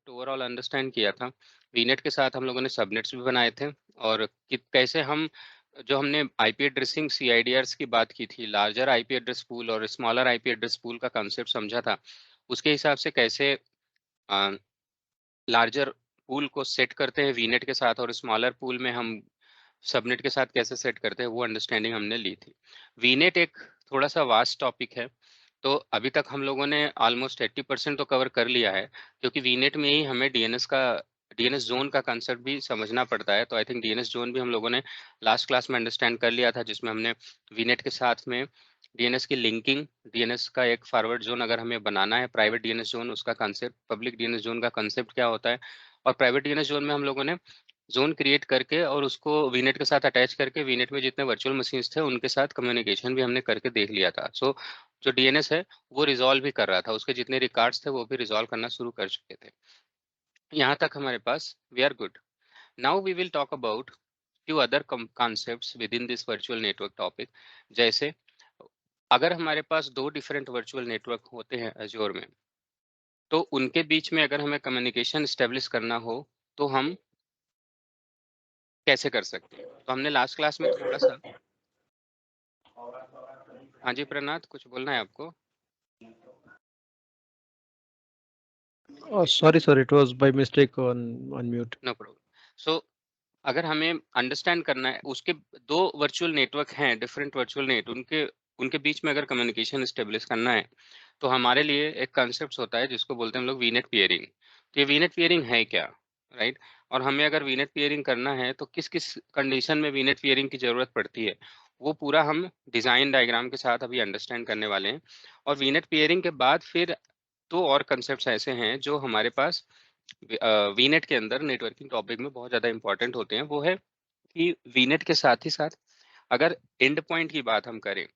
Concept overall understand किया था। वीनेट के साथ हम लोगों ने सबनेट्स भी बनाए थे और कि कैसे हम जो हमने आईपी एड्रेसिंग सीआईडीआरस की बात की थी, लार्जर आईपी एड्रेस पूल और स्मॉलर आईपी एड्रेस पूल का कॉन्सेप्ट समझा था। उसके हिसाब से कैसे अ, लार्जर पूल को सेट करते हैं वीनेट के साथ और स्मॉलर पूल में हम सबनेट के साथ कैसे सेट करते हैं, वो अंडरस्टैंडिंग हमने ली थी। वीनेट एक थोड़ा-सा वास्ट टॉपिक है, तो अभी तक हम लोगों ने ऑलमोस्ट 80% तो कवर कर लिया है, क्योंकि वीनेट में ही हमें डीएनएस ज़ोन का कांसेप्ट भी समझना पड़ता है। तो आई थिंक डीएनएस ज़ोन भी हम लोगों ने लास्ट क्लास में अंडरस्टैंड कर लिया था, जिसमें हमने वीनेट के साथ में डीएनएस की लिंकिंग, डीएनएस का एक फॉरवर्ड ज़ोन अगर हमें बनाना है, प्राइवेट डीएनएस ज़ोन उसका कांसेप्ट, पब्लिक डीएनएस ज़ोन का कांसेप्ट क्या होता है और प्राइवेट डीएनएस ज़ोन में हम लोगों ने ज़ोन क्रिएट करके और उसको वीनेट के साथ अटैच करके वीनेट में जितने वर्चुअल मशीन्स थे उनके साथ कम्युनिकेशन भी हमने करके देख लिया था। सो जो डीएनएस है वो रिज़ॉल्व भी कर रहा था, उसके जितने रिकॉर्ड्स थे वो भी रिज़ॉल्व करना शुरू कर चुके थे। यहाँ तक हमारे पास we are good. Now we will talk about few other concepts within this virtual network topic. जैसे अगर हमारे पास 2 डिफरेंट वर्चुअल नेटवर्क होते हैं अज़ूर में, तो उनके बीच में अगर हमें कम्युनिकेशन एस्टेब्लिश करना हो, तो हम कैसे कर सकते हैं? तो हमने लास्ट क्लास में थोड़ा-सा। हाँ जी, प्रनाथ कुछ बोलना है आपको? Oh, sorry, it was by mistake on mute. No problem. So अगर हमें अंडरस्टैंड करना है उसके 2 वर्चुअल नेटवर्क हैं, डिफरेंट वर्चुअल नेट उनके उनके बीच में अगर कम्युनिकेशन एस्टेब्लिश करना है, तो हमारे लिए एक कांसेप्ट होता है जिसको बोलते हैं हम लोग वीनेट पेयरिंग। तो ये वीनेट पेयरिंग है क्या? राइट? और हमें अगर वीनेट पेयरिंग करना है तो किस-किस कंडीशन में वीनेट पेयरिंग की ज़रूरत पड़ती है, वो पूरा हम डिज़ाइन डायग्राम के साथ अभी अंडरस्टैंड करने वाले हैं। और वीनेट पेयरिंग के बाद फिर 2 और कांसेप्ट्स ऐसे हैं जो हमारे पास वीनेट के अंदर नेटवर्किंग टॉपिक में बहुत ज़्यादा इम्पोर्टेंट होते हैं। वो है कि वीनेट के साथ ही साथ अगर एंड पॉइंट की बात हम करें,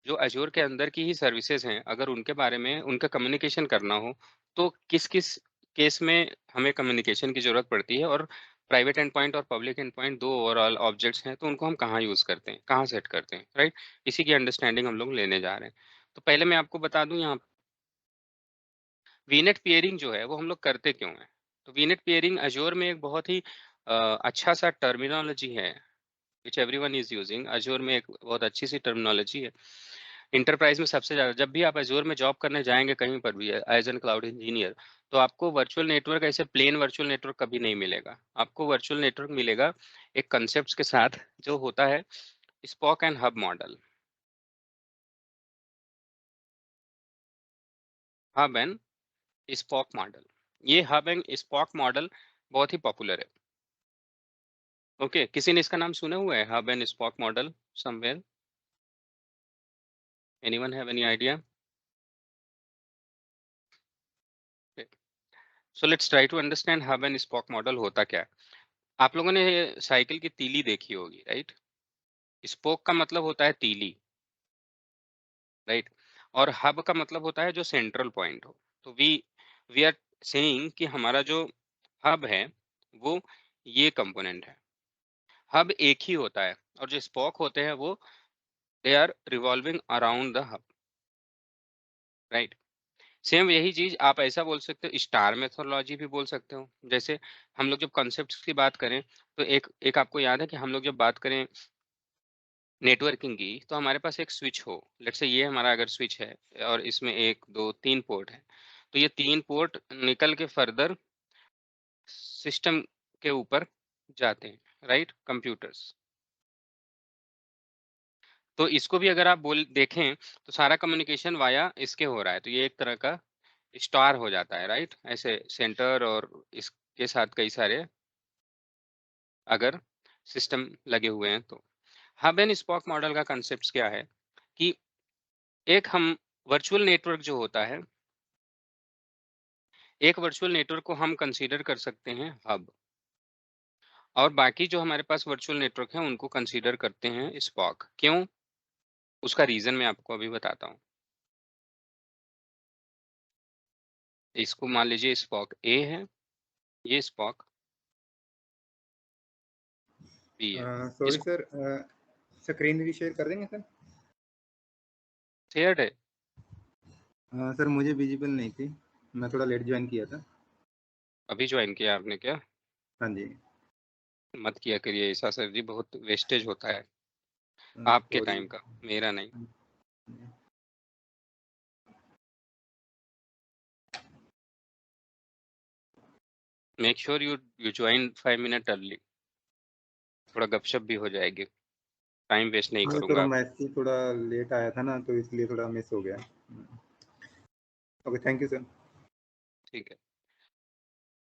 जो अज़ूर के अंदर की ही सर्विसेज़ हैं, अगर उनके बारे में उनका कम्युनिकेशन करना हो, तो किस-किस केस में हमें कम्युनिकेशन की ज़रूरत पड़ती है और प्राइवेट एंड पॉइंट और public and point 2 overall objects हैं, तो उनको हम कहाँ यूज़ करते हैं, कहाँ सेट करते हैं, राइट? इसी की अंडरस्टैंडिंग हम लोग लेने जा रहे हैं। तो पहले मैं आपको बता दूँ यहाँ वीनेट पेयरिंग जो है वो हम लोग करते क्यों हैं? तो वीनेट पेयरिंग अज़ूर में एक बहुत ही अच्छा-सा टर्मिनोलॉजी है, which everyone is using. Azure में एक बहुत अच्छी-सी टर्मिनोलॉजी है। एंटरप्राइज़ में सबसे ज़्यादा जब भी आप अज़ूर में जॉब करने जाएँगे कहीं पर भी एज़ एन क्लाउड इंजीनियर, तो आपको वर्चुअल नेटवर्क ऐसे प्लेन वर्चुअल नेटवर्क कभी नहीं मिलेगा। आपको वर्चुअल नेटवर्क मिलेगा एक कांसेप्ट्स के साथ जो होता है spoke and hub model. Hub and spoke model. ये हब एंड स्पोक मॉडल बहुत ही पॉपुलर है। ओके, किसी ने इसका नाम सुना हुआ है hub and spoke model somewhere? Anyone have any idea? So let's try to understand hub and spoke model होता क्या है। आप लोगों ने साइकिल की तीली देखी होगी, राइट? स्पोक का मतलब होता है तीली, राइट? और हब का मतलब होता है जो सेंट्रल पॉइंट हो। तो वी आर सेइंग कि हमारा जो हब है वो ये कंपोनेंट है। हब एक ही होता है और जो स्पोक होते हैं वो they are revolving around the hub, right? Same यही चीज आप ऐसा बोल सकते हो, स्टार मेथोडोलॉजी भी बोल सकते हो। जैसे हम लोग जब कॉन्सेप्ट्स की बात करें, तो एक एक आपको याद है कि हम लोग जब बात करें नेटवर्किंग की, तो हमारे पास एक स्विच हो, लेट्स से ये हमारा अगर स्विच है और इसमें 1 2 3 पोर्ट है, तो ये 3 पोर्ट निकल के फर्दर सिस्टम के ऊपर जाते हैं, राइट? कंप्यूटर्स। तो इसको भी अगर आप बोल देखें तो सारा कम्युनिकेशन वाया इसके हो रहा है, तो ये एक तरह का स्टार हो जाता है, राइट? ऐसे सेंटर और इसके साथ कई सारे अगर सिस्टम लगे हुए हैं तो। हब एंड स्पोक मॉडल का कांसेप्ट क्या है कि एक हम वर्चुअल नेटवर्क जो होता है, एक वर्चुअल नेटवर्क को हम कंसीडर कर सकते हैं हब, और बाकी जो हमारे पास वर्चुअल नेटवर्क है उनको कंसीडर करते हैं स्पोक। क्यों? उसका रीजन मैं आपको अभी बताता हूँ। इसको मान लीजिए स्पोक ए है, ये स्पोक बी है। सॉरी इसको सर, स्क्रीन भी शेयर कर देंगे सर? शेयर्ड है। सर मुझे विजिबल नहीं थी, मैं थोड़ा लेट ज्वाइन किया था। अभी ज्वाइन किया आपने क्या? हाँ जी। मत किया करिए ऐसा सर जी, बहुत वेस्टेज होता है आपके सॉरी। टाइम का, मेरा नहीं। Make sure you join 5 minute early, थोड़ा गपशप भी हो जाएगी, टाइम वेस्ट नहीं हाँ, करूंगा थोड़ा आपका। मैसेज थोड़ा लेट आया था ना, तो इसलिए थोड़ा मिस हो गया। Okay, thank you sir. ठीक है,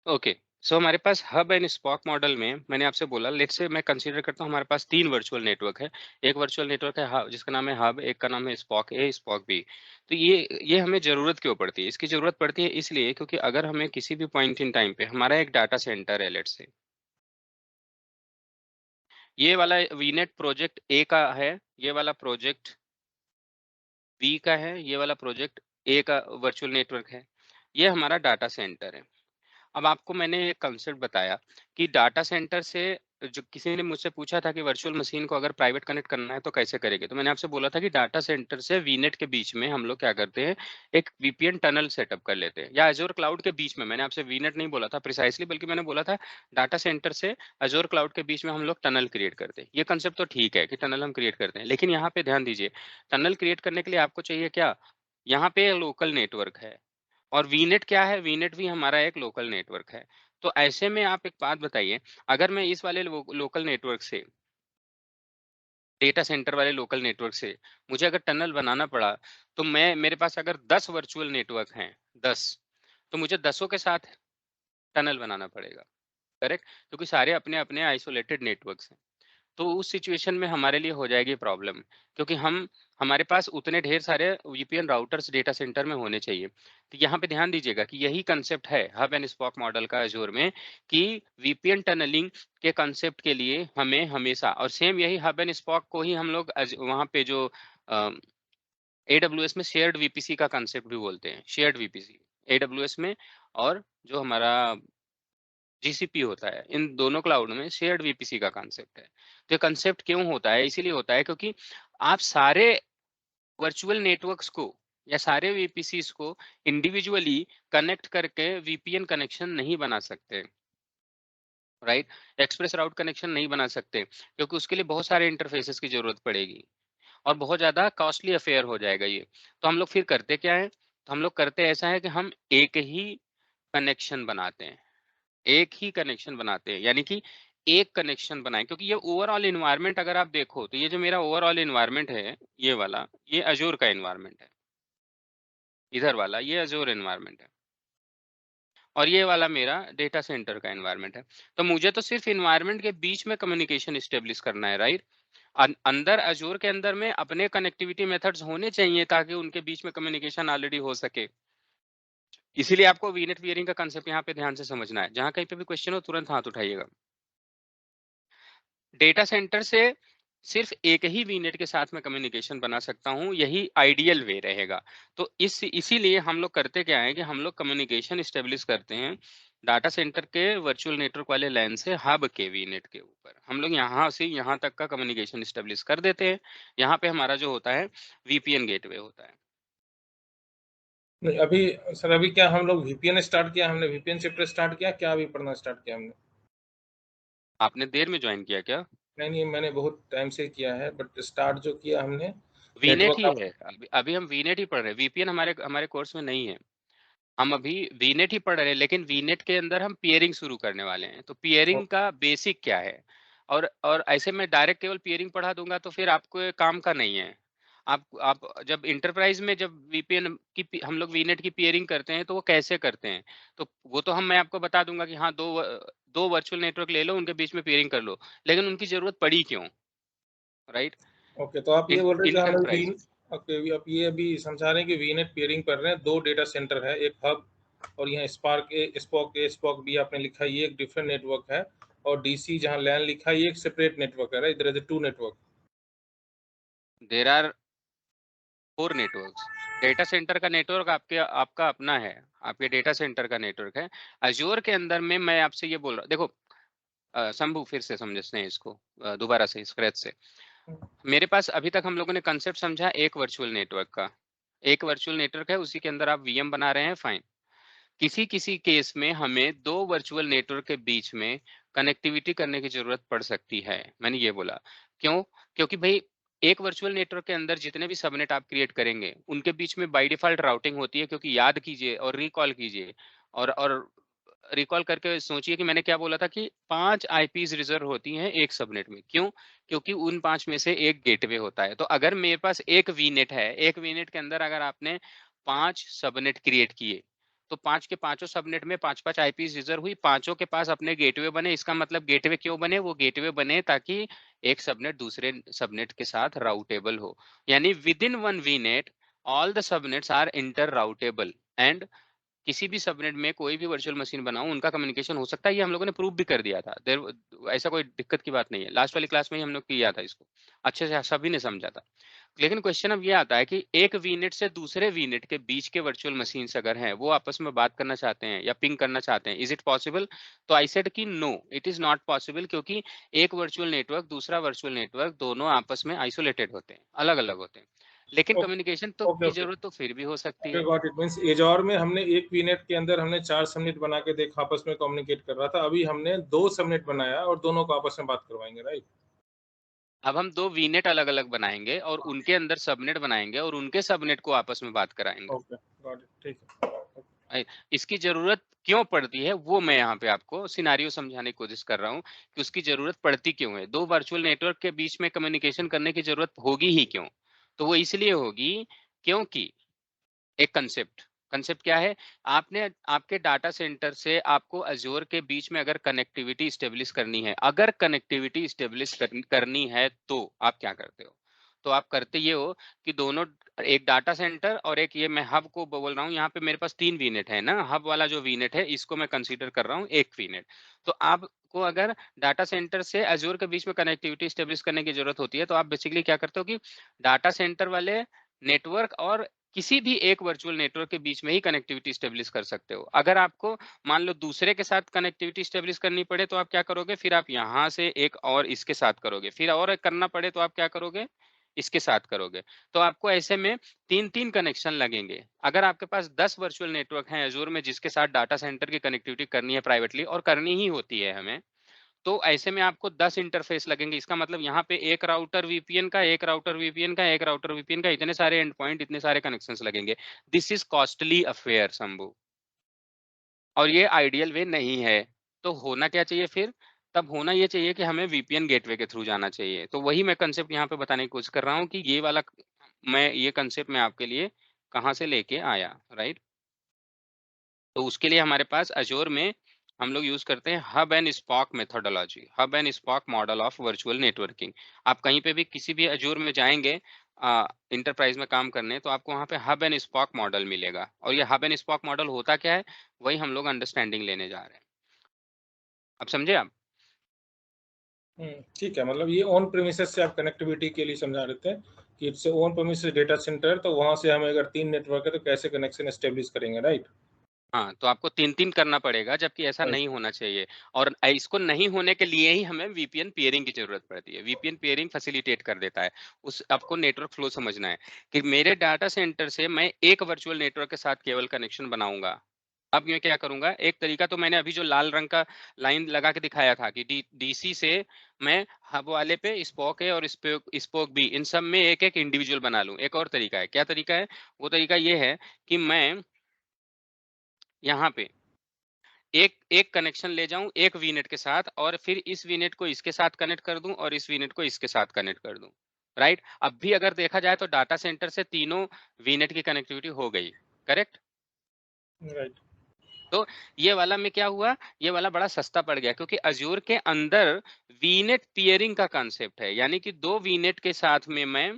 ओके। सो हमारे पास हब एंड स्पॉक मॉडल में मैंने आपसे बोला, लेट्स से मैं कंसीडर करता हूँ हमारे पास 3 वर्चुअल नेटवर्क है। एक वर्चुअल नेटवर्क है हब, जिसका नाम है हब, एक का नाम है स्पॉक ए, स्पॉक बी। तो ये हमें ज़रूरत क्यों पड़ती है? इसकी ज़रूरत पड़ती है इसलिए क्योंकि अगर हमें किसी भी पॉइंट इन टाइम पे हमारा एक डाटा सेंटर है, लेट्स से ये वाला वीनेट प्रोजेक्ट ए का है, ये वाला प्रोजेक्ट बी का है, ये वाला प्रोजेक्ट ए का वर्चुअल नेटवर्क है। ये हमारा डाटा सेंटर है। अब आपको मैंने एक कंसेप्ट बताया कि डाटा सेंटर से, जो किसी ने मुझसे पूछा था कि वर्चुअल मशीन को अगर प्राइवेट कनेक्ट करना है तो कैसे करेंगे, तो मैंने आपसे बोला था कि डाटा सेंटर से वीनेट के बीच में हम लोग क्या करते हैं, एक वीपीएन टनल सेटअप कर लेते हैं, या अजोर क्लाउड के बीच में। मैंने आपसे वीनेट नहीं बोला था प्रिसाइसली, बल्कि मैंने बोला था डाटा सेंटर से अजोर क्लाउड के बीच में हम लोग टनल क्रिएट करते हैं। ये कंसेप्ट तो ठीक है कि टनल हम क्रिएट करते हैं, लेकिन यहाँ पे ध्यान दीजिए, टनल क्रिएट करने के लिए आपको चाहिए क्या? यहाँ पे लोकल नेटवर्क है, और वीनेट क्या है? वीनेट भी हमारा एक लोकल नेटवर्क है। तो ऐसे में आप एक बात बताइए, अगर मैं इस वाले लोकल नेटवर्क से, डेटा सेंटर वाले लोकल नेटवर्क से मुझे अगर टनल बनाना पड़ा, तो मेरे पास अगर 10 वर्चुअल नेटवर्क हैं, 10, तो मुझे 10 के साथ टनल बनाना पड़ेगा, करेक्ट? क्योंकि सारे अपने अपने आइसोलेटेड नेटवर्क्स हैं। तो उस सिचुएशन में हमारे लिए हो जाएगी प्रॉब्लम, क्योंकि हमारे पास उतने ढेर सारे वीपीएन राउटर्स डेटा सेंटर में होने चाहिए। तो यहाँ पे ध्यान दीजिएगा कि यही कंसेप्ट है हब एंड स्पॉक मॉडल का अजूर में, कि वीपीएन टनलिंग के कंसेप्ट के लिए हमें हमेशा, और सेम यही हब एंड स्पॉक को ही हम लोग वहाँ पे जो एडब्ल्यूएस में शेयर्ड वीपीसी का कंसेप्ट भी बोलते हैं, शेयर्ड वीपीसी एडब्ल्यूएस में, और जो हमारा जीसीपी होता है, इन दोनों क्लाउड में शेयर्ड वीपीसी का कांसेप्ट है। तो ये कांसेप्ट क्यों होता है? इसीलिए होता है क्योंकि आप सारे वर्चुअल नेटवर्क्स को या सारे वीपीसीस को इंडिविजुअली कनेक्ट करके वीपीएन कनेक्शन नहीं बना सकते, राइट? एक्सप्रेस राउट कनेक्शन नहीं बना सकते, क्योंकि उसके लिए बहुत सारे इंटरफेसेस की जरूरत पड़ेगी और बहुत ज्यादा कॉस्टली अफेयर हो जाएगा ये। तो हम लोग फिर करते क्या है? तो हम लोग करते ऐसा है कि हम एक ही कनेक्शन बनाते हैं, एक ही कनेक्शन बनाते हैं, यानी कि एक कनेक्शन बनाएं। क्योंकि ये ओवरऑल इन्वायरमेंट अगर आप देखो, तो ये जो मेरा ओवरऑल इन्वायरमेंट है, ये वाला, ये अजूर का इन्वायरमेंट है, इधर वाला ये अजूर इन्वायरमेंट है, और ये वाला मेरा डेटा सेंटर का इन्वायरमेंट है। तो मुझे तो सिर्फ इन्वायरमेंट के बीच में कम्युनिकेशन स्टेब्लिश करना है, राइट? अंदर अजूर के अंदर में अपने कनेक्टिविटी मेथड्स होने चाहिए ताकि उनके बीच में कम्युनिकेशन ऑलरेडी हो सके। इसीलिए आपको वीनेट पियरिंग का कंसेप्ट यहाँ पे ध्यान से समझना है। जहां कहीं पे भी क्वेश्चन हो तुरंत हाथ उठाइएगा। डेटा सेंटर से सिर्फ एक ही वीनेट के साथ में कम्युनिकेशन बना सकता हूं, यही आइडियल वे रहेगा। तो इसीलिए हम लोग करते क्या है कि हम लोग कम्युनिकेशन स्टेब्लिश करते हैं डाटा सेंटर के वर्चुअल नेटवर्क वाले लाइन से हब के वीनेट के ऊपर। हम लोग यहाँ से यहाँ तक का कम्युनिकेशन स्टेब्लिश कर देते हैं। यहाँ पे हमारा जो होता है वीपीएन गेटवे होता है। नहीं, अभी सर अभी क्या हम लोग वीपीएन स्टार्ट किया, हमने वीपीएन से स्टार्ट किया, क्या अभी पढ़ना स्टार्ट किया हमने? आपने देर में ज्वाइन किया क्या? नहीं, मैंने बहुत टाइम से किया है, बट स्टार्ट जो किया हमने वीनेट नेटवर्क ही का। है, अभी हम वीनेट ही पढ़ रहे हैं, वीपीएन हमारे हमारे कोर्स में नहीं है। हम अभी वीनेट ही पढ़ रहे हैं, लेकिन वीनेट के अंदर हम पियरिंग शुरू करने वाले हैं। तो पियरिंग का बेसिक क्या है, और ऐसे में डायरेक्ट केवल पियरिंग पढ़ा दूंगा तो फिर आपको ये काम का नहीं है। आप जब इंटरप्राइज में जब वीपीएन की हम लोग वीनेट की पियरिंग करते हैं तो वो कैसे करते हैं, तो वो तो मैं आपको बता दूंगा कि हाँ, दो वर्चुअल नेटवर्क ले लो, उनके बीच में पियरिंग कर लो, लेकिन उनकी जरूरत पड़ी क्यों, राइट? ओके, तो आप ये बोल रहे हैं कि हम लोग इंटरप्राइज ओके, आप ये अभी समझा रहे हैं कि वीनेट पेयरिंग कर रहे हैं, दो डेटा सेंटर है, एक हब और यहाँ स्पॉक बी आपने लिखा है, ये एक डिफरेंट नेटवर्क है, और डीसी जहाँ लैन लिखा है ये एक सेपरेट नेटवर्क है, इधर two network. There are 4 networks. Data centre का नेटवर्क आपका अपना है, आपके डेटा सेंटर का नेटवर्क है। अजूर के अंदर में मैं आपसे ये बोल रहा हूँ, देखो शंभू, फिर से समझते हैं इसको, दोबारा से स्क्रैच से। मेरे पास अभी तक हम लोगों ने कंसेप्ट समझा एक वर्चुअल नेटवर्क का, एक वर्चुअल नेटवर्क है, उसी के अंदर आप वीएम बना रहे हैं, फाइन। किसी किसी केस में हमें 2 वर्चुअल नेटवर्क के बीच में कनेक्टिविटी करने की जरूरत पड़ सकती है। मैंने ये बोला क्यों? क्योंकि भाई एक वर्चुअल नेटवर्क के अंदर जितने भी सबनेट आप क्रिएट करेंगे उनके बीच में बाय डिफॉल्ट राउटिंग होती है, क्योंकि याद कीजिए और रिकॉल कीजिए और रिकॉल करके सोचिए कि मैंने क्या बोला था कि 5 आईपीज रिजर्व होती हैं एक सबनेट में। क्यों? क्योंकि उन 5 में से एक गेटवे होता है। तो अगर मेरे पास एक वीनेट है, एक वीनेट के अंदर अगर आपने 5 सबनेट क्रिएट किए तो 5 के पांचों सबनेट में 5-5 आईपीज रिजर्व हुई, पांचों के पास अपने गेटवे बने। इसका मतलब गेटवे क्यों बने? वो गेटवे बने ताकि एक सबनेट दूसरे सबनेट के साथ राउटेबल हो। यानी within one VNet all the subnets are inter routable and किसी भी सबनेट में कोई भी वर्चुअल मशीन बनाओ उनका कम्युनिकेशन हो सकता है। ये हम लोगों ने प्रूव भी कर दिया था। ऐसा कोई दिक्कत की बात नहीं है। लास्ट वाली क्लास में ही हम लोग किया था इसको, अच्छे से सभी ने समझा था। लेकिन क्वेश्चन अब ये आता है कि एक वीनेट से दूसरे वीनेट के बीच के वर्चुअल मशीन्स अगर हैं वो आपस में बात करना चाहते हैं या पिंग करना चाहते हैं, इज इट पॉसिबल? तो आई सेड कि no, it is not possible, क्योंकि एक वर्चुअल नेटवर्क दूसरा वर्चुअल नेटवर्क दोनों आपस में आइसोलेटेड होते हैं, अलग अलग होते हैं। लेकिन कम्युनिकेशन तो ओके की ओके जरूरत तो फिर भी हो सकती ओके है। Got it. मींस एजॉर में हमने एक वीनेट के अंदर हमने 4 सबनेट बना के देखा आपस में कम्युनिकेट कर रहा था। अभी हमने 2 सबनेट बनाया और दोनों को आपस में बात करवाएंगे, राइट? अब हम 2 वीनेट अलग अलग बनाएंगे और उनके अंदर सबनेट बनाएंगे और उनके सबनेट को आपस में बात कराएंगे। ओके गॉट इट, ठीक है। इसकी जरूरत क्यों पड़ती है वो मैं यहाँ पे आपको सिनारियो समझाने की कोशिश कर रहा हूँ कि उसकी जरूरत पड़ती क्यों है। 2 वर्चुअल नेटवर्क के बीच में कम्युनिकेशन करने की जरूरत होगी ही क्यों? तो वो इसलिए होगी क्योंकि एक कंसेप्ट क्या है? आपने आपके डाटा सेंटर से आपको अजोर के बीच में अगर कनेक्टिविटी स्टेब्लिश करनी है, अगर कनेक्टिविटी स्टेब्लिश करनी है तो आप क्या करते हो? तो आप करते ये हो कि दोनों, एक डाटा सेंटर और एक ये मैं हब को बोल रहा हूँ। यहाँ पे मेरे पास 3 वीनेट है ना, हब वाला जो वीनेट है इसको मैं कंसीडर कर रहा हूँ 1 वीनेट। तो आपको अगर डाटा सेंटर से अजोर के बीच में कनेक्टिविटी स्टेब्लिश करने की जरूरत होती है तो आप बेसिकली क्या करते हो कि डाटा सेंटर वाले नेटवर्क और किसी भी एक वर्चुअल नेटवर्क के बीच में ही कनेक्टिविटी स्टेब्लिश कर सकते हो। अगर आपको मान लो दूसरे के साथ कनेक्टिविटी स्टेब्लिश करनी पड़े तो आप क्या करोगे? फिर आप यहाँ से एक और इसके साथ करोगे, फिर और एक करना पड़े तो आप क्या करोगे? इसके साथ करोगे। तो आपको ऐसे में 3-3 कनेक्शन लगेंगे। अगर आपके पास 10 वर्चुअल नेटवर्क हैं अजूर में जिसके साथ डाटा सेंटर की कनेक्टिविटी करनी है प्राइवेटली, और करनी ही होती है हमें, तो ऐसे में आपको 10 इंटरफेस लगेंगे। इसका मतलब यहाँ पे एक राउटर वीपीएन का, एक राउटर वीपीएन का, एक राउटर वीपीएन का, इतने सारे एंड पॉइंट, इतने सारे कनेक्शंस लगेंगे। This is costly affair Shambhu, और ये आइडियल वे नहीं है। तो होना क्या चाहिए फिर? तब होना ये चाहिए कि हमें वीपीएन गेटवे के थ्रू जाना चाहिए। तो वही मैं कंसेप्ट यहाँ पे बताने की कोशिश कर रहा हूँ कि ये वाला ये कंसेप्ट मैं आपके लिए कहाँ से लेके आया, राइट? तो उसके लिए हमारे पास अजोर में हम लोग यूज करते हैं hub and spoke methodology, hub and spoke model of virtual networking. आप कहीं पे भी किसी भी अजोर में जाएंगे इंटरप्राइज में काम करने, तो आपको वहाँ पे हब एंड स्पॉक मॉडल मिलेगा। और ये हब एंड स्पॉक मॉडल होता क्या है वही हम लोग अंडरस्टैंडिंग लेने जा रहे हैं। अब समझे आप? ठीक है। मतलब ये ऑन प्रीमिसेस से आप कनेक्टिविटी के लिए समझा देते हैं कि it's on premises data centre, तो वहां से हमें अगर 3 नेटवर्क है तो कैसे कनेक्शन एस्टेब्लिश करेंगे, राइट? हाँ, तो आपको 3-3 करना पड़ेगा, जबकि ऐसा राइट। नहीं होना चाहिए। और इसको नहीं होने के लिए ही हमें वीपीएन पेयरिंग की ज़रूरत पड़ती है। वीपीएन पेयरिंग फैसिलिटेट कर देता है। उस आपको नेटवर्क फ्लो समझना है कि मेरे डाटा सेंटर से मैं एक वर्चुअल नेटवर्क के साथ केवल कनेक्शन बनाऊँगा। अब मैं क्या करूँगा, एक तरीका तो मैंने अभी जो लाल रंग का लाइन लगा के दिखाया था कि डीसी से मैं हब वाले पे स्पोक ए और स्पोक बी, इन सब में एक-एक इंडिविजुअल बना लूँ। एक और तरीका है, क्या तरीका है? वो तरीका ये है कि मैं यहाँ पे एक एक कनेक्शन ले जाऊं एक वीनेट के साथ, और फिर इस वीनेट को इसके साथ कनेक्ट कर दूं और इस वीनेट को इसके साथ कनेक्ट कर दूं, राइट? अब भी अगर देखा जाए तो डाटा सेंटर से तीनों वीनेट की कनेक्टिविटी हो गई, करेक्ट? राइट। तो ये वाला में क्या हुआ, ये वाला बड़ा सस्ता पड़ गया क्योंकि अजूर के अंदर वीनेट पियरिंग का कॉन्सेप्ट है। यानी कि 2 वीनेट के साथ में मैं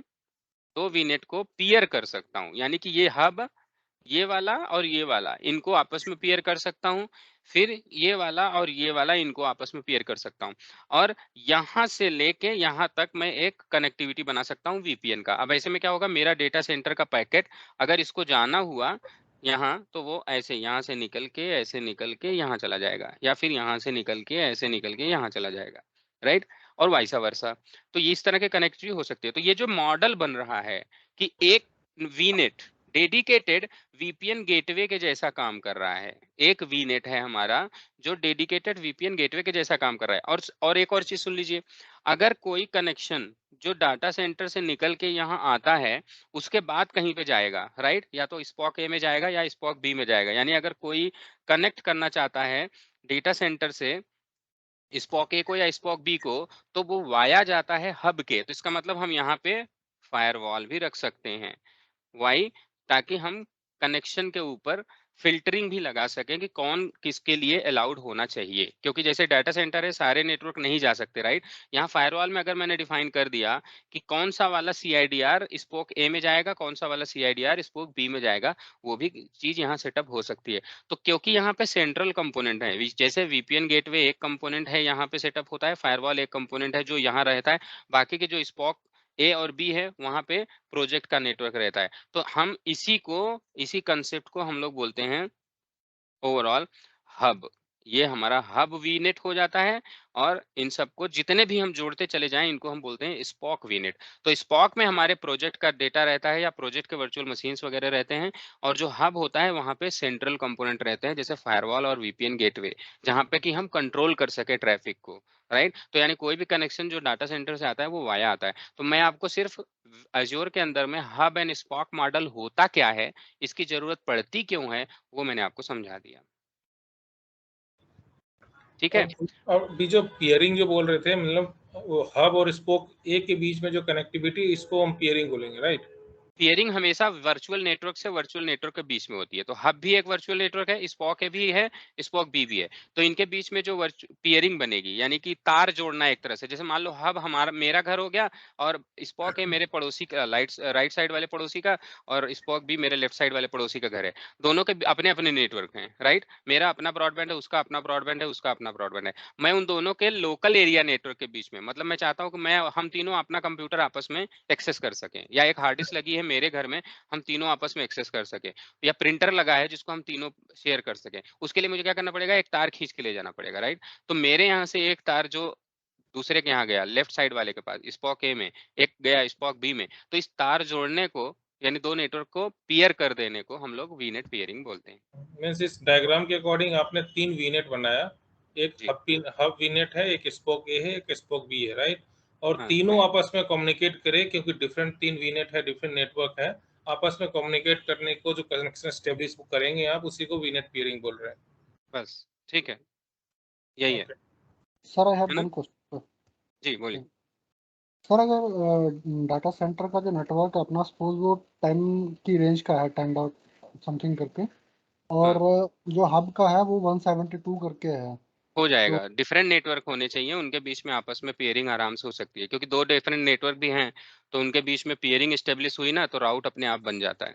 2 वीनेट को पियर कर सकता हूं। यानी कि ये हब, ये वाला और ये वाला, इनको आपस में पेयर कर सकता हूँ। फिर ये वाला और ये वाला, इनको आपस में पेयर कर सकता हूँ। और यहाँ से लेके यहाँ तक मैं एक कनेक्टिविटी बना सकता हूँ वीपीएन का। अब ऐसे में क्या होगा, मेरा डेटा सेंटर का पैकेट अगर इसको जाना हुआ यहाँ, तो वो ऐसे यहाँ से निकल के ऐसे निकल के यहाँ चला जाएगा, या फिर यहाँ से निकल के ऐसे निकल के यहाँ चला जाएगा, राइट? और वाइसा वर्सा। तो ये इस तरह के कनेक्टिविटी हो सकती है। तो ये जो मॉडल बन रहा है कि एक वीनेट डेडिकेटेड वीपीएन गेटवे के जैसा काम कर रहा है। एक वीनेट है हमारा जो डेडिकेटेड वीपीएन गेटवे के जैसा काम कर रहा है। और एक और चीज सुन लीजिए, अगर कोई कनेक्शन जो डाटा सेंटर से निकल के यहाँ आता है उसके बाद कहीं पे जाएगा, राइट, या तो स्पॉक ए में जाएगा या स्पॉक बी में जाएगा। यानी अगर कोई कनेक्ट करना चाहता है डेटा सेंटर से स्पॉक ए को या स्पॉक बी को, तो वो वाया जाता है हब के। तो इसका मतलब हम यहाँ पे फायरवॉल भी रख सकते हैं। वाई, ताकि हम कनेक्शन के ऊपर फिल्टरिंग भी लगा सकें कि कौन किसके लिए अलाउड होना चाहिए, क्योंकि जैसे डाटा सेंटर है सारे नेटवर्क नहीं जा सकते, राइट। यहाँ फायरवॉल में अगर मैंने डिफाइन कर दिया कि कौन सा वाला सीआईडीआर स्पोक ए में जाएगा, कौन सा वाला सीआईडीआर स्पोक बी में जाएगा, वो भी चीज यहाँ सेटअप हो सकती है। तो क्योंकि यहाँ पे सेंट्रल कंपोनेंट है, जैसे वीपीएन गेटवे एक कंपोनेंट है यहाँ पे सेटअप होता है, फायरवॉल एक कंपोनेंट है जो यहाँ रहता है, बाकी के जो स्पॉक ए और बी है वहां पे प्रोजेक्ट का नेटवर्क रहता है। तो हम इसी कंसेप्ट को हम लोग बोलते हैं ओवरऑल हब। ये हमारा हब वीनेट हो जाता है, और इन सबको जितने भी हम जोड़ते चले जाएं इनको हम बोलते हैं स्पॉक वीनेट। तो स्पॉक में हमारे प्रोजेक्ट का डेटा रहता है या प्रोजेक्ट के वर्चुअल मशीन्स वगैरह रहते हैं, और जो हब होता है वहां पे सेंट्रल कंपोनेंट रहते हैं जैसे फायरवॉल और वीपीएन गेटवे, जहां पे कि हम कंट्रोल कर सके ट्रैफिक को, राइट। तो यानी कोई भी कनेक्शन जो डाटा सेंटर से आता है वो वाया आता है। तो मैं आपको सिर्फ अज्योर के अंदर में हब एंड स्पॉक मॉडल होता क्या है, इसकी जरूरत पड़ती क्यों है, वो मैंने आपको समझा दिया। ठीक है। और भी जो पियरिंग जो बोल रहे थे, मतलब वो हब और स्पोक ए के बीच में जो कनेक्टिविटी, इसको हम पियरिंग बोलेंगे, राइट। पियरिंग हमेशा वर्चुअल नेटवर्क से वर्चुअल नेटवर्क के बीच में होती है। तो हब भी एक वर्चुअल नेटवर्क है, स्पॉक ए भी है, स्पॉक बी भी है। तो इनके बीच में जो पियरिंग बनेगी, यानी कि तार जोड़ना एक तरह से, जैसे मान लो हब हमारा मेरा घर हो गया और स्पॉक ए मेरे पड़ोसी का, राइट साइड वाले पड़ोसी का, और स्पॉक बी मेरे लेफ्ट साइड वाले पड़ोसी का घर है। दोनों के अपने अपने नेटवर्क हैं, राइट। मेरा अपना ब्रॉडबैंड है, उसका अपना ब्रॉडबैंड है, उसका अपना ब्रॉडबैंड है। मैं उन दोनों के लोकल एरिया नेटवर्क के बीच में, मतलब मैं चाहता हूँ कि हम तीनों अपना कंप्यूटर आपस में एक्सेस कर सकें, या एक हार्ड डिस्क लगी है मेरे घर में, हम तीनों आपस में एक्सेस कर सके, या प्रिंटर लगा है जिसको हम तीनों शेयर कर सके। उसके लिए मुझे क्या करना पड़ेगा, एक तार खींच के ले जाना पड़ेगा, राइट। तो मेरे यहाँ से एक तार जो दूसरे के यहाँ गया लेफ्ट साइड वाले के पास स्पॉक ए में, एक गया स्पॉक बी में, तो इस तार जोड़ने को, यानी दो नेटवर्क को पियर कर देने को हम लोग वीनेट पियरिंग बोलते हैं। मींस इस डायग्राम के अकॉर्डिंग आपने 3 वीनेट बनाया, एक जी हब वीनेट है, एक स्पोक ए है, एक स्पोक बी है, राइट। और हाँ, तीनों आपस में कम्युनिकेट करे, क्योंकि डिफरेंट 3 वीनेट है, डिफरेंट नेटवर्क है, आपस में कम्युनिकेट करने को जो कनेक्शन एस्टेब्लिश करेंगे आप, उसी को वीनेट पियरिंग बोल रहे हैं। बस ठीक है, यही है। ओके। सर आई हैव है ना? One question. जी बोलिए। सर अगर डाटा सेंटर का जो नेटवर्क है अपना, सपोज वो 10 की रेंज का है, 10 डॉट समथिंग करके, और जो हब का है वो 172 करके है, हो तो जाएगा। डिफरेंट नेटवर्क होने चाहिए, उनके बीच में आपस में पेयरिंग आराम से हो सकती है, क्योंकि दो डिफरेंट नेटवर्क भी हैं, तो उनके बीच में पेयरिंग एस्टेब्लिश हुई ना, तो राउट अपने आप बन जाता है।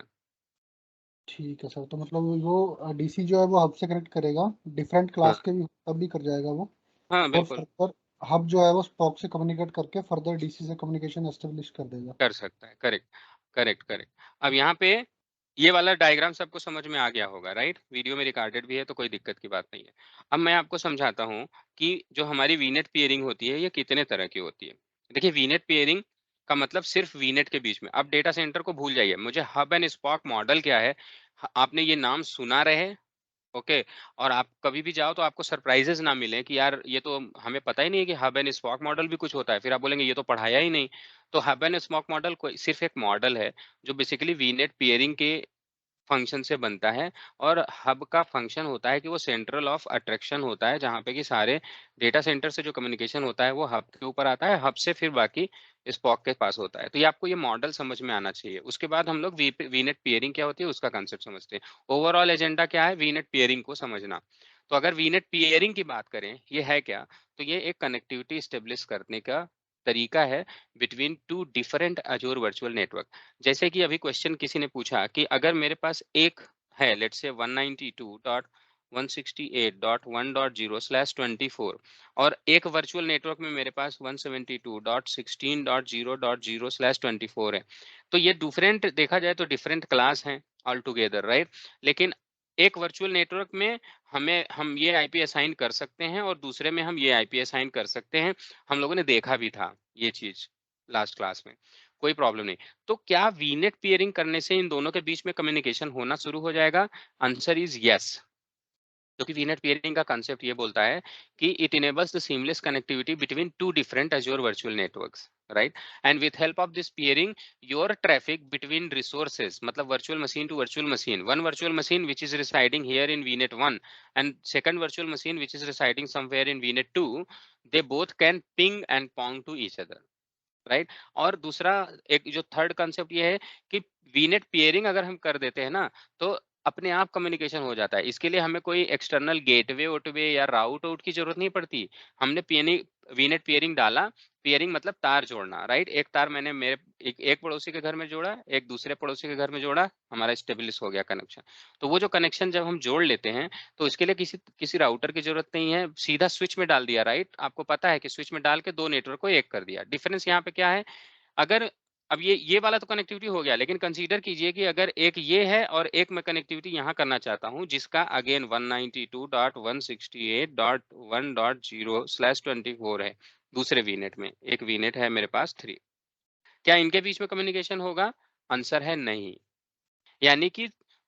ठीक है सर। तो मतलब वो डीसी जो है वो हब से कनेक्ट करेगा, डिफरेंट हाँ क्लास के भी तब भी कर जाएगा वो, हाँ और बिल्कुल फर्दर हब जो है वो स्पॉक से कम्युनिकेट करके फर्दर डीसी से कम्युनिकेशन एस्टेब्लिश कर देगा। कर सकता है। Correct correct correct. अब यहाँ पे ये वाला डायग्राम सबको समझ में आ गया होगा, राइट। वीडियो में रिकॉर्डेड भी है तो कोई दिक्कत की बात नहीं है। अब मैं आपको समझाता हूँ कि जो हमारी वीनेट पेयरिंग होती है ये कितने तरह की होती है। देखिए, वीनेट पेयरिंग का मतलब सिर्फ वीनेट के बीच में, अब डेटा सेंटर को भूल जाइए, मुझे हब एंड स्पॉक मॉडल क्या है, आपने ये नाम सुना रहे, ओके। और आप कभी भी जाओ तो आपको सरप्राइजेस ना मिले कि यार ये तो हमें पता ही नहीं है कि हब एंड स्पॉक मॉडल भी कुछ होता है, फिर आप बोलेंगे ये तो पढ़ाया ही नहीं। तो हब एंड स्पॉक मॉडल कोई सिर्फ एक मॉडल है जो बेसिकली वीनेट पेयरिंग के फंक्शन से बनता है। और हब का फंक्शन होता है कि वो सेंट्रल ऑफ अट्रैक्शन होता है, जहाँ पे कि सारे डेटा सेंटर से जो कम्युनिकेशन होता है वो हब के ऊपर आता है, हब से फिर बाकी स्पॉक के पास होता है। तो ये आपको ये मॉडल समझ में आना चाहिए। उसके बाद हम लोग वीनेट पेयरिंग क्या होती है उसका कंसेप्ट समझते हैं। ओवरऑल एजेंडा क्या है, वीनेट पेयरिंग को समझना। तो अगर वीनेट पेयरिंग की बात करें, ये है क्या, तो ये एक कनेक्टिविटी स्टेब्लिश करने का तरीका है between two different Azzur virtual network. जैसे कि अभी क्वेश्चन किसी ने पूछा कि अगर मेरे पास एक है, लेट्स से 192.168.1.0/24, और एक वर्चुअल नेटवर्क में मेरे पास 172.16.0.0/24 है, तो ये डिफरेंट देखा जाए तो डिफरेंट क्लास हैं ऑल टुगेदर, राइट। लेकिन एक वर्चुअल नेटवर्क में हम ये आईपी असाइन कर सकते हैं और दूसरे में हम ये आईपी असाइन कर सकते हैं। हम लोगों ने देखा भी था ये चीज लास्ट क्लास में। कोई प्रॉब्लम नहीं। तो क्या वीनेट पेयरिंग करने से इन दोनों के बीच में कम्युनिकेशन होना शुरू हो जाएगा? Answer is yes. क्योंकि वीनेट पेयरिंग का कांसेप्ट ये बोलता है कि it enables the seamless connectivity between two different Azure virtual networks, right? And with help of this peering your traffic between resources, मतलब virtual machine to virtual machine, one virtual machine which is residing here in VNet 1 and second virtual machine which is residing somewhere in VNet 2, they both can ping and pong to each other, right? और दूसरा एक जो third concept ये है कि वीनेट pairing अगर हम कर देते हैं ना, तो अपने आप कम्युनिकेशन हो जाता है। इसके लिए हमें कोई एक्सटर्नल गेटवे वेटवे या राउट आउट की जरूरत नहीं पड़ती। हमने वीनेट पेयरिंग डाला, पेयरिंग मतलब तार जोड़ना, राइट? एक तार मैंने मेरे एक पड़ोसी के घर में जोड़ा, एक दूसरे पड़ोसी के घर में जोड़ा, हमारा स्टेब्लिश हो गया कनेक्शन। तो वो जो कनेक्शन जब हम जोड़ लेते हैं, तो इसके लिए किसी राउटर की जरूरत नहीं है, सीधा स्विच में डाल दिया, राइट? आपको पता है कि स्विच में डाल के दो नेटवर्क को एक कर दिया। डिफरेंस यहाँ पे क्या है? अगर अब ये वाला तो कनेक्टिविटी हो गया, लेकिन कंसीडर कीजिए कि अगर एक ये है और एक मैं कनेक्टिविटी यहाँ करना चाहता हूँ, जिसका अगेन 192.168.1.0/24 है, दूसरे वीनेट में। एक वीनेट है मेरे पास 3। क्या इनके बीच में कम्युनिकेशन होगा? आंसर है नहीं। यानी कि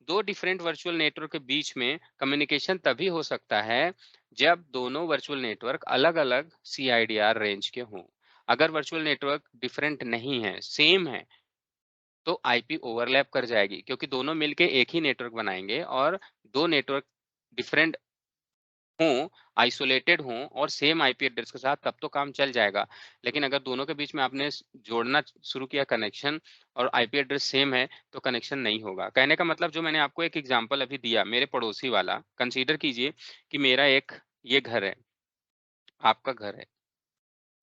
दो डिफरेंट वर्चुअल नेटवर्क के बीच में कम्युनिकेशन तभी हो सकता है जब दोनों वर्चुअल नेटवर्क अलग-अलग CIDR रेंज के हों। अगर वर्चुअल नेटवर्क डिफरेंट नहीं है, सेम है, तो IP ओवरलैप कर जाएगी, क्योंकि दोनों मिलके एक ही नेटवर्क बनाएंगे। और दो नेटवर्क डिफरेंट हों, आइसोलेटेड हों और सेम IP एड्रेस के साथ, तब तो काम चल जाएगा। लेकिन अगर दोनों के बीच में आपने जोड़ना शुरू किया कनेक्शन और IP एड्रेस सेम है, तो कनेक्शन नहीं होगा। कहने का मतलब, जो मैंने आपको एक एग्जांपल अभी दिया मेरे पड़ोसी वाला, कंसीडर कीजिए कि मेरा एक ये घर है, आपका घर है,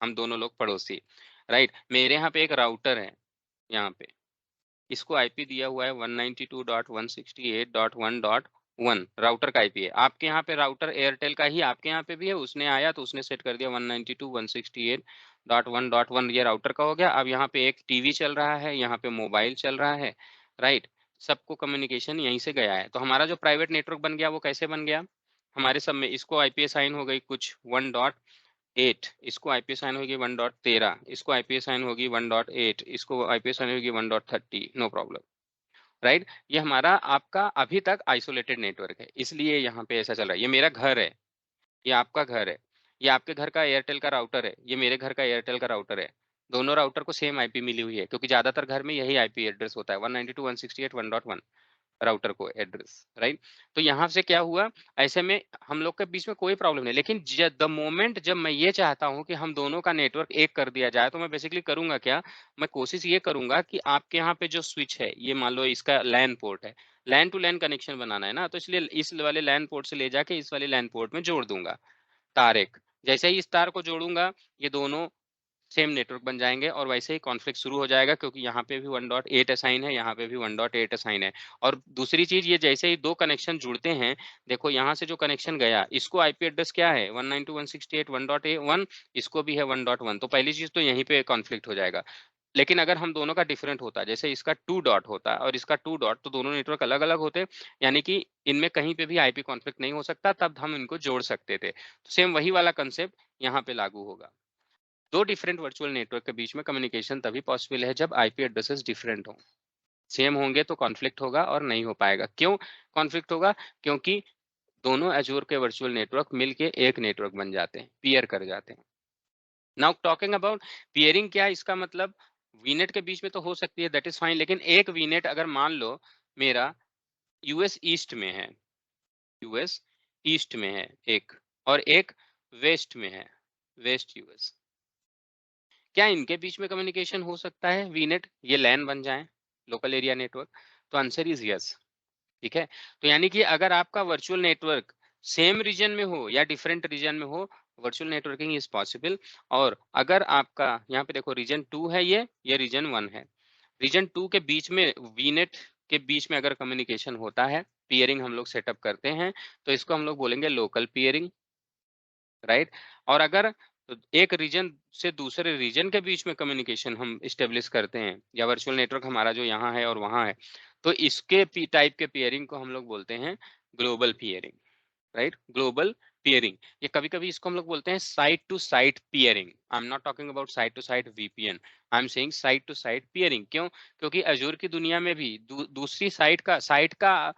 हम दोनों लोग पड़ोसी, राइट? मेरे यहाँ पे एक राउटर है, यहाँ पे इसको IP दिया हुआ है 192.168.1.1, राउटर का IP है। आपके यहाँ पे राउटर एयरटेल का ही आपके यहाँ पे भी है, उसने आया तो उसने सेट कर दिया 192.168.1.1, ये राउटर का हो गया। अब यहाँ पे एक टीवी चल रहा है, यहाँ पे मोबाइल चल रहा है, राइट? सबको कम्युनिकेशन यहीं से गया है। तो हमारा जो प्राइवेट नेटवर्क बन गया, वो कैसे बन गया? हमारे सब में इसको IP असाइन हो गई कुछ 1.8, इसको IP असाइन होगी 1.13, इसको IP असाइन होगी 1.8, इसको IP असाइन होगी 1.30, नो प्रॉब्लम, राइट? ये हमारा आपका अभी तक आइसोलेटेड नेटवर्क है, इसलिए यहाँ पे ऐसा चल रहा है। ये मेरा घर है, ये आपका घर है, ये आपके घर का एयरटेल का राउटर है, ये मेरे घर का एयरटेल का राउटर है। दोनों राउटर को सेम IP मिली हुई है, क्योंकि ज्यादातर घर में यही IP एड्रेस होता है, 192.168.1.1 राउटर को एड्रेस, राइट? तो यहाँ से क्या हुआ, ऐसे में हम लोग के बीच में कोई प्रॉब्लम नहीं। लेकिन द मोमेंट जब मैं ये चाहता हूँ कि हम दोनों का नेटवर्क एक कर दिया जाए, तो मैं बेसिकली करूंगा क्या? मैं कोशिश ये करूंगा कि आपके यहाँ पे जो स्विच है, ये मान लो इसका लैन पोर्ट है, लैन टू लैन कनेक्शन बनाना है ना, तो इसलिए इस वाले लैन पोर्ट से ले जाके इस वाले लैन पोर्ट में जोड़ दूंगा तार एक। जैसे ही इस तार को जोड़ूंगा, ये दोनों सेम नेटवर्क बन जाएंगे और वैसे ही कॉन्फ्लिक्ट शुरू हो जाएगा, क्योंकि यहाँ पे भी 1.8 असाइन है, यहाँ पे भी 1.8 असाइन है। और दूसरी चीज, ये जैसे ही दो कनेक्शन जुड़ते हैं, देखो यहाँ से जो कनेक्शन गया, इसको IP एड्रेस क्या है 192.168.1.1, इसको भी है 1.1, तो पहली चीज तो यहीं पे कॉन्फ्लिक्ट हो जाएगा। लेकिन अगर हम दोनों का डिफरेंट होता, जैसे इसका 2 डॉट होता और इसका 2 डॉट, तो दोनों नेटवर्क अलग अलग होते, यानी कि इनमें कहीं पे भी IP कॉन्फ्लिक्ट नहीं हो सकता, तब हम इनको जोड़ सकते थे। तो सेम वही वाला कंसेप्ट यहाँ पे लागू होगा। दो डिफरेंट वर्चुअल नेटवर्क के बीच में कम्युनिकेशन तभी पॉसिबल है जब IP एड्रेसेस डिफरेंट हो। सेम होंगे तो कॉन्फ्लिक्ट होगा और नहीं हो पाएगा। क्यों कॉन्फ्लिक्ट होगा? क्योंकि दोनों एजूर के वर्चुअल नेटवर्क मिलके एक नेटवर्क बन जाते हैं, पीयर कर जाते हैं। नाउ टॉकिंग अबाउट पियरिंग, क्या इसका मतलब वीनेट के बीच में तो हो सकती है, दैट इज फाइन। लेकिन एक वीनेट अगर मान लो मेरा US ईस्ट में है, US ईस्ट में है एक, और एक वेस्ट में है, वेस्ट US, क्या इनके बीच में कम्युनिकेशन हो सकता है वीनेट, ये लैन बन जाए, लोकल एरिया नेटवर्क? तो आंसर इज यस, ठीक है? तो यानी कि अगर आपका वर्चुअल नेटवर्क सेम रीजन में हो या डिफरेंट रीजन में हो, वर्चुअल नेटवर्किंग इज पॉसिबल। और अगर आपका यहाँ पे देखो रीजन 2 है, ये रीजन 1 है, रीजन 2 के बीच में वीनेट के बीच में अगर कम्युनिकेशन होता है, पियरिंग हम लोग सेटअप करते हैं, तो इसको हम लोग बोलेंगे लोकल पियरिंग, राइट? और अगर एक रीजन से दूसरे रीजन के बीच में कम्युनिकेशन हम स्टेब्लिश करते हैं, या वर्चुअल नेटवर्क हमारा जो यहाँ है और वहाँ है, तो इसके टाइप के पियरिंग को हम लोग बोलते हैं global peering, right? Global peering. ये कभी-कभी इसको हम लोग बोलते हैं site to site peering. I am not talking about site to site VPN, I am saying site to site peering. क्यों? क्योंकि अजूर की दुनिया में भी दूसरी साइट का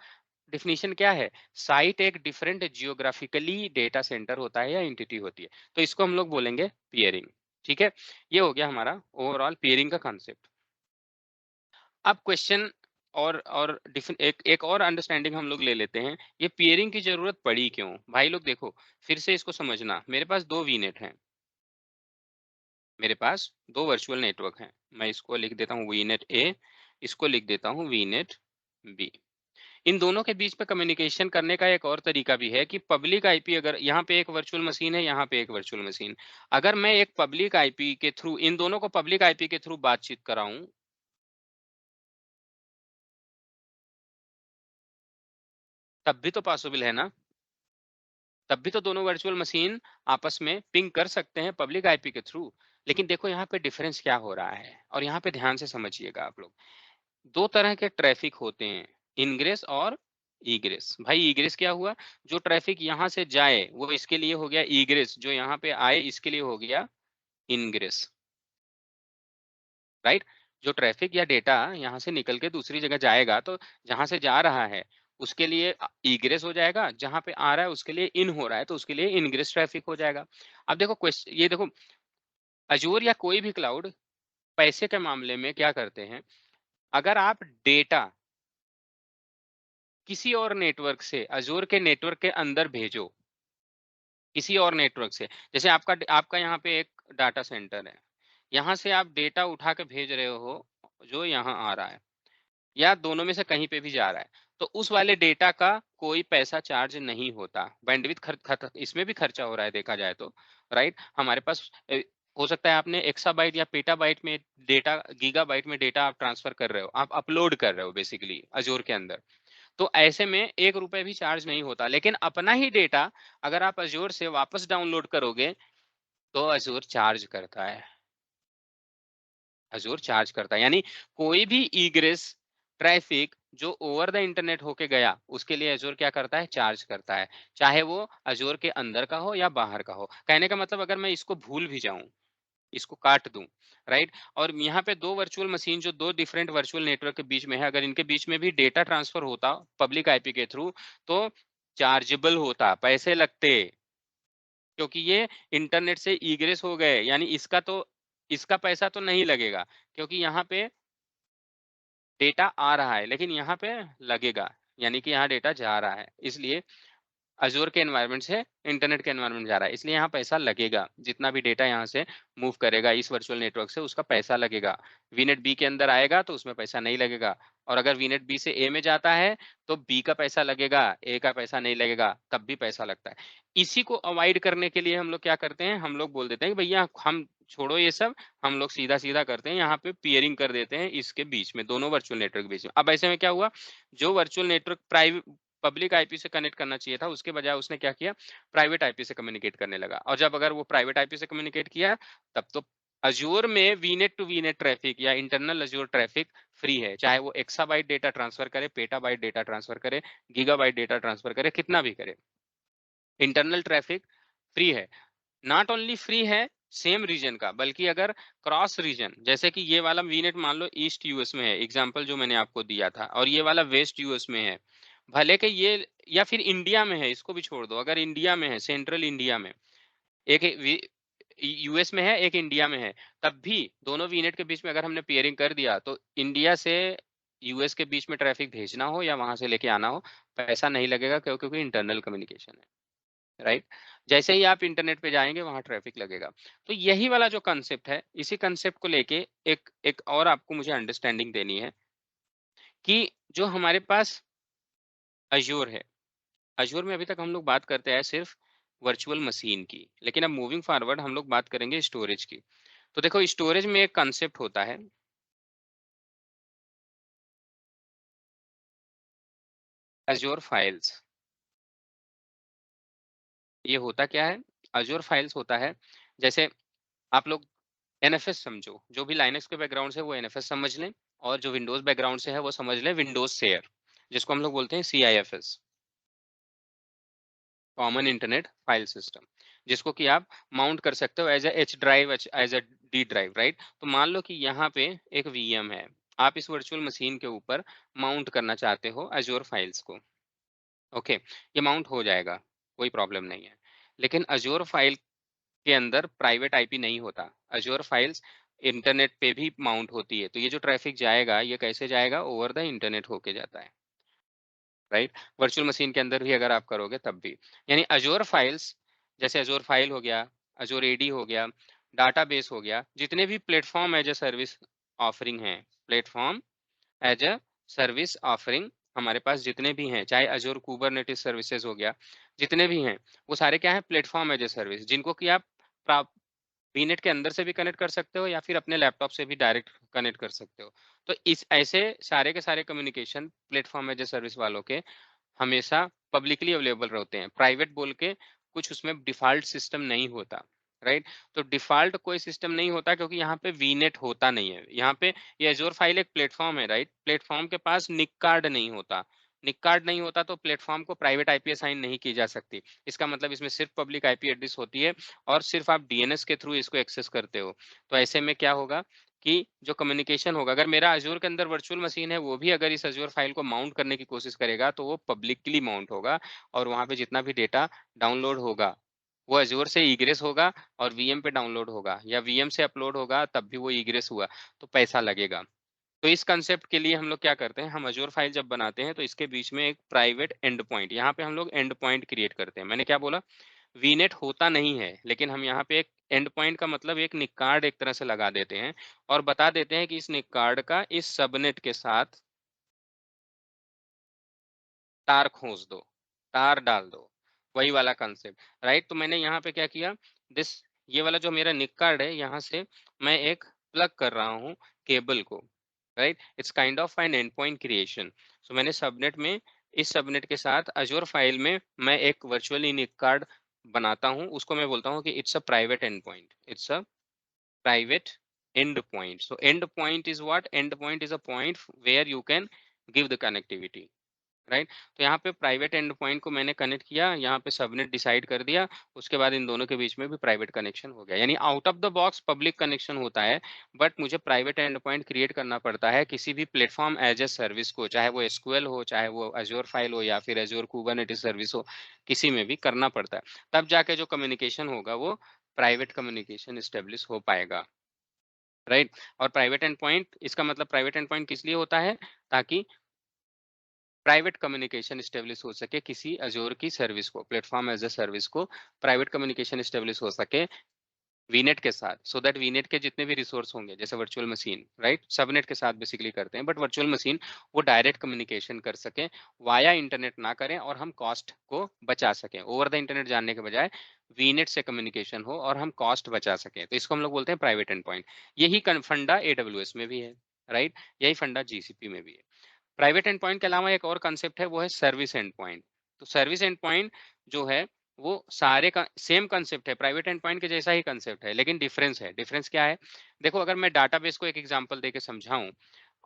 डेफिनेशन क्या है? साइट एक डिफरेंट जियोग्राफिकली डेटा सेंटर होता है या एंटिटी होती है, तो इसको हम लोग बोलेंगे पेयरिंग। ठीक है, ये हो गया हमारा ओवरऑल पेयरिंग का कॉन्सेप्ट। अब क्वेश्चन और एक और अंडरस्टैंडिंग हम लोग ले लेते हैं, ये पेयरिंग की जरूरत पड़ी क्यों? भाई लोग देखो, फिर से इसको समझना। मेरे पास दो वीनेट हैं, मेरे पास दो वर्चुअल नेटवर्क हैं। मैं इसको लिख देता हूँ वीनेट ए, इसको लिख देता हूँ वीनेट बी। इन दोनों के बीच में कम्युनिकेशन करने का एक और तरीका भी है कि पब्लिक आईपी, अगर यहाँ पे एक वर्चुअल मशीन है, यहाँ पे एक वर्चुअल मशीन, अगर मैं एक पब्लिक आईपी के थ्रू इन दोनों को पब्लिक आईपी के थ्रू बातचीत कराऊं, तब भी तो पॉसिबल है ना? तब भी तो दोनों वर्चुअल मशीन आपस में पिंग कर सकते हैं पब्लिक आईपी के थ्रू। लेकिन देखो यहाँ पे डिफरेंस क्या हो रहा है, और यहाँ पे ध्यान से समझिएगा आप लोग। दो तरह के ट्रैफिक होते हैं, इनग्रेस और ईग्रेस। भाई ईग्रेस क्या हुआ? जो ट्रैफिक यहाँ से जाए वो इसके लिए हो गया ईग्रेस, जो यहाँ पे आए इसके लिए हो गया इनग्रेस, राइट? जो ट्रैफिक या डेटा यहाँ से निकल के दूसरी जगह जाएगा, तो जहाँ से जा रहा है उसके लिए ईग्रेस हो जाएगा, जहाँ पे आ रहा है उसके लिए इन हो रहा है तो उसके लिए इनग्रेस ट्रैफिक हो जाएगा। अब देखो क्वेश्चन, ये देखो, अजूर या कोई भी क्लाउड पैसे के मामले में क्या करते हैं, अगर आप डेटा किसी और नेटवर्क से अजूर के नेटवर्क के अंदर भेजो, किसी और नेटवर्क से, जैसे आपका यहाँ पे एक डाटा सेंटर है, यहाँ से आप डेटा उठा के भेज रहे हो जो यहाँ आ रहा है, या दोनों में से कहीं पे भी जा रहा है, तो उस वाले डेटा का कोई पैसा चार्ज नहीं होता। बैंडविड्थ इसमें भी खर्चा हो रहा है देखा जाए तो, राइट? हमारे पास हो सकता है आपने एक्साबाइट या पेटाबाइट में डेटा, गीगाबाइट में डेटा आप ट्रांसफर कर रहे हो, आप अपलोड कर रहे हो बेसिकली अजूर के अंदर, तो ऐसे में 1 रुपए भी चार्ज नहीं होता। लेकिन अपना ही डेटा अगर आप अजूर से वापस डाउनलोड करोगे तो अजूर चार्ज करता है, अजूर चार्ज करता है। यानी कोई भी ईग्रेस ट्रैफिक जो ओवर द इंटरनेट होके गया, उसके लिए अजूर क्या करता है? चार्ज करता है, चाहे वो अजूर के अंदर का हो या बाहर का हो। कहने का मतलब अगर मैं इसको भूल भी जाऊं, इसको काट दूं, राइट? और यहाँ पे दो वर्चुअल मशीन जो दो डिफरेंट वर्चुअल नेटवर्क के बीच में है, अगर इनके बीच में भी डेटा ट्रांसफर होता पब्लिक आईपी के थ्रू, तो चार्जेबल होता, पैसे लगते, क्योंकि ये इंटरनेट से ईग्रेस हो गए, यानी इसका पैसा तो नहीं लगेगा, क्योंकि यहाँ पे डेटा आ रहा है, लेकिन यहाँ पे लगेगा, यानी कि यहाँ डेटा जा रहा है, इसलिए अजूर के एनवायरनमेंट से इंटरनेट के एनवायरनमेंट जा रहा है, इसलिए यहाँ पैसा लगेगा। जितना भी डेटा यहाँ से मूव करेगा इस वर्चुअल नेटवर्क से, उसका पैसा लगेगा। वीनेट बी के अंदर आएगा तो उसमें पैसा नहीं लगेगा, और अगर वीनेट बी से ए में जाता है तो बी का पैसा लगेगा, ए का पैसा नहीं लगेगा, तब भी पैसा लगता है। इसी को अवॉइड करने के लिए हम लोग क्या करते हैं, हम लोग बोल देते हैं कि भैया हम छोड़ो ये सब, हम लोग सीधा सीधा करते हैं, यहाँ पे पियरिंग कर देते हैं इसके बीच में, दोनों वर्चुअल नेटवर्क के बीच में। अब ऐसे में क्या हुआ, जो virtual network private public IP से कनेक्ट करना चाहिए था, उसके बजाय उसने क्या किया, प्राइवेट आईपी से कम्युनिकेट करने लगा। और जब अगर वो प्राइवेट आईपी से कम्युनिकेट किया, तब तो अजूर में वीनेट टू वीनेट ट्रैफिक या इंटरनल अजूर ट्रैफिक फ्री है, चाहे वो एक्साबाइट डेटा ट्रांसफर करे, पेटाबाइट डेटा ट्रांसफर करे, गीगाबाइट डेटा ट्रांसफर करे, कितना भी करे, इंटरनल ट्रैफिक फ्री है। नॉट ओनली फ्री है सेम रीजन का, बल्कि अगर क्रॉस रीजन, जैसे कि ये वाला वीनेट मान लो ईस्ट यूएस में है, एग्जांपल जो मैंने आपको दिया था, और ये वाला वेस्ट यूएस में है, भले कि ये, या फिर इंडिया में है, इसको भी छोड़ दो, अगर इंडिया में है, सेंट्रल इंडिया में, एक यूएस में है, एक इंडिया में है, तब भी दोनों वीनेट के बीच में अगर हमने पेयरिंग कर दिया, तो इंडिया से यूएस के बीच में ट्रैफिक भेजना हो या वहां से लेके आना हो, पैसा नहीं लगेगा, क्योंकि इंटरनल कम्युनिकेशन है, राइट? जैसे ही आप इंटरनेट पे जाएंगे वहां ट्रैफिक लगेगा। तो यही वाला जो कंसेप्ट है, इसी कंसेप्ट को लेके एक एक और आपको मुझे अंडरस्टैंडिंग देनी है कि जो हमारे पास अजूर है, अजूर में अभी तक हम लोग बात करते हैं सिर्फ वर्चुअल मशीन की, लेकिन अब मूविंग फॉरवर्ड हम लोग बात करेंगे स्टोरेज की। तो देखो स्टोरेज में एक कंसेप्ट होता है अजूर फाइल्स। ये होता क्या है? अजूर फाइल्स होता है, जैसे आप लोग एनएफएस समझो, जो भी लाइनक्स के बैकग्राउंड से वो एनएफएस समझ लें, और जो विंडोज बैकग्राउंड से है वो समझ लें विंडोज शेयर, जिसको हम लोग बोलते हैं CIFS. Common internet file system, जिसको कि आप माउंट कर सकते हो as H drive, as a D drive, right. तो मान लो कि यहाँ पे एक वीएम है, आप इस वर्चुअल मशीन के ऊपर माउंट करना चाहते हो अजूर फाइल्स को, ओके, ये माउंट हो जाएगा, कोई प्रॉब्लम नहीं है। लेकिन अजूर फाइल के अंदर प्राइवेट आईपी नहीं होता, अजूर फाइल्स इंटरनेट पे भी माउंट होती है, तो ये जो ट्रैफिक जाएगा ये कैसे जाएगा, ओवर द इंटरनेट होके जाता है, राइट। वर्चुअल मशीन के अंदर भी अगर आप करोगे तब भी, यानी अजूर फाइल्स, जैसे अजूर फाइल हो गया, अजूर एडी हो गया, डाटाबेस हो गया, जितने भी platform as a service offering हैं, platform as a service offering हमारे पास जितने भी हैं, चाहे अजूर कुबरनेटिस सर्विसेज हो गया, जितने भी हैं, वो सारे क्या है, प्लेटफॉर्म एज ए सर्विस, जिनको कि आप वीनेट के अंदर से भी कनेक्ट कर सकते हो या फिर अपने लैपटॉप से भी डायरेक्ट कनेक्ट कर सकते हो। तो इस ऐसे सारे के सारे communication platform as a service वालों के हमेशा पब्लिकली अवेलेबल रहते हैं, प्राइवेट बोल के कुछ उसमें डिफॉल्ट सिस्टम नहीं होता, राइट। तो डिफॉल्ट कोई सिस्टम नहीं होता क्योंकि यहाँ पे वीनेट होता नहीं है, यहाँ पे ये एजोर फाइल एक प्लेटफॉर्म है, राइट। प्लेटफॉर्म के पास निक कार्ड नहीं होता, निक कार्ड नहीं होता तो प्लेटफॉर्म को प्राइवेट आईपी असाइन नहीं की जा सकती। इसका मतलब इसमें सिर्फ पब्लिक आईपी एड्रेस होती है और सिर्फ आप डीएनएस के थ्रू इसको एक्सेस करते हो। तो ऐसे में क्या होगा कि जो कम्युनिकेशन होगा, अगर मेरा अजूर के अंदर वर्चुअल मशीन है, वो भी अगर इस अजूर फाइल को माउंट करने की कोशिश करेगा तो वो पब्लिकली माउंट होगा, और वहां पे जितना भी डेटा डाउनलोड होगा वो अजूर से ईग्रेस होगा और वीएम पे डाउनलोड होगा, या वीएम से अपलोड होगा तब भी वो ईग्रेस हुआ तो पैसा लगेगा। तो इस कंसेप्ट के लिए हम लोग क्या करते हैं, हम अजूर फाइल जब बनाते हैं तो इसके बीच में एक प्राइवेट एंड पॉइंट, यहाँ पे हम लोग एंड पॉइंट क्रिएट करते हैं। मैंने क्या बोला, वीनेट होता नहीं है, लेकिन हम यहाँ पे एक एंड पॉइंट का मतलब एक निक कार्ड एक तरह से लगा देते हैं और बता देते हैं कि इस निक कार्ड का इस सबनेट के साथ तार खोस दो, तार डाल दो, वही वाला कंसेप्ट, राइट। तो मैंने यहाँ पे क्या किया, दिस ये वाला जो मेरा निक कार्ड है, यहाँ से मैं एक प्लग कर रहा हूँ केबल को, right. It's kind of an endpoint creation. So मैंने सबनेट में, इस सबनेट के साथ अजूर फाइल में मैं एक वर्चुअली निक कार्ड बनाता हूँ, उसको मैं बोलता हूँ कि it's a private and point, it's a private end point. So end point is what? End point is a point where you can give the connectivity, right. तो यहाँ पे प्राइवेट एंड पॉइंट को मैंने कनेक्ट किया, यहाँ पे subnet decide कर दिया, उसके बाद इन दोनों के बीच में भी प्राइवेट कनेक्शन हो गया, यानी out of the box public connection होता है, बट मुझे प्राइवेट एंड पॉइंट क्रिएट करना पड़ता है किसी भी प्लेटफॉर्म एज ए सर्विस को, चाहे वो एसक्यूएल हो, चाहे वो अजूर फाइल हो, या फिर अजूर कुबरनेटिस सर्विस हो, किसी में भी करना पड़ता है, तब जाके जो कम्युनिकेशन होगा वो प्राइवेट कम्युनिकेशन स्टेब्लिश हो पाएगा, राइट। और प्राइवेट एंड पॉइंट, इसका मतलब प्राइवेट एंड पॉइंट किस लिए होता है, ताकि प्राइवेट कम्युनिकेशन स्टेब्लिश हो सके किसी अजूर की सर्विस को, प्लेटफॉर्म एज ए सर्विस को प्राइवेट कम्युनिकेशन स्टेब्लिश हो सके वीनेट के साथ, सो दैट वीनेट के जितने भी रिसोर्स होंगे, जैसे वर्चुअल मशीन, राइट, सबनेट के साथ बेसिकली करते हैं, बट वर्चुअल मशीन वो डायरेक्ट कम्युनिकेशन कर सके, वाया इंटरनेट ना करें, और हम कॉस्ट को बचा सकें, ओवर द इंटरनेट जानने के बजाय वीनेट से कम्युनिकेशन हो और हम कॉस्ट बचा सकें, तो इसको हम लोग बोलते हैं प्राइवेट एंड पॉइंट। यही फंडा एडब्ल्यूएस में भी है, राइट, यही फंडा जीसीपी में भी है। प्राइवेट एंड पॉइंट के अलावा एक और कंसेप्ट है, वो है सर्विस एंड पॉइंट। तो सर्विस एंड पॉइंट जो है वो सारे का सेम कंसेप्ट है, प्राइवेट एंड पॉइंट के जैसा ही कंसेप्ट है, लेकिन डिफरेंस है। डिफरेंस क्या है, देखो, अगर मैं डाटाबेस को एक एग्जांपल देके समझाऊं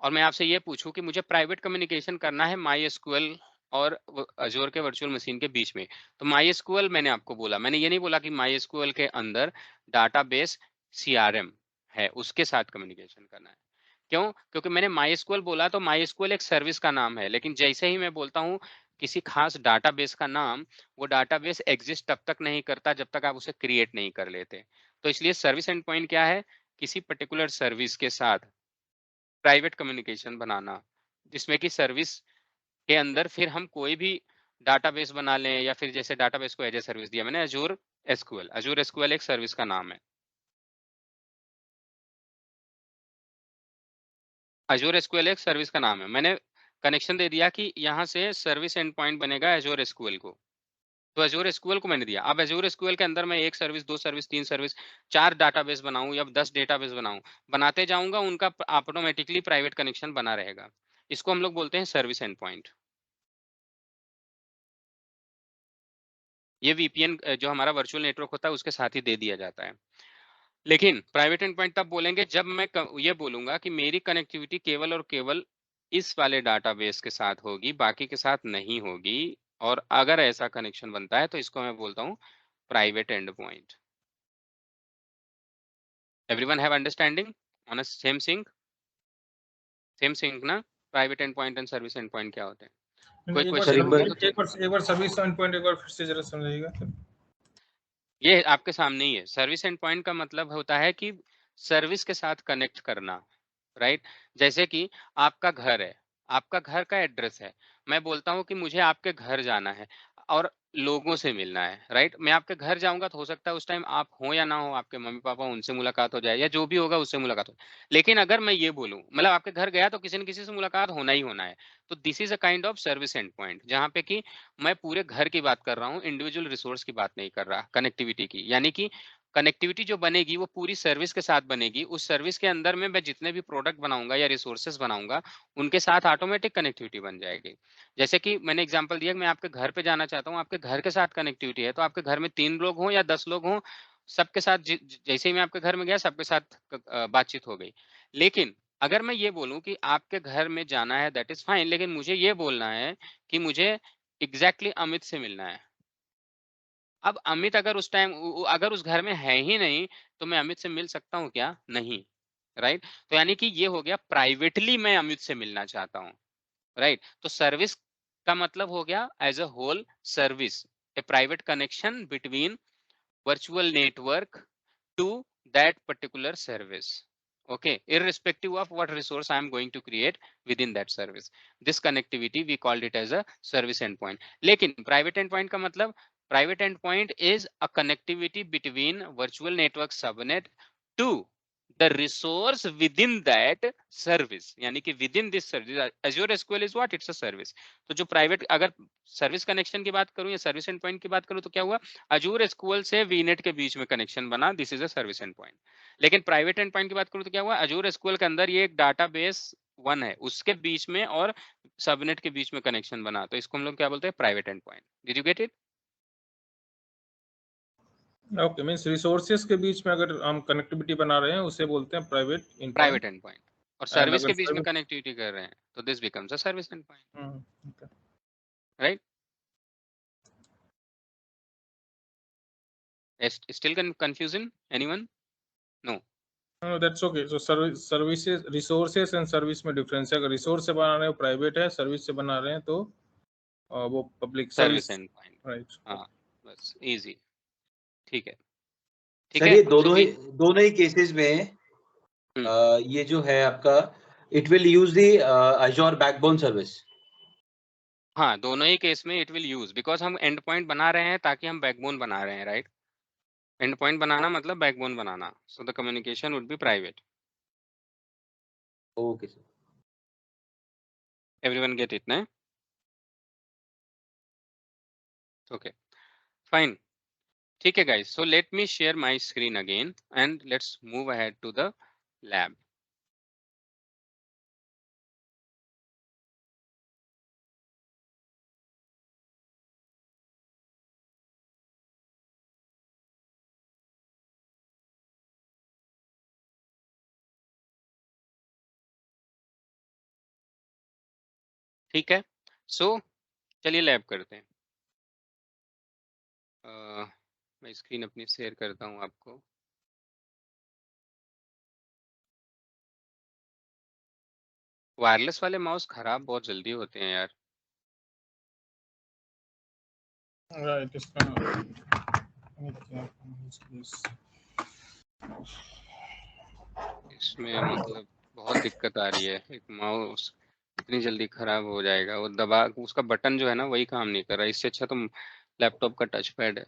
और मैं आपसे ये पूछूं कि मुझे प्राइवेट कम्युनिकेशन करना है माई एसक्यूएल और अजूर के वर्चुअल मशीन के बीच में, तो माई एसक्यूएल मैंने आपको बोला, मैंने ये नहीं बोला कि माई एसक्यूएल के अंदर डाटाबेस सीआरएम है उसके साथ कम्युनिकेशन करना है। क्यों? क्योंकि मैंने माइस्क्वेल बोला तो माइस्क्वेल एक सर्विस का नाम है, लेकिन जैसे ही मैं बोलता हूँ किसी खास डाटाबेस का नाम, वो डाटाबेस एग्जिस्ट तब तक नहीं करता जब तक आप उसे क्रिएट नहीं कर लेते। तो इसलिए सर्विस एंड पॉइंट क्या है, किसी पर्टिकुलर सर्विस के साथ प्राइवेट कम्युनिकेशन बनाना, जिसमें कि सर्विस के अंदर फिर हम कोई भी डाटाबेस बना लें, या फिर जैसे डाटाबेस को एज ए सर्विस दिया मैंने, अजूर एसक्यूएल, अजूर एसक्यूएल एक सर्विस का नाम है, अजूर एसक्यूएल एक सर्विस का नाम है, मैंने कनेक्शन दे दिया कि यहाँ से सर्विस एंड पॉइंट बनेगा अजूर एसक्यूएल को, तो अजूर एसक्यूएल को मैंने दिया। अब अजूर एसक्यूएल के अंदर मैं एक सर्विस, दो सर्विस, तीन सर्विस, 4 डाटाबेस बनाऊं या 10 डेटाबेस बनाऊं, बनाते जाऊंगा, उनका ऑटोमेटिकली प्राइवेट कनेक्शन बना रहेगा। इसको हम लोग बोलते हैं सर्विस एंड पॉइंट। ये वीपीएन जो हमारा वर्चुअल नेटवर्क होता है उसके साथ ही दे दिया जाता है। लेकिन प्राइवेट एंड पॉइंट तब बोलेंगे जब मैं ये बोलूंगा कि मेरी कनेक्टिविटी केवल और केवल इस वाले डाटाबेस के साथ होगी, बाकी के साथ नहीं होगी, और अगर ऐसा कनेक्शन बनता है तो इसको मैं बोलता हूँ private endpoint. Everyone have understanding on a same sync? Same sync ना? Private endpoint and service endpoint क्या होते हैं? कोई एक क्वेश्चन हो तो बार सर्विस एंड पॉइंट एक बार फिर से जरा समझाइएगा। ये आपके सामने ही है। सर्विस एंड पॉइंट का मतलब होता है कि सर्विस के साथ कनेक्ट करना, राइट? जैसे कि आपका घर है, आपका घर का एड्रेस है, मैं बोलता हूँ कि मुझे आपके घर जाना है और लोगों से मिलना है, राइट? मैं आपके घर जाऊंगा तो हो सकता है उस टाइम आप हो या ना हो, आपके मम्मी पापा, उनसे मुलाकात हो जाए या जो भी होगा उससे मुलाकात हो। लेकिन अगर मैं ये बोलूं, मतलब आपके घर गया तो किसी न किसी से मुलाकात होना ही होना है। तो this is a kind of service and point, जहाँ पे कि मैं पूरे घर की बात कर रहा हूँ, इंडिविजुअल रिसोर्स की बात नहीं कर रहा, कनेक्टिविटी की। यानी कि कनेक्टिविटी जो बनेगी वो पूरी सर्विस के साथ बनेगी। उस सर्विस के अंदर में मैं जितने भी प्रोडक्ट बनाऊंगा या रिसोर्सेज बनाऊंगा, उनके साथ ऑटोमेटिक कनेक्टिविटी बन जाएगी। जैसे कि मैंने एग्जांपल दिया कि मैं आपके घर पे जाना चाहता हूँ, आपके घर के साथ कनेक्टिविटी है, तो आपके घर में 3 लोग हों या 10 लोग हों, सबके साथ जैसे ही मैं आपके घर में गया, सबके साथ बातचीत हो गई। लेकिन अगर मैं ये बोलूं कि आपके घर में जाना है, दैट इज फाइन, लेकिन मुझे ये बोलना है कि मुझे एग्जैक्टली अमित से मिलना है। अब अमित अगर उस टाइम अगर उस घर में है ही नहीं, तो मैं अमित से मिल सकता हूँ क्या? नहीं, राइट? तो यानी कि ये हो गया प्राइवेटली मैं अमित से मिलना चाहता हूँ, राइट? तो सर्विस का मतलब हो गया as a whole service, a private connection between virtual network to that particular service. Okay, irrespective of what resource I am going to create within that service, this connectivity we called it as a service endpoint. लेकिन private endpoint का मतलब, private endpoint is a connectivity between virtual network subnet to the resource within that service. यानी कि within this service, Azure SQL is what? It's a service. तो जो private, अगर service connection की बात करूं या सर्विस एंड पॉइंट की बात करूं, तो क्या हुआ? अजूर एसक्यूएल से वीनेट के बीच में कनेक्शन बना, this is a service and point. लेकिन प्राइवेट एंड पॉइंट की बात करूं तो क्या हुआ? अजूर एसक्यूएल के अंदर ये एक डाटाबेस 1 है, उसके बीच में और सबनेट के बीच में कनेक्शन बना, तो इसको हम लोग क्या बोलते हैं? Private and point. Did you get it? Okay, means resources के बीच में अगर हम कनेक्टिविटी बना रहे हैं उसे बोलते हैं private and private and point. और एंड सर्विस अगर के बीच में सर्विस कनेक्टिविटी कर रहे हैं तो this becomes a service endpoint, okay. Right? Still confusion anyone? No? No, that's okay. So services, resources and service में डिफरेंस है। अगर रिसोर्स से बना रहे हो प्राइवेट है, सर्विस से बना रहे हैं तो वो public service service, and point, right? हाँ, बस इजी। ठीक है, ठीक सर है। ये So दोनों ही केसेस में ये जो है आपका, it will use the Azzur backbone service. हाँ, दोनों ही केस में इट विल यूज, बिकॉज हम एंड पॉइंट बना रहे हैं ताकि हम बैकबोन बना रहे हैं, राइट? एंड पॉइंट बनाना मतलब बैकबोन बनाना, so the communication would be private. Okay sir. Everyone get it ना? Okay, fine. ठीक है guys, so let me share my screen again and let's move ahead to the lab. ठीक है, सो चलिए lab करते हैं। मैं स्क्रीन अपनी शेयर करता हूँ आपको। वायरलेस वाले माउस खराब बहुत जल्दी होते हैं यार। राइट, इसका इसमें मतलब बहुत दिक्कत आ रही है, एक माउस इतनी जल्दी खराब हो जाएगा, वो दबा उसका बटन जो है ना वही काम नहीं कर रहा। इससे अच्छा तो लैपटॉप का टच पैड है।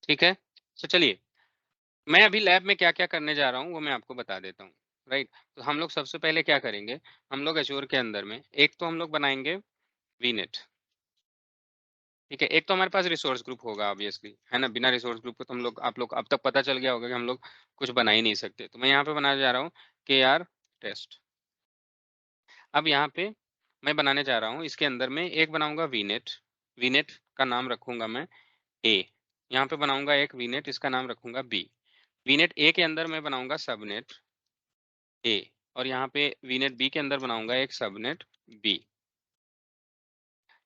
ठीक है, तो चलिए मैं अभी लैब में क्या क्या करने जा रहा हूँ वो मैं आपको बता देता हूँ, राइट? तो हम लोग सबसे पहले क्या करेंगे, हम लोग एज़्योर के अंदर में एक तो हम लोग बनाएंगे वीनेट। ठीक है, एक तो हमारे पास रिसोर्स ग्रुप होगा ऑब्वियसली, है ना? बिना रिसोर्स ग्रुप को तो हम लोग, आप लोग अब तक पता चल गया होगा कि हम लोग कुछ बना ही नहीं सकते। तो मैं यहाँ पे बनाने जा रहा हूँ KR टेस्ट। अब यहाँ पे मैं बनाने जा रहा हूँ, इसके अंदर में एक बनाऊंगा वीनेट। वीनेट का नाम रखूंगा मैं A। यहाँ पे बनाऊंगा एक वीनेट, इसका नाम रखूंगा B। वीनेट A के अंदर मैं बनाऊंगा सबनेट A और यहाँ पे वीनेट बी के अंदर बनाऊंगा एक सबनेट बी।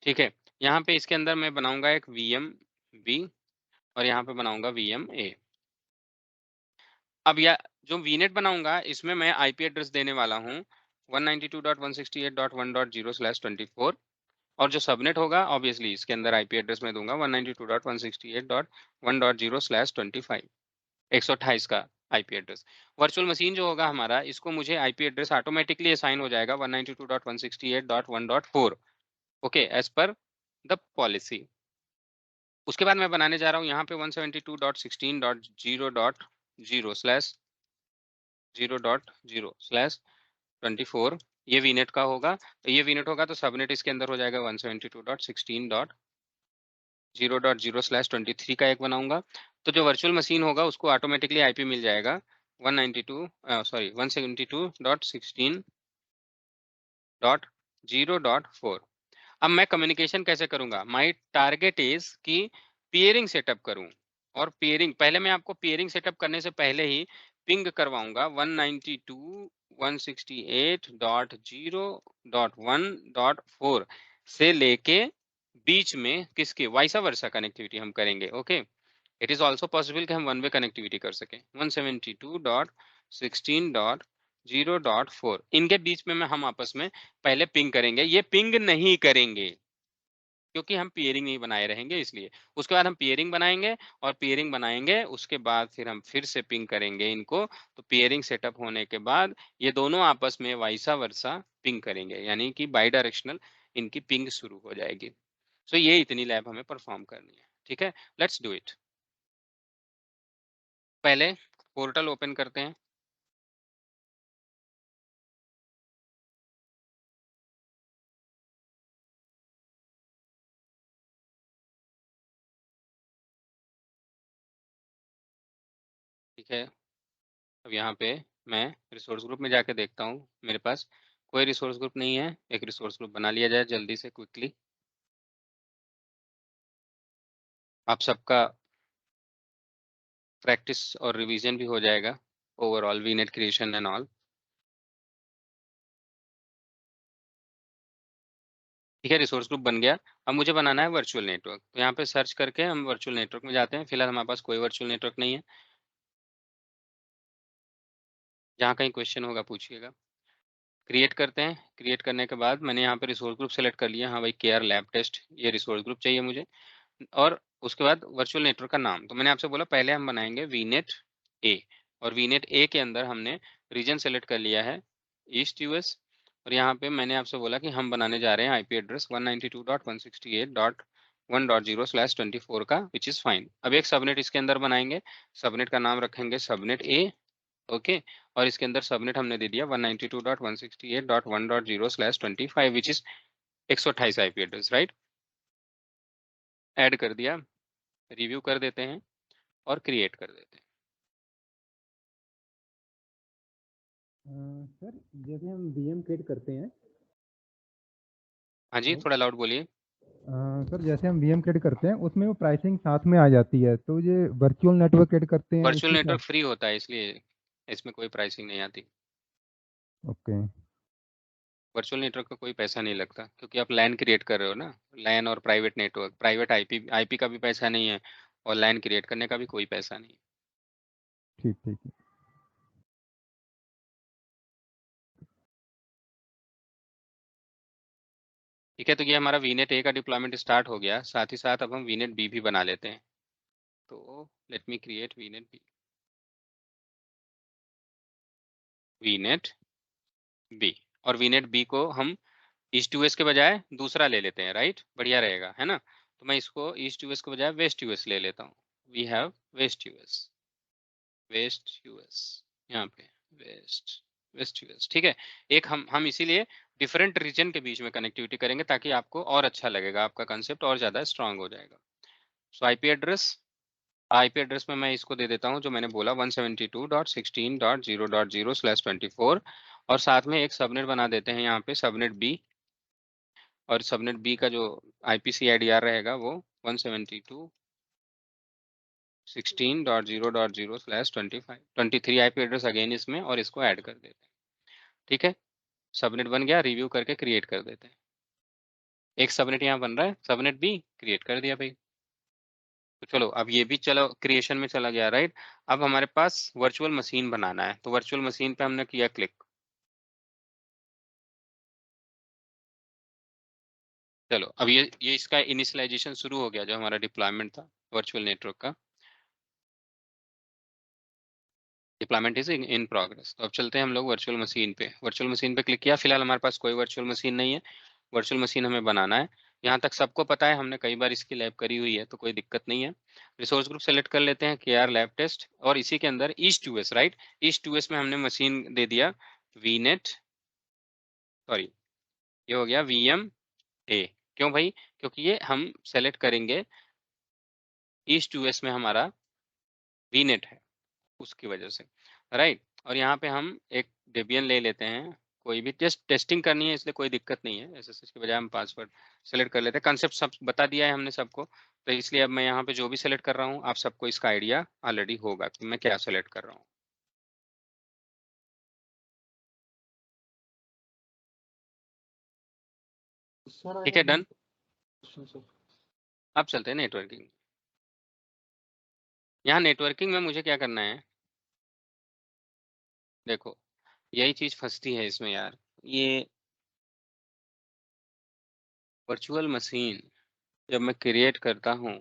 ठीक है, यहाँ पे इसके अंदर मैं बनाऊंगा एक वीएम बी और यहाँ पे बनाऊंगा वीएम ए। अब या जो वीनेट बनाऊंगा इसमें मैं आईपी एड्रेस देने वाला हूँ 192.168.1.0/24 और जो सबनेट होगा ऑब्वियसली इसके अंदर आईपी एड्रेस में दूंगा 192.168.1.0/25 128 का आईपी एड्रेस। वर्चुअल मशीन जो होगा हमारा, इसको मुझे आईपी एड्रेस ऑटोमेटिकली असाइन हो जाएगा 192.168.1.4 okay as per the policy. उसके बाद मैं बनाने जा रहा हूँ यहाँ पे 172.16.0.0/24 ये वीनेट का होगा। ये वीनेट होगा तो सबनेट इसके अंदर हो जाएगा 172.16.0.0/23 का एक बनाऊंगा। तो जो वर्चुअल मशीन होगा उसको ऑटोमेटिकली आईपी मिल जाएगा 192.16.0.4। अब मैं कम्युनिकेशन कैसे करूंगा? माय टारगेट इज कि पेयरिंग सेटअप करूं, और पेयरिंग पहले मैं आपको पेयरिंग सेटअप करने से पहले ही पिंग करवाऊंगा 192.168.0.1.4 से लेके बीच में किसके वाइसा वर्सा कनेक्टिविटी हम करेंगे। Okay, it is also possible कि हम वन वे कनेक्टिविटी कर सकें 172.16.0.4 इनके बीच में हम आपस में पहले पिंग करेंगे। ये पिंग नहीं करेंगे क्योंकि हम पेयरिंग नहीं बनाए रहेंगे इसलिए। उसके बाद हम पेयरिंग बनाएंगे और पेयरिंग बनाएंगे उसके बाद फिर हम फिर से पिंग करेंगे इनको। तो पेयरिंग सेटअप होने के बाद ये दोनों आपस में वाइसा वर्सा पिंग करेंगे, यानी कि बाई डायरेक्शनल इनकी पिंग शुरू हो जाएगी। सो ये इतनी लैब हमें परफॉर्म करनी है। ठीक है, लेट्स डू इट। पहले पोर्टल ओपन करते हैं। ठीक है, अब यहाँ पे मैं रिसोर्स ग्रुप में जाके देखता हूँ मेरे पास कोई रिसोर्स ग्रुप नहीं है। एक रिसोर्स ग्रुप बना लिया जाए जल्दी से क्विकली। आप सबका प्रैक्टिस और रिवीजन भी हो जाएगा ओवरऑल वीनेट क्रिएशन एंड ऑल। ठीक है, रिसोर्स ग्रुप बन गया। अब मुझे बनाना है वर्चुअल नेटवर्क। तो यहाँ पे सर्च करके हम वर्चुअल नेटवर्क में जाते हैं। फिलहाल हमारे पास कोई वर्चुअल नेटवर्क नहीं है। जहाँ कहीं क्वेश्चन होगा पूछिएगा। क्रिएट करते हैं। क्रिएट करने के बाद मैंने यहाँ पे रिसोर्स ग्रुप सेलेक्ट कर लिया। हाँ भाई, केआर लैब टेस्ट ये रिसोर्स ग्रुप चाहिए मुझे। और उसके बाद वर्चुअल नेटवर्क का नाम, तो मैंने आपसे बोला पहले हम बनाएंगे वीनेट ए, और वीनेट ए के अंदर हमने रीजन सेलेक्ट कर लिया है ईस्ट यूएस। और यहाँ पे मैंने आपसे बोला कि हम बनाने जा रहे हैं आईपी एड्रेस 192.168.1.0/24 का, विच इज़ फाइन। अब एक सबनेट इसके अंदर बनाएंगे। सबनेट का नाम रखेंगे सबनेट ए। ओके, और इसके अंदर सबनेट हमने दे दिया 192.168.1.0/25 which is 128 IP address, right. Add कर दिया, रिव्यू कर देते हैं और क्रिएट कर देते हैं। सर जैसे हम वीएम क्रिएट करते हैं। हाँ जी, थोड़ा लाउड बोलिए। सर जैसे हम वीएम क्रिएट करते हैं उसमें वो प्राइसिंग साथ में आ जाती है, तो ये वर्चुअल नेटवर्क क्रिएट करते हैं वर्चुअल इसकी क्या? नेटवर्क फ्री होता है इसलिए इसमें कोई प्राइसिंग नहीं आती। ओके। वर्चुअल नेटवर्क का कोई पैसा नहीं लगता क्योंकि आप लैन क्रिएट कर रहे हो ना। लैन और प्राइवेट नेटवर्क, प्राइवेट आईपी का भी पैसा नहीं है और लैन क्रिएट करने का भी कोई पैसा नहीं है। ठीक ठीक है। ठीक है, तो ये हमारा वीनेट ए का डिप्लॉयमेंट स्टार्ट हो गया। साथ ही साथ अब हम वीनेट बी भी बना लेते हैं। तो let me create VNet B. VNet B, और वीनेट बी को हम ईस्ट यूएस के बजाय दूसरा ले लेते हैं, राइट। बढ़िया रहेगा, है ना। तो मैं इसको ईस्ट यूएस के बजाय वेस्ट यूएस ले लेता हूँ। We have West US, West US यहाँ पे वेस्ट यूएस। ठीक है, एक हम इसीलिए डिफरेंट रीजन के बीच में कनेक्टिविटी करेंगे ताकि आपको और अच्छा लगेगा, आपका कंसेप्ट और ज़्यादा स्ट्रांग हो जाएगा। सो आईपी एड्रेस में मैं इसको दे देता हूँ जो मैंने बोला 172.16.0.0/24, और साथ में एक सबनेट बना देते हैं यहाँ पे सबनेट बी। और सबनेट बी का जो IPCIDR रहेगा वो 172.16.0.0/25 23 आईपी एड्रेस अगेन इसमें, और इसको ऐड कर देते हैं। ठीक है, सबनेट बन गया, रिव्यू करके क्रिएट कर देते हैं। एक सबनेट यहाँ बन रहा है, सबनेट भी क्रिएट कर दिया भाई। तो चलो अब ये भी चलो क्रिएशन में चला गया, राइट। अब हमारे पास वर्चुअल मशीन बनाना है, तो वर्चुअल मशीन पे हमने किया क्लिक। चलो अब ये इसका इनिशियलाइजेशन शुरू हो गया, जो हमारा डिप्लॉयमेंट था वर्चुअल नेटवर्क का। Deployment is in progress. तो अब चलते हैं हम लोग वर्चुअल मशीन पे। वर्चुअल मशीन पे क्लिक किया, फिलहाल हमारे पास कोई वर्चुअल मशीन नहीं है, वर्चुअल मशीन हमें बनाना है। यहाँ तक सबको पता है, हमने कई बार इसकी लैब करी हुई है, तो कोई दिक्कत नहीं है। रिसोर्स ग्रुप सेलेक्ट कर लेते हैं, KR लैब टेस्ट, और इसी के अंदर ईस्ट2एस, राइट। ईस्ट2एस में हमने मशीन दे दिया वीनेट, सॉरी ये हो गया VMA। क्यों भाई? क्योंकि ये हम सेलेक्ट करेंगे ईस्ट2एस में हमारा वीनेट है, उसकी वजह से, राइट। और यहाँ पे हम एक डेबियन ले लेते हैं, कोई भी टेस्टिंग करनी है, इसलिए कोई दिक्कत नहीं है। SSH के बजाय हम पासवर्ड सेलेक्ट कर लेते हैं। कंसेप्ट सब बता दिया है हमने सबको, तो इसलिए अब मैं यहाँ पे जो भी सेलेक्ट कर रहा हूँ, आप सबको इसका आइडिया ऑलरेडी होगा कि मैं क्या सेलेक्ट कर रहा हूँ। सर ठीक है, डन। सर अब चलते हैं नेटवर्किंग। यहाँ नेटवर्किंग में मुझे क्या करना है, देखो यही चीज फंसती है इसमें यार। ये वर्चुअल मशीन जब मैं क्रिएट करता हूँ,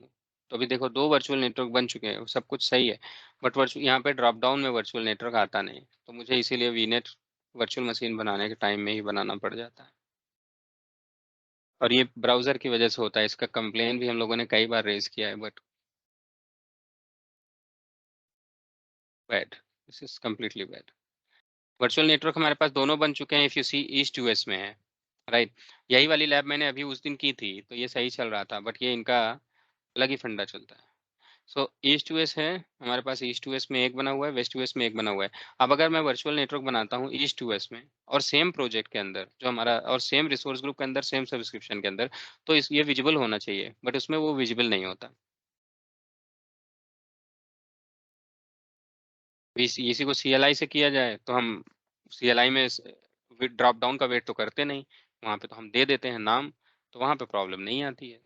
तो अभी देखो 2 वर्चुअल नेटवर्क बन चुके हैं, सब कुछ सही है, बट यहाँ पे ड्रॉप डाउन में वर्चुअल नेटवर्क आता नहीं, तो मुझे इसीलिए वीनेट वर्चुअल मशीन बनाने के टाइम में ही बनाना पड़ जाता है। और ये ब्राउजर की वजह से होता है, इसका कंप्लेन भी हम लोगों ने कई बार रेज किया है, but bad, this is completely bad. Virtual network हमारे पास दोनों बन चुके हैं, इफ यू सी ईस्ट2एस में है, राइट। यही वाली लैब मैंने अभी उस दिन की थी, तो ये सही चल रहा था, बट ये इनका अलग ही फंडा चलता है। सो ईस्ट2एस है हमारे पास, ईस्ट2एस में एक बना हुआ है, वेस्ट2एस में एक बना हुआ है। अब अगर मैं वर्चुअल नेटवर्क बनाता हूँ ईस्ट2एस में, और सेम प्रोजेक्ट के अंदर जो हमारा, और सेम रिसोर्स ग्रुप के अंदर, सेम सब्सक्रिप्शन के अंदर, तो ये विजिबल होना चाहिए, बट उसमें वो विजिबल नहीं होता। इसी को CLI से किया जाए, तो हम CLI में ड्रॉप डाउन का वेट तो करते नहीं, वहाँ पे तो हम दे देते हैं नाम, तो वहाँ पे प्रॉब्लम नहीं आती है।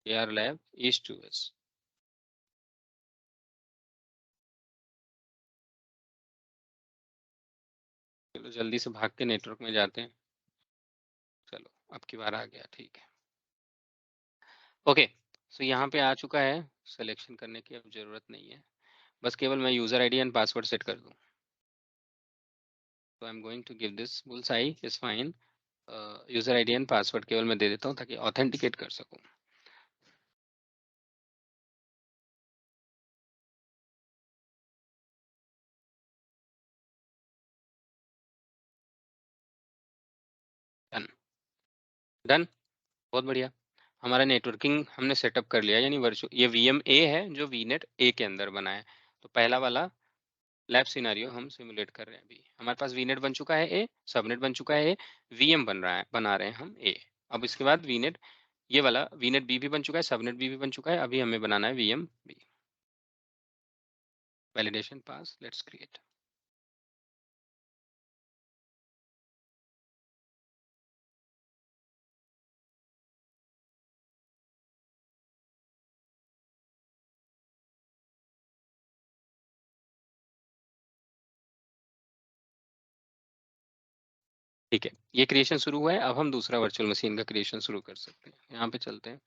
KR लैब ईस्ट2एस। चलो जल्दी से भाग के नेटवर्क में जाते हैं। चलो अब की बार आ गया, ठीक है। ओके, सो यहाँ पे आ चुका है, सिलेक्शन करने की अब ज़रूरत नहीं है, बस केवल मैं user ID and password set कर दूँ। तो I am going to give this bullseye is fine. User ID and password केवल मैं दे देता हूँ, ताकि ऑथेंटिकेट कर सकूँ। डन, डन, बहुत बढ़िया। हमारा नेटवर्किंग हमने सेटअप कर लिया, यानी वर्चुअल ये VMA है जो VNet A के अंदर बना है। तो पहला वाला लैब सिनेरियो हम सिमुलेट कर रहे हैं। अभी हमारे पास VNet बन चुका है A, सबनेट बन चुका है A, VM बना रहे हैं हम A। अब इसके बाद VNet, ये वाला VNet B भी बन चुका है, सबनेट B भी बन चुका है, अभी हमें बनाना है VMB। Validation pass, let's create. ठीक है, ये क्रिएशन शुरू हुआ है। अब हम दूसरा वर्चुअल मशीन का क्रिएशन शुरू कर सकते हैं। यहाँ पे चलते हैं,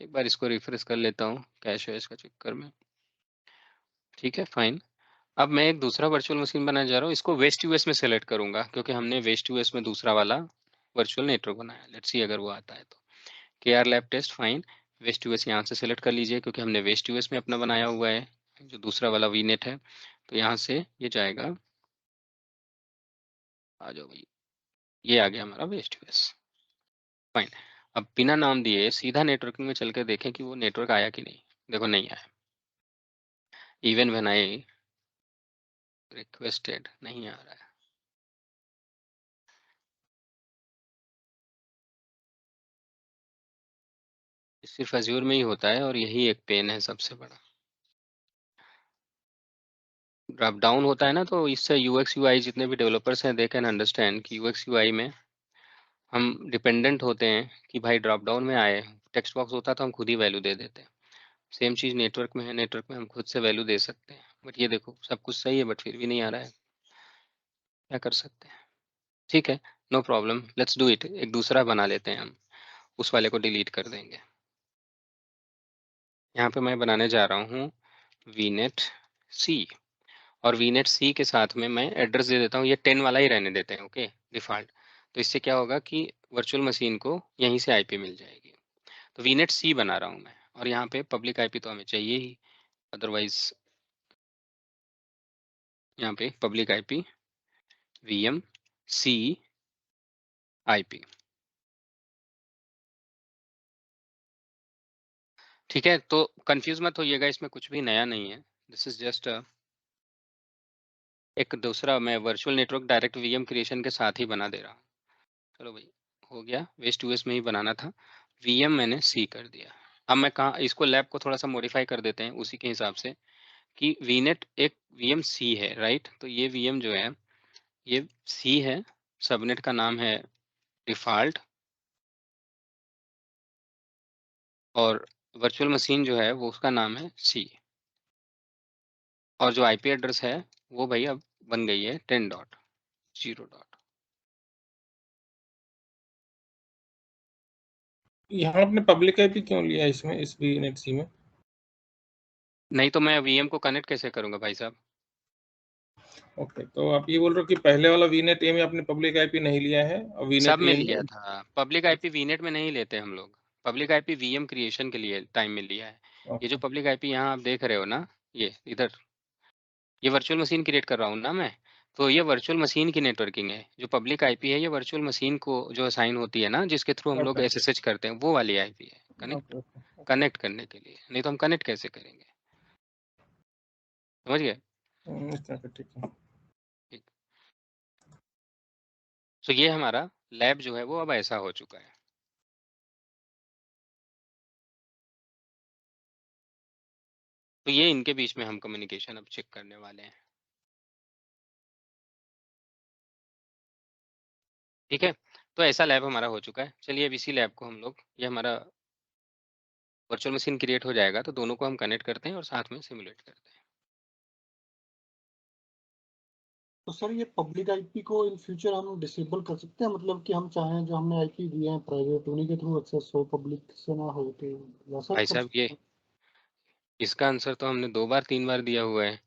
एक बार इसको रिफ्रेश कर लेता हूँ कैश वैश का चक्कर में। ठीक है, फाइन। अब मैं एक दूसरा वर्चुअल मशीन बनाने जा रहा हूँ, इसको वेस्ट यूएस में सेलेक्ट करूंगा, क्योंकि हमने वेस्ट यूएस में दूसरा वाला वर्चुअल नेटवर्क बनाया। लेट्स सी अगर वो आता है तो। KR lab test, fine. West US यहाँ से सेलेक्ट कर लीजिए, क्योंकि हमने वेस्ट यूएस में अपना बनाया हुआ है, जो दूसरा वाला VNet है। तो यहाँ से ये जाएगा, आ जाओ भाई, ये आ गया हमारा वेस्ट यूएस, फाइन। अब बिना नाम दिए सीधा नेटवर्किंग में चल के देखें कि वो नेटवर्क आया कि नहीं। देखो नहीं आया, इवन व्हेन आई रिक्वेस्टेड नहीं आ रहा है। सिर्फ अज्योर में ही होता है, और यही एक पेन है सबसे बड़ा। ड्रॉप डाउन होता है ना, तो इससे यूएक्स यूआई जितने भी डेवलपर्स हैं दे कैन अंडरस्टैंड कि यूएक्स यूआई में हम डिपेंडेंट होते हैं कि भाई ड्रॉप डाउन में आए, टेक्स्ट बॉक्स होता तो हम खुद ही वैल्यू दे देते हैं। सेम चीज़ नेटवर्क में है, नेटवर्क में हम खुद से वैल्यू दे सकते हैं, बट ये देखो सब कुछ सही है बट फिर भी नहीं आ रहा है, क्या कर सकते हैं। ठीक है, no problem, let's do it. एक दूसरा बना लेते हैं हम, उस वाले को डिलीट कर देंगे। यहाँ पे मैं बनाने जा रहा हूँ वीनेट सी, और वीनेट सी के साथ में मैं एड्रेस दे देता हूँ, ये 10 वाला ही रहने देते हैं, ओके डिफ़ॉल्ट। तो इससे क्या होगा कि वर्चुअल मशीन को यहीं से आईपी मिल जाएगी। तो वीनेट सी बना रहा हूँ मैं, और यहाँ पे पब्लिक आईपी तो हमें चाहिए ही, अदरवाइज यहाँ पे पब्लिक आईपी वीएम सी आईपी। ठीक है, तो कंफ्यूज मत होइएगा, इसमें कुछ भी नया नहीं है, दिस इज जस्ट एक दूसरा मैं virtual network direct VM creation के साथ ही बना दे रहा हूँ। चलो भाई हो गया, वेस्ट टू वेस्ट में ही बनाना था, वीएम मैंने सी कर दिया। अब मैं कहाँ इसको लैब को थोड़ा सा मॉडिफाई कर देते हैं उसी के हिसाब से कि वीनेट एक वीएम सी है, राइट। तो ये वीएम जो है ये सी है, सबनेट का नाम है डिफ़ॉल्ट, और वर्चुअल मशीन जो है वो उसका नाम है सी, और जो आईपी एड्रेस है वो भाई अब बन गई है 10.0. यहाँ आपने पब्लिक आईपी क्यों लिया इसमें, इस वीनेट सी में? नहीं तो मैं वीएम को कनेक्ट कैसे करूंगा भाई साहब? ओके, तो आप ये बोल रहे हो कि पहले वाला वीनेट ए में आपने पब्लिक आईपी नहीं लिया है, और सब वीनेट में ए लिया में था, पब्लिक आईपी वीनेट में नहीं लेते हम लोग, पब्लिक आईपी वीएम क्रिएशन के लिए टाइम में लिया है। ये जो ओके, पब्लिक आईपी यहाँ आप देख रहे हो ना, ये इधर ये वर्चुअल मशीन क्रिएट कर रहा हूँ ना मैं, तो ये वर्चुअल मशीन की नेटवर्किंग है। जो पब्लिक आईपी है ये वर्चुअल मशीन को जो असाइन होती है ना, जिसके थ्रू हम लोग ओके, एसएसएच करते हैं, वो वाली आईपी है, कनेक्ट ओके, ओके, कनेक्ट करने के लिए। नहीं तो हम कनेक्ट कैसे करेंगे, समझ गए? इस तरह से ठीक है। ठीक। तो ये हमारा लैब जो है वो अब ऐसा हो चुका है। तो ये इनके बीच में हम कम्युनिकेशन अब चेक करने वाले हैं। ठीक है, तो ऐसा लैब हमारा हो चुका है। चलिए अब इसी लैब को हम लोग, ये हमारा वर्चुअल मशीन क्रिएट हो जाएगा तो दोनों को हम कनेक्ट करते हैं और साथ में सिमुलेट करते हैं। तो सर ये पब्लिक आईपी को इन फ्यूचर हम डिसेबल कर सकते हैं, मतलब कि हम चाहें जो हमने आईपी दिए हैं प्राइवेट उन्हीं के थ्रू एक्सेस हो, पब्लिक से ना हो, तो वैसा भाई कर साहब ये सकते हैं? इसका आंसर तो हमने 2 बार 3 बार दिया हुआ है।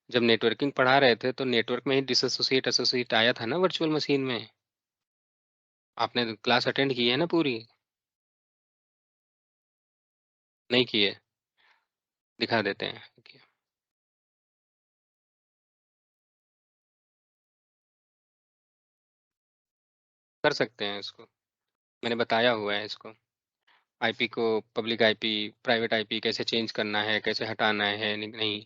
जब नेटवर्किंग पढ़ा रहे थे तो नेटवर्क में ही डिसएसोसिएट एसोसिएट आया था ना वर्चुअल मशीन में। आपने क्लास अटेंड की है ना पूरी? नहीं की है? दिखा देते हैं। देखिए, कर सकते हैं इसको, मैंने बताया हुआ है इसको। आईपी को पब्लिक आईपी प्राइवेट आईपी कैसे चेंज करना है, कैसे हटाना है, नहीं।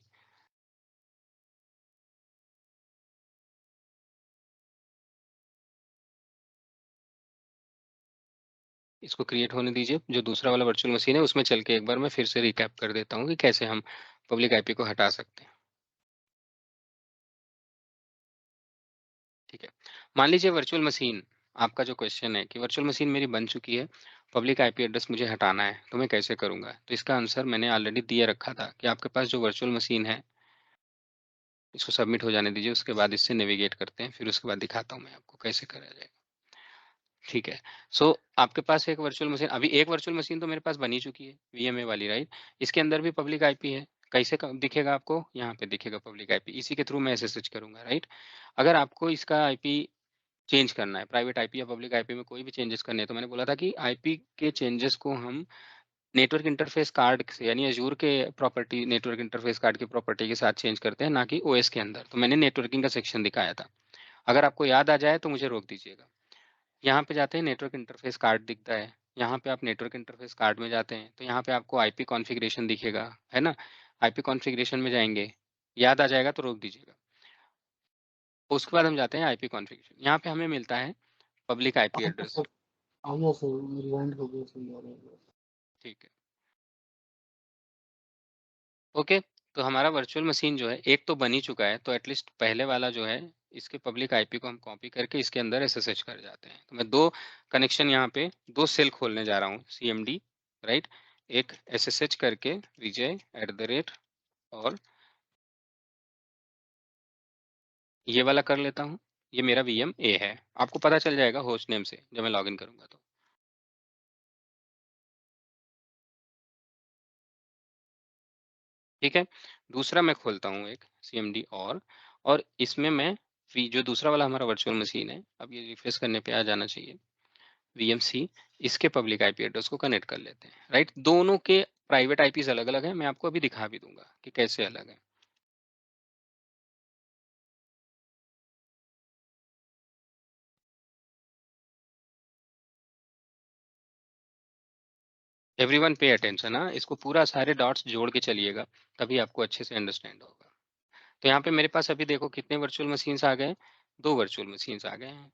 इसको क्रिएट होने दीजिए, जो दूसरा वाला वर्चुअल मशीन है उसमें चल के एक बार मैं फिर से रिकैप कर देता हूँ कि कैसे हम पब्लिक आईपी को हटा सकते हैं। ठीक है, मान लीजिए वर्चुअल मशीन, आपका जो क्वेश्चन है कि वर्चुअल मशीन मेरी बन चुकी है, पब्लिक आईपी एड्रेस मुझे हटाना है तो मैं कैसे करूंगा? तो इसका आंसर मैंने ऑलरेडी दिए रखा था कि आपके पास जो वर्चुअल मशीन है, इसको सबमिट हो जाने दीजिए, उसके बाद इससे नेविगेट करते हैं, फिर उसके बाद दिखाता हूँ मैं आपको कैसे करा जाएगा। ठीक है, सो आपके पास एक वर्चुअल मशीन, अभी एक वर्चुअल मशीन तो मेरे पास बनी चुकी है वीएमए वाली, राइट। इसके अंदर भी पब्लिक आईपी है, कैसे दिखेगा आपको? यहाँ पे दिखेगा पब्लिक आईपी, इसी के थ्रू मैं एसएसएच करूंगा, राइट। अगर आपको इसका आईपी चेंज करना है, प्राइवेट आईपी या पब्लिक आईपी में कोई भी चेंजेस करने हैं, तो मैंने बोला था कि आईपी के चेंजेस को हम नेटवर्क इंटरफेस कार्ड से, यानी अजूर के प्रॉपर्टी नेटवर्क इंटरफेस कार्ड की प्रॉपर्टी के साथ चेंज करते हैं, ना कि ओएस के अंदर। तो मैंने नेटवर्किंग का सेक्शन दिखाया था, अगर आपको याद आ जाए तो मुझे रोक दीजिएगा। यहाँ पे जाते हैं, नेटवर्क इंटरफेस कार्ड दिखता है, यहाँ पे आप नेटवर्क इंटरफेस कार्ड में जाते हैं तो यहाँ पे आपको आईपी कॉन्फ़िगरेशन दिखेगा, है ना। आईपी कॉन्फ़िगरेशन में जाएंगे, याद आ जाएगा तो रोक दीजिएगा। उसके बाद हम जाते हैं आईपी कॉन्फ़िगरेशन, यहाँ पे हमें मिलता है पब्लिक आईपी हाँ तो एड्रेस। सर आ गया सर, रिवाइंड हो गया सर, आ गया। ठीक है, ओके। तो हमारा वर्चुअल मशीन जो है एक तो बन ही चुका है, तो एटलीस्ट पहले वाला जो है इसके पब्लिक आईपी को हम कॉपी करके इसके अंदर एसएसएच कर जाते हैं। तो मैं 2 कनेक्शन यहाँ पे 2 सेल खोलने जा रहा हूँ सीएमडी, राइट। एक एसएसएच करके विजय@ और ये वाला कर लेता हूँ। ये मेरा VMA है, आपको पता चल जाएगा होस्ट नेम से जब मैं लॉगिन करूंगा तो। ठीक है, दूसरा मैं खोलता हूँ एक CMD और इसमें मैं जो दूसरा वाला हमारा वर्चुअल मशीन है, अब ये रिफ्रेश करने पे आ जाना चाहिए, VMC, इसके पब्लिक आईपी एड्रेस को कनेक्ट कर लेते हैं, राइट। दोनों के प्राइवेट आईपीज अलग अलग है, मैं आपको अभी दिखा भी दूंगा कि कैसे अलग है। एवरीवन पे अटेंशन, हाँ, इसको पूरा सारे डॉट्स जोड़ के चलिएगा, तभी आपको अच्छे से अंडरस्टैंड होगा। तो यहाँ पे मेरे पास अभी देखो कितने वर्चुअल मशीन्स आ गए, 2 वर्चुअल मशीन्स आ गए हैं।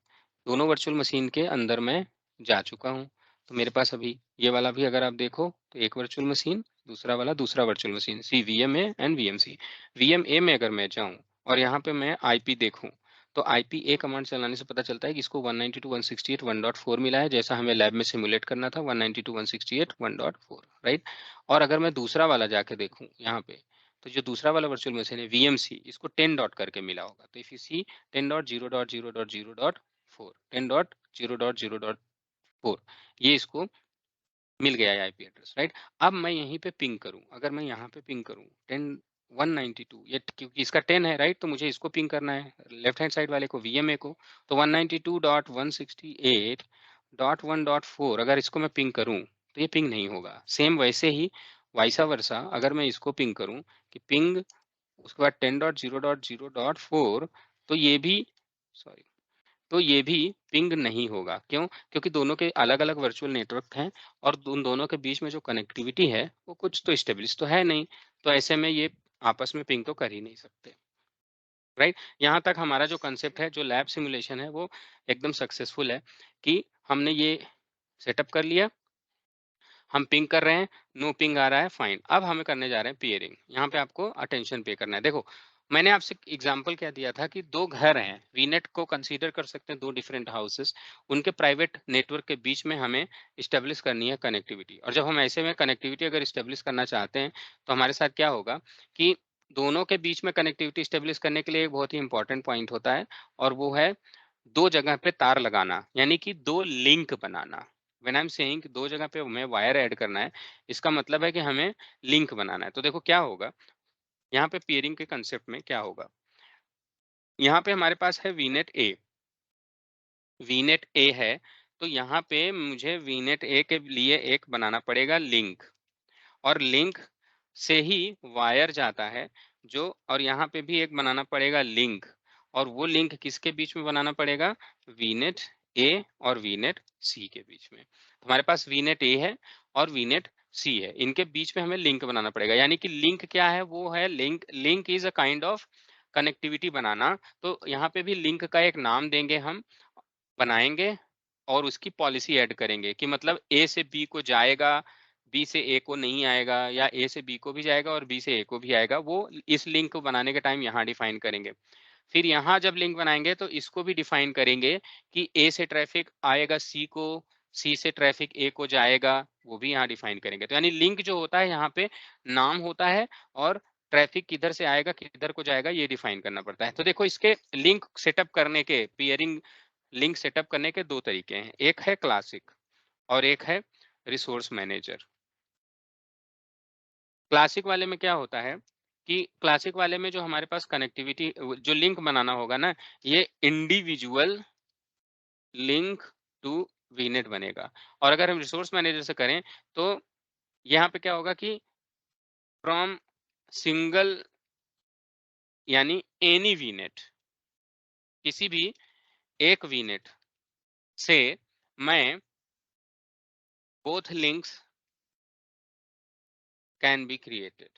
दोनों वर्चुअल मशीन के अंदर मैं जा चुका हूँ। तो मेरे पास अभी ये वाला भी अगर आप देखो तो एक वर्चुअल मशीन, दूसरा वाला दूसरा virtual machine, VMA and VMC। VMA में अगर मैं जाऊँ और यहाँ पे मैं IP देखूँ, तो IPA कमांड चलाने से पता चलता है कि इसको 192.168.1.4 मिला है, जैसा हमें लैब में सिमुलेट करना था 192.168.1.4, राइट। और अगर मैं दूसरा वाला जाके देखूँ यहाँ पे, तो जो दूसरा वाला वर्चुअल मशीन है VMC, इसको 10 डॉट करके मिला होगा। तो इफ यू सी 10.0.0.0.4 10.0.0.4 ये इसको मिल गया है आईपी एड्रेस, राइट। अब मैं यहीं पे पिंग करूं, अगर मैं यहाँ पे पिंग करूं 192, ये क्योंकि इसका 10 है, राइट, तो मुझे इसको पिंग करना है लेफ्ट हैंड साइड वाले को, VMA को। तो 192.168.1.4 अगर इसको मैं पिंग करूं तो ये पिंग नहीं होगा। सेम वैसे ही वाइसा वर्सा अगर मैं इसको पिंग करूं कि पिंग उसके बाद 10.0.0.4, तो ये भी, सॉरी, तो ये भी पिंग नहीं होगा। क्यों? क्योंकि दोनों के अलग अलग वर्चुअल नेटवर्क हैं और उन दोनों के बीच में जो कनेक्टिविटी है वो कुछ तो स्टेब्लिश तो है नहीं, तो ऐसे में ये आपस में पिंग तो कर ही नहीं सकते, राइट। यहाँ तक हमारा जो कंसेप्ट है, जो लैब सिमुलेशन है, वो एकदम सक्सेसफुल है कि हमने ये सेटअप कर लिया, हम पिंग कर रहे हैं, नो पिंग आ रहा है, फाइन। अब हमें करने जा रहे हैं पेयरिंग। यहाँ पे आपको अटेंशन पे करना है। देखो मैंने आपसे एग्जांपल क्या दिया था कि 2 घर हैं, वीनेट को कंसीडर कर सकते हैं 2 डिफरेंट हाउसेस, उनके प्राइवेट नेटवर्क के बीच में हमें इस्टेब्लिश करनी है कनेक्टिविटी। और जब हम ऐसे में कनेक्टिविटी अगर इस्टेब्लिश करना चाहते हैं तो हमारे साथ क्या होगा कि दोनों के बीच में कनेक्टिविटी इस्टेब्लिश करने के लिए एक बहुत ही इंपॉर्टेंट पॉइंट होता है, और वो है 2 जगह पे तार लगाना, यानी कि 2 link banana. When I am saying कि 2 जगह पे हमें वायर ऐड करना है, इसका मतलब है कि हमें लिंक बनाना है। तो देखो क्या होगा, यहाँ पे पेयरिंग के कंसेप्ट में क्या होगा, यहाँ पे हमारे पास है वीनेट ए है, तो यहाँ पे मुझे वीनेट ए के लिए एक बनाना पड़ेगा लिंक, और लिंक से ही वायर जाता है जो, और यहाँ पे भी एक बनाना पड़ेगा लिंक, और वो लिंक किसके बीच में बनाना पड़ेगा, वीनेट ए और वीनेट सी के बीच में। तो हमारे पास वीनेट ए है और वीनेट सी है, इनके बीच में हमें लिंक बनाना पड़ेगा। यानी कि लिंक क्या है, वो है link is a kind of connectivity बनाना। तो यहाँ पे भी लिंक का एक नाम देंगे, हम बनाएंगे और उसकी पॉलिसी ऐड करेंगे कि मतलब ए से बी को जाएगा, बी से ए को नहीं आएगा, या ए से बी को भी जाएगा और बी से ए को भी आएगा। वो इस लिंक को बनाने के टाइम यहाँ डिफाइन करेंगे। फिर यहाँ जब लिंक बनाएंगे तो इसको भी डिफाइन करेंगे कि ए से ट्रैफिक आएगा सी को, सी से ट्रैफिक ए को जाएगा, वो भी यहाँ डिफाइन करेंगे। तो यानी लिंक जो होता है यहाँ पे नाम होता है, और ट्रैफिक किधर से आएगा किधर को जाएगा ये डिफाइन करना पड़ता है। तो देखो इसके लिंक सेटअप करने के, पेयरिंग लिंक सेटअप करने के 2 तरीके हैं, एक है क्लासिक और एक है रिसोर्स मैनेजर। क्लासिक वाले में क्या होता है कि क्लासिक वाले में जो हमारे पास कनेक्टिविटी, जो लिंक बनाना होगा ना, ये इंडिविजुअल लिंक टू वीनेट बनेगा। और अगर हम रिसोर्स मैनेजर से करें तो यहाँ पे क्या होगा कि फ्रॉम सिंगल, यानी एनी वीनेट, किसी भी एक वीनेट से मैं both links can be created.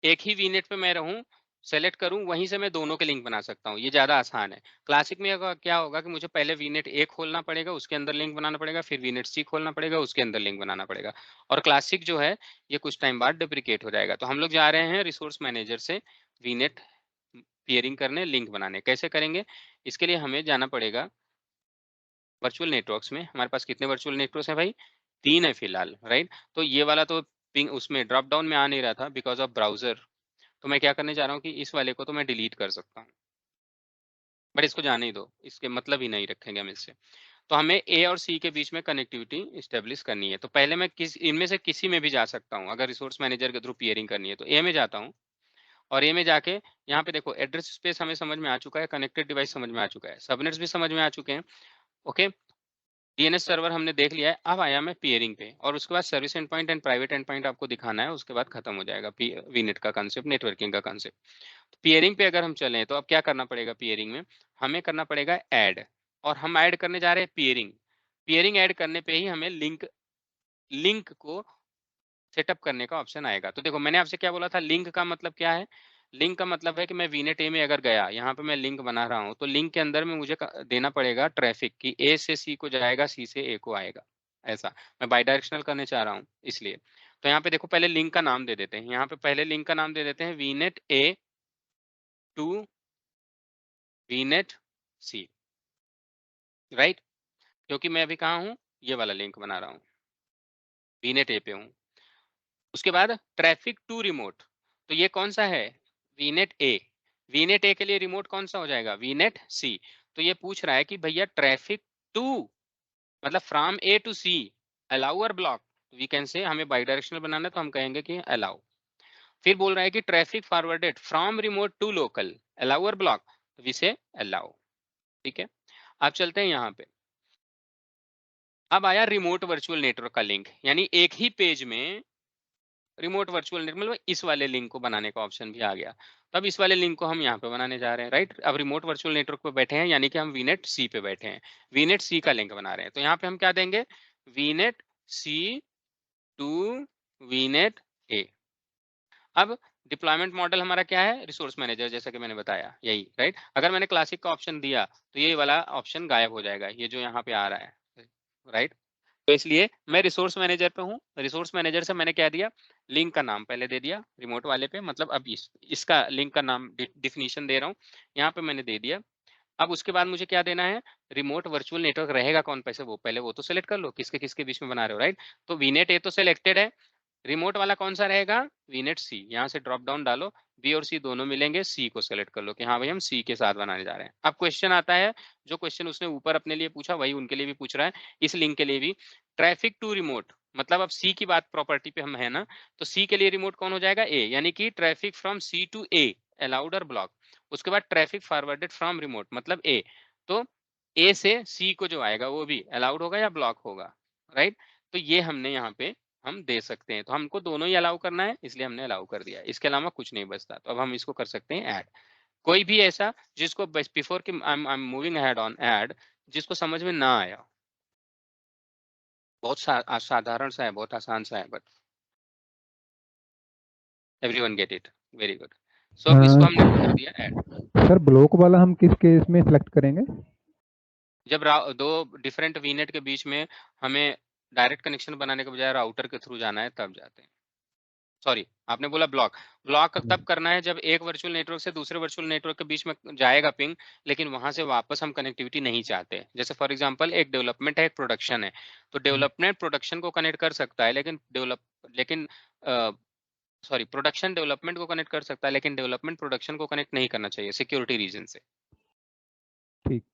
एक ही वीनेट पे मैं रहूं सेलेक्ट करूं वहीं से मैं दोनों के लिंक बना सकता हूं, ये ज्यादा आसान है। क्लासिक में क्या होगा कि मुझे पहले वीनेट ए खोलना पड़ेगा, उसके अंदर लिंक बनाना पड़ेगा, फिर वीनेट सी खोलना पड़ेगा, उसके अंदर लिंक बनाना पड़ेगा, और क्लासिक जो है ये कुछ टाइम बाद डुप्लीकेट हो जाएगा। तो हम लोग जा रहे हैं रिसोर्स मैनेजर से वीनेट पेयरिंग करने, लिंक बनाने। कैसे करेंगे, इसके लिए हमें जाना पड़ेगा वर्चुअल नेटवर्क्स में। हमारे पास कितने वर्चुअल नेटवर्क्स हैं भाई, 3 है फिलहाल, राइट। तो ये वाला तो पिंग उसमें ड्रॉप डाउन में आ नहीं रहा था बिकॉज ऑफ ब्राउजर, तो मैं क्या करने जा रहा हूँ कि इस वाले को तो मैं डिलीट कर सकता हूँ, बट इसको जाने ही दो, इसके मतलब ही नहीं रखेंगे हम इससे। तो हमें ए और सी के बीच में कनेक्टिविटी इस्टेब्लिश करनी है। तो पहले मैं इनमें से किसी में भी जा सकता हूँ, अगर रिसोर्स मैनेजर के थ्रू पेयरिंग करनी है तो ए में जाता हूँ, और ए में जाके यहाँ पे देखो एड्रेस स्पेस हमें समझ में आ चुका है, कनेक्टेड डिवाइस समझ में आ चुका है, सबनेट्स भी समझ में आ चुके हैं, ओके। डीएनएस सर्वर हमने देख लिया है। अब आया मैं पेयरिंग पे, और उसके बाद service endpoint and private and point आपको दिखाना है, उसके बाद खत्म हो जाएगा वीनेट का कंसेप्ट, नेटवर्किंग का कंसेप्ट। तो पेयरिंग पे अगर हम चलें तो अब क्या करना पड़ेगा, पेयरिंग में हमें करना पड़ेगा ऐड, और हम ऐड करने जा रहे हैं पेयरिंग। पेयरिंग ऐड करने पे ही हमें लिंक को सेटअप करने का ऑप्शन आएगा। तो देखो मैंने आपसे क्या बोला था, लिंक का मतलब क्या है, लिंक का मतलब है कि मैं वीनेट ए में अगर गया, यहाँ पे मैं लिंक बना रहा हूँ, तो लिंक के अंदर में मुझे देना पड़ेगा ट्रैफिक कि ए से सी को जाएगा, सी से ए को आएगा। ऐसा मैं बाई डायरेक्शनल करने चाह रहा हूँ इसलिए। तो यहाँ पे देखो पहले लिंक का नाम दे देते हैं, यहाँ पे पहले लिंक का नाम दे देते हैं वीनेट ए टू वीनेट सी, राइट, क्योंकि मैं अभी कहाँ हूँ, ये वाला लिंक बना रहा हूँ, वीनेट ए पे हूँ। उसके बाद ट्रैफिक टू रिमोट, तो ये कौन सा है, वीनेट ए। वीनेट ए के लिए रिमोट कौन सा हो जाएगा, वीनेट सी। तो ये पूछ रहा है कि भैया ट्रैफिक टू मतलब from A to C allow और ब्लॉक, वी कैन से, हमें बाई डायरेक्शनल बनाना है तो हम कहेंगे कि अलाउ। फिर बोल रहा है कि traffic forwarded from remote to local allow और ब्लॉक, तो वी से अलाउ, ठीक है। अब चलते हैं यहाँ पे, अब आया रिमोट वर्चुअल नेटवर्क का लिंक, यानी एक ही पेज में रिमोट वर्चुअल नेटवर्क, मतलब इस वाले लिंक को बनाने का ऑप्शन भी आ गया। तब इस वाले लिंक को हम यहाँ पे बनाने जा रहे हैं, राइट। अब रिमोट वर्चुअल नेटवर्क पे बैठे हैं, यानी कि हम वीनेट सी पे बैठे हैं, वीनेट सी का लिंक बना रहे हैं। तो यहाँ पे हम क्या देंगे, वीनेट सी टू वीनेट ए। अब डिप्लॉयमेंट मॉडल हमारा क्या है, रिसोर्स मैनेजर, जैसा कि मैंने बताया यही, राइट। अगर मैंने क्लासिक का ऑप्शन दिया तो ये वाला ऑप्शन गायब हो जाएगा, ये जो यहाँ पे आ रहा है, राइट। तो इसलिए मैं रिसोर्स मैनेजर पे हूँ, रिसोर्स मैनेजर से मैंने क्या दिया, लिंक का नाम पहले दे दिया रिमोट वाले पे, मतलब अब इसका लिंक का नाम डिफिनीशन दे रहा हूँ, यहाँ पे मैंने दे दिया। अब उसके बाद मुझे क्या देना है, रिमोट वर्चुअल नेटवर्क रहेगा कौन पे से, वो पहले वो तो सेलेक्ट कर लो, किसके किसके बीच में बना रहे हो, राइट। तो वीनेट ए तो सिलेक्टेड है, रिमोट वाला कौन सा रहेगा, वीनेट सी। यहाँ से ड्रॉप डाउन डालो, बी और सी दोनों मिलेंगे, सी को सेलेक्ट कर लो कि हाँ भाई हम सी के साथ बनाने जा रहे हैं। अब क्वेश्चन आता है, जो क्वेश्चन उसने ऊपर अपने लिए पूछा वही उनके लिए भी पूछ रहा है, इस लिंक के लिए भी। ट्रैफिक टू रिमोट मतलब अब सी की बात प्रॉपर्टी पे हम है ना, तो सी के लिए रिमोट कौन हो जाएगा, ए, यानी कि traffic from C to A allowed और ब्लॉक। उसके बाद ट्रैफिक फॉरवर्डेड फ्रॉम रिमोट मतलब ए, तो ए से सी को जो आएगा वो भी अलाउड होगा या ब्लॉक होगा, राइट। तो ये हमने यहाँ पे हम दे सकते हैं, तो हमको दोनों ही अलाउ करना है इसलिए हमने अलाउ कर दिया, इसके अलावा कुछ नहीं बचता। तो अब हम इसको कर सकते हैं ऐड। कोई भी ऐसा जिसको बिफोर कि I am moving ahead on add, जिसको समझ में ना आया, बहुत साधारण सा है, बहुत आसान सा है, but everyone get it, very good. So अब इसको हमने कर दिया ऐड। सर ब्लॉक वाला हम किस केस में सिलेक्ट करेंगे? जब दो डिफरेंट वीनेट के बीच में हमें डायरेक्ट कनेक्शन बनाने के बजाय राउटर के थ्रू जाना है तब जाते हैं। सॉरी आपने बोला ब्लॉक, ब्लॉक तब करना है जब एक वर्चुअल नेटवर्क से दूसरे वर्चुअल नेटवर्क के बीच में जाएगा पिंग, लेकिन वहां से वापस हम कनेक्टिविटी नहीं चाहते। जैसे फॉर एग्जांपल एक डेवलपमेंट है, एक प्रोडक्शन है, तो डेवलपमेंट प्रोडक्शन को कनेक्ट कर सकता है, लेकिन सॉरी प्रोडक्शन डेवलपमेंट को कनेक्ट कर सकता है, लेकिन डेवलपमेंट प्रोडक्शन को कनेक्ट नहीं करना चाहिए सिक्योरिटी रीजन से। ठीक।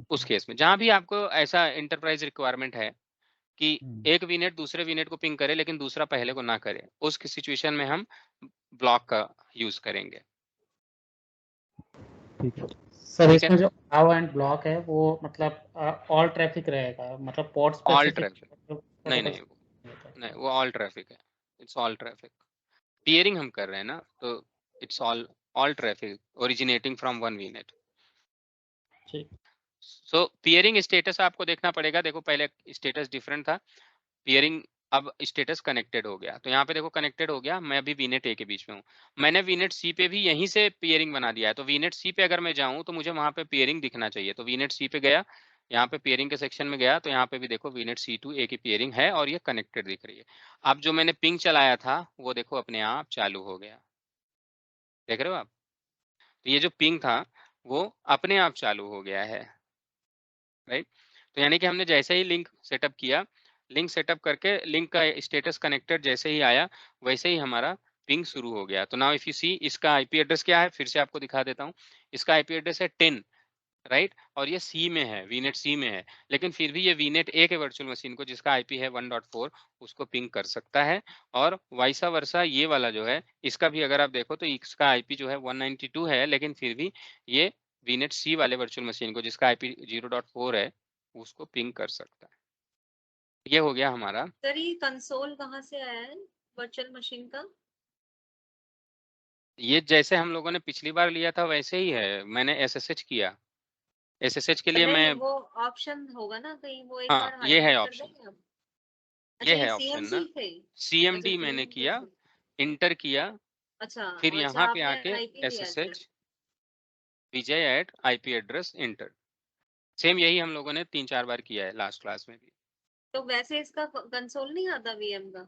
उस केस में जहां भी आपको ऐसा इंटरप्राइज रिक्वायरमेंट है कि एक वीनेट दूसरे वीनेट को पिंग करे लेकिन दूसरा पहले को ना करे, उस सिचुएशन में हम ब्लॉक का यूज करेंगे। ठीक है सर ठीक है, इसमें जो अलाउ एंड ब्लॉक है वो मतलब ऑल ट्रैफिक रहेगा, मतलब पोर्ट ऑल स्पेसिफिक ट्रैफिक नहीं नहीं नहीं, वो ऑल ट्रैफिक है, इट्स ऑल ट्रैफिक। पेयरिंग हम कर रहे हैं ना, तो it's all traffic originating from one वीनेट। ठीक। सो पेयरिंग स्टेटस आपको देखना पड़ेगा, देखो पहले स्टेटस डिफरेंट था, पेयरिंग अब स्टेटस कनेक्टेड हो गया, तो यहाँ पे देखो कनेक्टेड हो गया, मैं अभी वीनेट ए के बीच में हूँ। मैंने वीनेट सी पे भी यहीं से पेयरिंग बना दिया है, तो वीनेट सी पे अगर मैं जाऊँ तो मुझे वहाँ पे पेयरिंग दिखना चाहिए। तो वीनेट सी पे गया, यहाँ पे पेयरिंग के सेक्शन में गया, तो यहाँ पे भी देखो वीनेट सी टू ए की पेयरिंग है और ये कनेक्टेड दिख रही है। अब जो मैंने पिंग चलाया था वो देखो अपने आप चालू हो गया, देख रहे हो आप? तो ये जो पिंग था वो अपने आप चालू हो गया है, राइट? तो यानी कि हमने जैसे ही लिंक सेटअप किया, लिंक सेटअप करके लिंक का स्टेटस कनेक्टेड जैसे ही आया वैसे ही हमारा पिंग शुरू हो गया। तो नाउ इफ यू सी, इसका आईपी एड्रेस क्या है, फिर से आपको दिखा देता हूँ। इसका आईपी एड्रेस है 10, राइट? और ये सी में है, वीनेट सी में है, लेकिन फिर भी ये वीनेट ए के वर्चुअल मशीन को जिसका आईपी है 1.4 उसको पिंग कर सकता है। और वाइसा वर्सा ये वाला जो है इसका भी अगर आप देखो तो इसका आईपी जो है 192 है, लेकिन फिर भी ये वीनेट सी वाले वर्चुअल मशीन को जिसका आईपी 0.4 है उसको पिंग कर सकता है। ये हो गया हमारा। सर ये कंसोल कहाँ से आया है वर्चुअल मशीन का? ये जैसे हम लोगों ने पिछली बार लिया था वैसे ही है, मैंने एसएसएच किया। एसएसएच के लिए नहीं मैं, वो ऑप्शन होगा ना कहीं, वो एक हाँ बार ये है हाईलाइट कर ऑप्शन, देंगे आप? ये अच्छा ये है ऑप्शन ना, सीएमसी थे। अच्छा सीएमडी मैंने सीएमसी किया, थे। इंटर किया, अच्छा फिर और अच्छा यहाँ पे आपने आके आईपी लिया था। SSH Vijay at IP address enter. Same यही हम लोगों ने 3-4 बार किया है लास्ट क्लास में भी। तो वैसे इसका कंसोल नहीं आता वीएम का?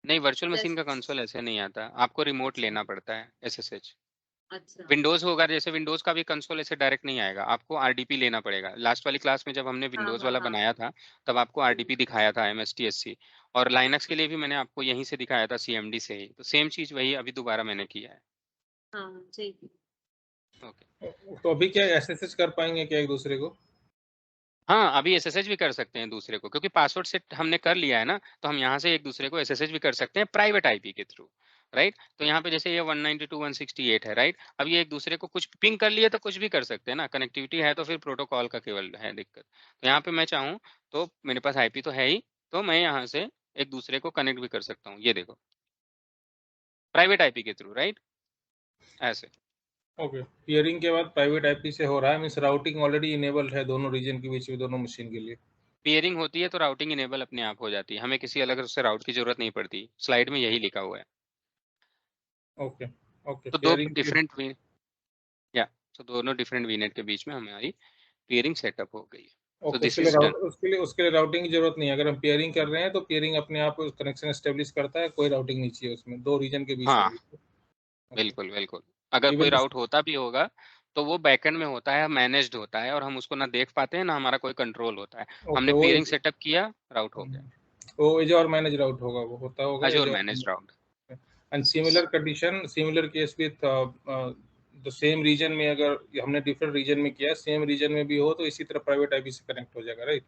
नहीं, वर्चुअल मशीन का जैसे कंसोल ऐसे नहीं आता, आपको रिमोट अच्छा लेना पड़ता है एसएसएच। अच्छा विंडोज होगा, जैसे विंडोज का भी कंसोल ऐसे डायरेक्ट नहीं आएगा, आपको आरडीपी लेना पड़ेगा। लास्ट वाली क्लास में जब हमने हाँ विंडोज हाँ वाला हाँ बनाया था तब आपको आरडीपी दिखाया था एमएसटीएससी, और लाइनक्स के लिए भी मैंने आपको यहीं से दिखाया था सीएमडी से ही। तो सेम चीज वही अभी दोबारा मैंने किया है। हाँ ठीक है। ओके, तो अभी क्या एसएसएच कर पाएंगे क्या एक दूसरे को? हाँ अभी एसएसएच भी कर सकते हैं दूसरे को, क्योंकि पासवर्ड सेट हमने कर लिया है ना, तो हम यहाँ से एक दूसरे को एसएसएच भी कर सकते हैं प्राइवेट आईपी के थ्रू, राइट? तो यहाँ पे जैसे ये 192.168 है, राइट? अब ये एक दूसरे को कुछ पिंग कर लिए तो कुछ भी कर सकते हैं ना, कनेक्टिविटी है तो फिर प्रोटोकॉल का केवल है दिक्कत। तो यहाँ पे मैं चाहूँ तो मेरे पास आईपी तो है ही, तो मैं यहाँ से एक दूसरे को कनेक्ट भी कर सकता हूँ, ये देखो प्राइवेट आईपी के थ्रू, राइट? ऐसे। ओके, पियरिंग के बाद प्राइवेट आईपी से हो रहा है, मींस राउटिंग ऑलरेडी इनेबल्ड है दोनों रीजन के बीच में, दोनों मशीन के लिए। पेयरिंग होती है तो राउटिंग इनेबल अपने आप हो जाती है, हमें किसी अलग से राउट की जरूरत नहीं पड़ती, स्लाइड में यही लिखा हुआ है। ओके ओके, तो दो पेयरिंग डिफरेंट या तो दोनों डिफरेंट वीनेट के बीच में हमारी पेयरिंग सेटअप हो गई है। तो ओके, दिस इज डन। उसके लिए राउटिंग की जरूरत नहीं है। अगर हम पेयरिंग कर रहे हैं तो पेयरिंग अपने आप कनेक्शन एस्टेब्लिश करता है, कोई राउटिंग नहीं चाहिए उसमें, दो रीजन के बीच में हाँ भी। ओके, बिल्कुल बिल्कुल, अगर कोई इवन राउट होता भी होगा तो वो बैकएंड में होता है, मैनेज्ड होता है, और हम उसको ना देख पाते हैं ना हमारा कोई कंट्रोल होता है। ओके, हमने पेयरिंग सेटअप किया, राउट हो गया। वो एज और मैनेज राउट होगा, वो होता होगा एज अजोर और। Manage route. And similar condition, similar case with the same region में, अगर हमने डिफरेंट रीजन में किया, सेम रीजन में भी हो तो इसी तरह प्राइवेट आईपी से कनेक्ट हो जाएगा, राइट?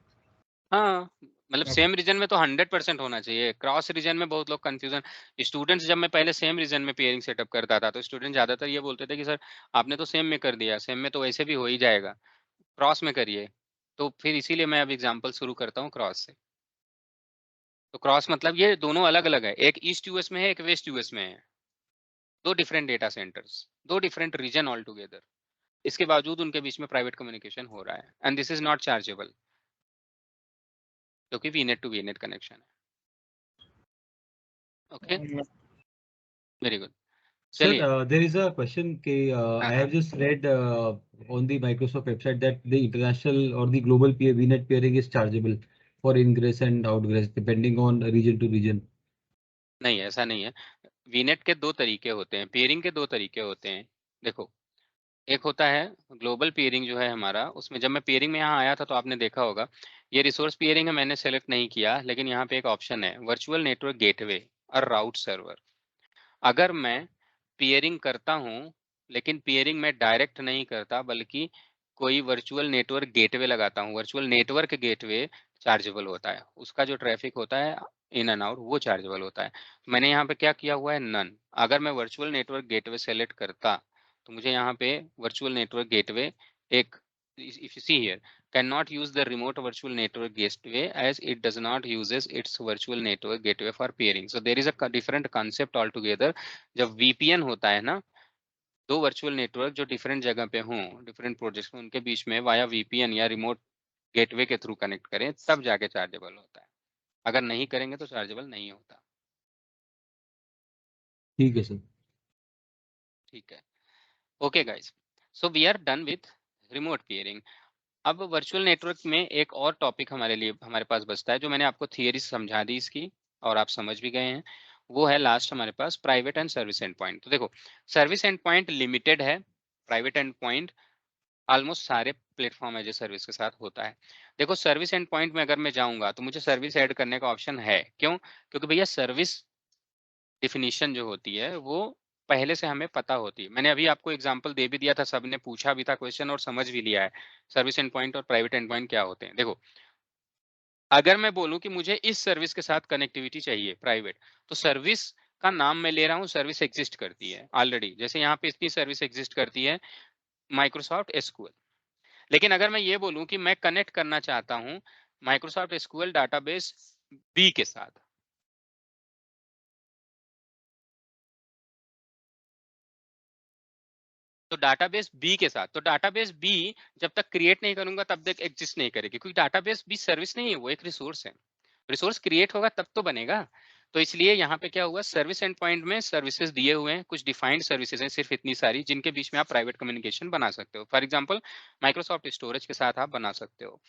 हाँ मतलब ओके सेम रीजन में तो 100% होना चाहिए, क्रॉस रीजन में बहुत लोग कंफ्यूजन। स्टूडेंट्स जब मैं पहले सेम रीजन में पेयरिंग सेटअप करता था तो स्टूडेंट ज्यादातर ये बोलते थे कि सर आपने तो सेम में कर दिया, सेम में तो वैसे भी हो ही जाएगा, क्रॉस में करिए। तो फिर इसीलिए मैं अब एग्जांपल शुरू करता हूँ क्रॉस से। तो क्रॉस मतलब ये दोनों अलग अलग है, एक ईस्ट यूएस में है, एक वेस्ट यूएस में है, दो डिफरेंट डेटा सेंटर्स, दो डिफरेंट रीजन ऑल टुगेदर। इसके बावजूद उनके बीच में प्राइवेट कम्युनिकेशन हो रहा है, and this is not chargeable क्योंकि वीनेट टू वीनेट कनेक्शन है। Okay, very good. Sir, चलिए। there is a question. हाँ I हाँ have just read on the Microsoft website that the international or the global VNet peering is chargeable for ingress and outgress depending on region to region. नहीं ऐसा नहीं है, वीनेट के दो तरीके होते हैं, पेयरिंग के दो तरीके होते हैं। देखो एक होता है ग्लोबल पेयरिंग जो है हमारा, उसमें जब मैं पेयरिंग में यहाँ आया था तो आपने देखा होगा ये रिसोर्स पेयरिंग है, मैंने सेलेक्ट नहीं किया, लेकिन यहाँ पे एक ऑप्शन है वर्चुअल नेटवर्क गेटवे और राउट सर्वर। अगर मैं पेयरिंग करता हूँ, लेकिन पेयरिंग में डायरेक्ट नहीं करता बल्कि कोई वर्चुअल नेटवर्क गेटवे लगाता हूँ, वर्चुअल नेटवर्क गेटवे चार्जेबल होता है, उसका जो ट्रैफिक होता है इन एंड आउट वो चार्जेबल होता है। मैंने यहाँ पे क्या किया हुआ है, नन। अगर मैं वर्चुअल नेटवर्क गेटवे सेलेक्ट करता तो मुझे यहाँ पे वर्चुअल नेटवर्क गेटवे एक, if you see here, cannot use the remote virtual network gateway as it does not uses its virtual network gateway for peering. So there is a different concept altogether. जब VPN होता है ना, दो virtual network जो different जगह पे हों, different projects में, उनके बीच में वाया VPN या रिमोट गेटवे के थ्रू कनेक्ट करें तब जाके चार्जेबल होता है। अगर नहीं करेंगे तो चार्जेबल नहीं होता। ठीक है सर। ठीक है, okay guys, so we are done with remote peering. अब वर्चुअल नेटवर्क में एक और टॉपिक हमारे पास बचता है, जो मैंने आपको थियरी समझा दी इसकी और आप समझ भी गए हैं। वो है लास्ट हमारे पास private and service endpoint. तो देखो, सर्विस एंड पॉइंट लिमिटेड है, प्राइवेट एंड पॉइंट ऑलमोस्ट सारे प्लेटफॉर्म एज ए सर्विस के साथ होता है। देखो, सर्विस एंड पॉइंट में अगर मैं जाऊंगा तो मुझे सर्विस ऐड करने का ऑप्शन है। क्यों? क्योंकि भैया सर्विस डिफिनीशन जो होती है वो पहले से हमें पता होती है। मैंने अभी आपको एग्जांपल दे भी दिया था, सबने पूछा भी था क्वेश्चन और समझ भी लिया है सर्विस एंड पॉइंट और प्राइवेट एंड पॉइंट क्या होते हैं। देखो, अगर मैं बोलूं कि मुझे इस सर्विस के साथ कनेक्टिविटी चाहिए प्राइवेट, तो सर्विस का नाम मैं ले रहा हूं, सर्विस एग्जिस्ट करती है ऑलरेडी। जैसे यहाँ पे इतनी सर्विस एग्जिस्ट करती है माइक्रोसॉफ्ट एसक्यूएल। लेकिन अगर मैं ये बोलूं कि मैं कनेक्ट करना चाहता हूं माइक्रोसॉफ्ट एसक्यूएल डाटाबेस बी के साथ, तो डाटाबेस बी के साथ, तो डाटाबेस बी जब तक क्रिएट नहीं करूंगा तब तक एग्जिस्ट नहीं करेगी, क्योंकि डाटाबेस बी सर्विस नहीं है, वो एक रिसोर्स है। रिसोर्स क्रिएट होगा तब तो बनेगा। तो इसलिए यहाँ पे क्या हुआ, सर्विस एंड पॉइंट में सर्विसेज दिए हुए हैं, कुछ डिफाइंड सर्विसेज हैं सिर्फ इतनी सारी, जिनके बीच में आप प्राइवेट कम्युनिकेशन बना सकते हो। फॉर एग्जांपल, माइक्रोसॉफ्ट स्टोरेज के साथ आप बना सकते हो,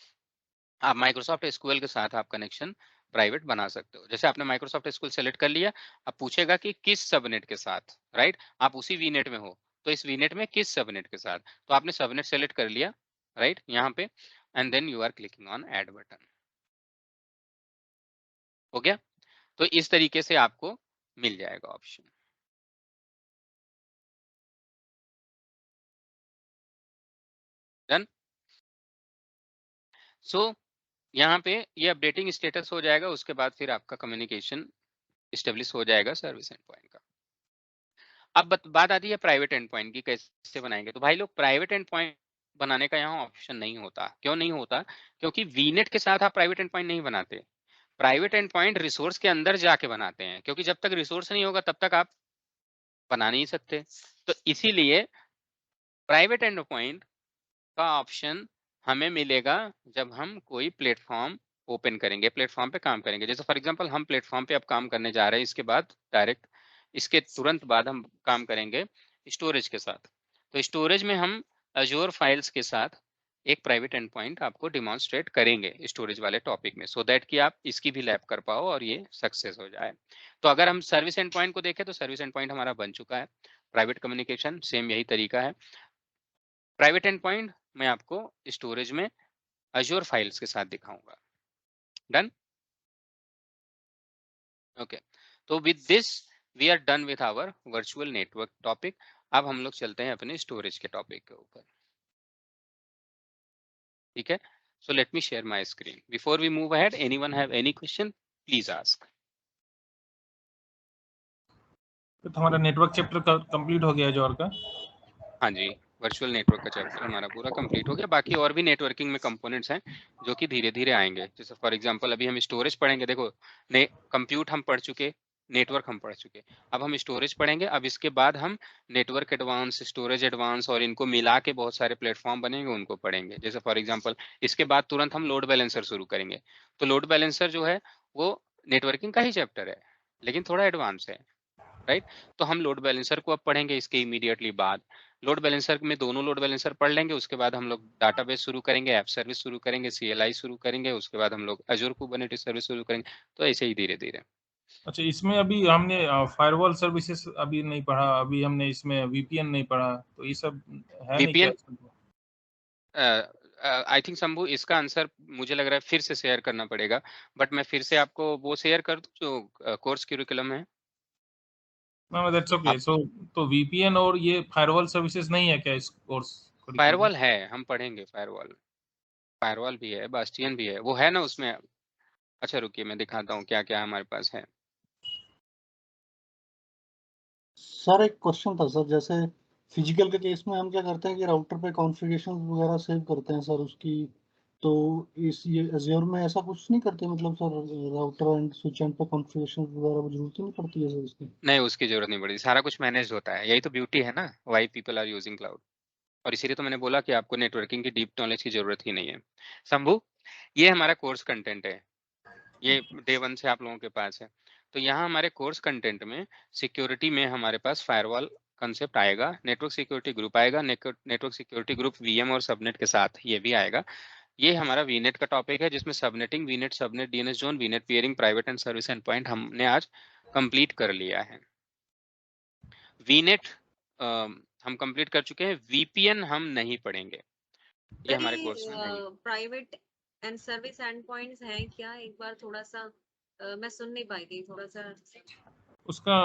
आप माइक्रोसॉफ्ट एसक्यूएल के साथ आप कनेक्शन प्राइवेट बना सकते हो। जैसे आपने माइक्रोसॉफ्ट एसक्यूएल सेलेक्ट कर लिया, अब पूछेगा कि किस सबनेट के साथ, राइट? आप उसी वीनेट में हो, तो इस वीनेट में किस सबनेट के साथ, तो आपने सबनेट सेलेक्ट कर लिया, राइट, यहाँ पे, and then you are clicking on add button. हो गया? तो इस तरीके से आपको मिल जाएगा ऑप्शन। डन। सो यहाँ पे ये अपडेटिंग स्टेटस हो जाएगा, उसके बाद फिर आपका कम्युनिकेशन स्टेब्लिश हो जाएगा सर्विस एंड पॉइंट का। अब बात आती है प्राइवेट एंड पॉइंट की, कैसे बनाएंगे। तो भाई लोग, प्राइवेट एंड पॉइंट बनाने का यहाँ ऑप्शन नहीं होता। क्यों नहीं होता? क्योंकि वीनेट के साथ आप प्राइवेट एंड पॉइंट नहीं बनाते। प्राइवेट एंड पॉइंट रिसोर्स के अंदर जाके बनाते हैं, क्योंकि जब तक रिसोर्स नहीं होगा तब तक आप बना नहीं सकते। तो इसीलिए प्राइवेट एंड पॉइंट का ऑप्शन हमें मिलेगा जब हम कोई प्लेटफॉर्म ओपन करेंगे, प्लेटफॉर्म पे काम करेंगे। जैसे फॉर एग्जांपल, हम प्लेटफॉर्म पे अब काम करने जा रहे हैं, इसके बाद डायरेक्ट इसके तुरंत बाद हम काम करेंगे स्टोरेज के साथ। तो स्टोरेज में हम अजोर फाइल्स के साथ एक प्राइवेट एंड पॉइंट आपको डिमॉन्स्ट्रेट करेंगे स्टोरेज वाले टॉपिक में, सो दैट कि आप इसकी भी लैब कर पाओ और ये सक्सेस हो जाए। तो अगर हम सर्विस एंड पॉइंट को देखें तो सर्विस एंड पॉइंट हमारा बन चुका है। प्राइवेट कम्युनिकेशन सेम यही तरीका है। प्राइवेट एंड पॉइंट मैं आपको स्टोरेज में अजोर फाइल्स के साथ दिखाऊंगा। डन। ओके, तो with this we are done with our virtual network topic. अब हम लोग चलते हैं अपने स्टोरेज के टॉपिक के ऊपर। ठीक है, so let me share my screen before we move ahead. Anyone have any question, please ask. तो हमारा नेटवर्क चैप्टर कंप्लीट हो गया जॉर का? हाँ जी, वर्चुअल नेटवर्क का चैप्टर हमारा पूरा कंप्लीट हो गया। बाकी और भी नेटवर्किंग में कंपोनेंट्स हैं जो कि धीरे धीरे आएंगे। जैसे फॉर एग्जांपल, अभी हम स्टोरेज पढ़ेंगे। देखो, कंप्यूट हम पढ़ चुके, नेटवर्क हम पढ़ चुके, अब हम स्टोरेज पढ़ेंगे। अब इसके बाद हम नेटवर्क एडवांस, स्टोरेज एडवांस और इनको मिला के बहुत सारे प्लेटफॉर्म बनेंगे, उनको पढ़ेंगे। जैसे फॉर एग्जांपल, इसके बाद तुरंत हम लोड बैलेंसर शुरू करेंगे। तो लोड बैलेंसर जो है वो नेटवर्किंग का ही चैप्टर है, लेकिन थोड़ा एडवांस है, राइट? तो हम लोड बैलेंसर को अब पढ़ेंगे इसके इमीडिएटली बाद। लोड बैलेंसर में दोनों लोड बैलेंसर पढ़ लेंगे, उसके बाद हम लोग डाटाबेस शुरू करेंगे, ऐप सर्विस शुरू करेंगे, CLI शुरू करेंगे, उसके बाद हम लोग अजूर कुबरनेटिस सर्विस शुरू करेंगे। तो ऐसे ही धीरे धीरे। अच्छा, इसमें अभी हमने फायरवॉल सर्विसेज अभी नहीं पढ़ा, अभी हमने इसमें VPN नहीं पढ़ा, तो ये सब है नहीं क्या? आई थिंक शंभू, इसका आंसर मुझे लग रहा है फिर से शेयर करना पड़ेगा, बट मैं फिर से आपको वो शेयर कर दूं जो कोर्स क्यूरिकुलम है। No, that's okay. So, तो VPN और ये फायरवॉल सर्विसेज नहीं है क्या इस कोर्स? फायरवॉल है, हम पढ़ेंगे फायरवॉल। फायरवॉल भी है, बास्टियन भी है, वो है ना उसमें। अच्छा रुकिए, मैं दिखाता हूँ क्या क्या हमारे पास है। सर एक क्वेश्चन था सर, जैसे फिजिकल के केस में हम क्या करते हैं कि राउटर पे कॉन्फ़िगरेशन वगैरह सेव करते हैं सर उसकी, तो इस ये एज़्योर में ऐसा कुछ नहीं करते मतलब sir, router and switch and पे कॉन्फ़िगरेशन वगैरह की जरूरत ही नहीं पड़ती है सर इसकी? नहीं, उसकी जरूरत नहीं पड़ती, सारा कुछ मैनेज होता है। यही तो ब्यूटी है ना, why people are using cloud. और इसीलिए तो मैंने बोला कि आपको नेटवर्किंग की डीप नॉलेज की जरूरत ही नहीं है। शंभू, ये हमारा कोर्स कंटेंट है, ये डे 1 से आप लोगों के पास है। तो यहाँ हमारे कोर्स कंटेंट में सिक्योरिटी में हमारे पास फायरवॉल कंसेप्ट आएगा, नेटवर्क सिक्योरिटी ग्रुप आएगा, नेटवर्क सिक्योरिटी ग्रुप वीएम और सबनेट के साथ ये भी आएगा। ये हमारा वीनेट का टॉपिक है जिसमें subnetting, वीनेट, subnet, DNS zone, वीनेट pairing, private and service and point हमने आज कंप्लीट कर लिया है। वीनेट हम कंप्लीट कर चुके हैं, वीपीएन हम नहीं पढ़ेंगे, ये हमारे कोर्स में नहीं। Private and service and points हैं क्या? एक बार थोड़ा सा मैं सुन नहीं पाई थी, थोड़ा सा उसका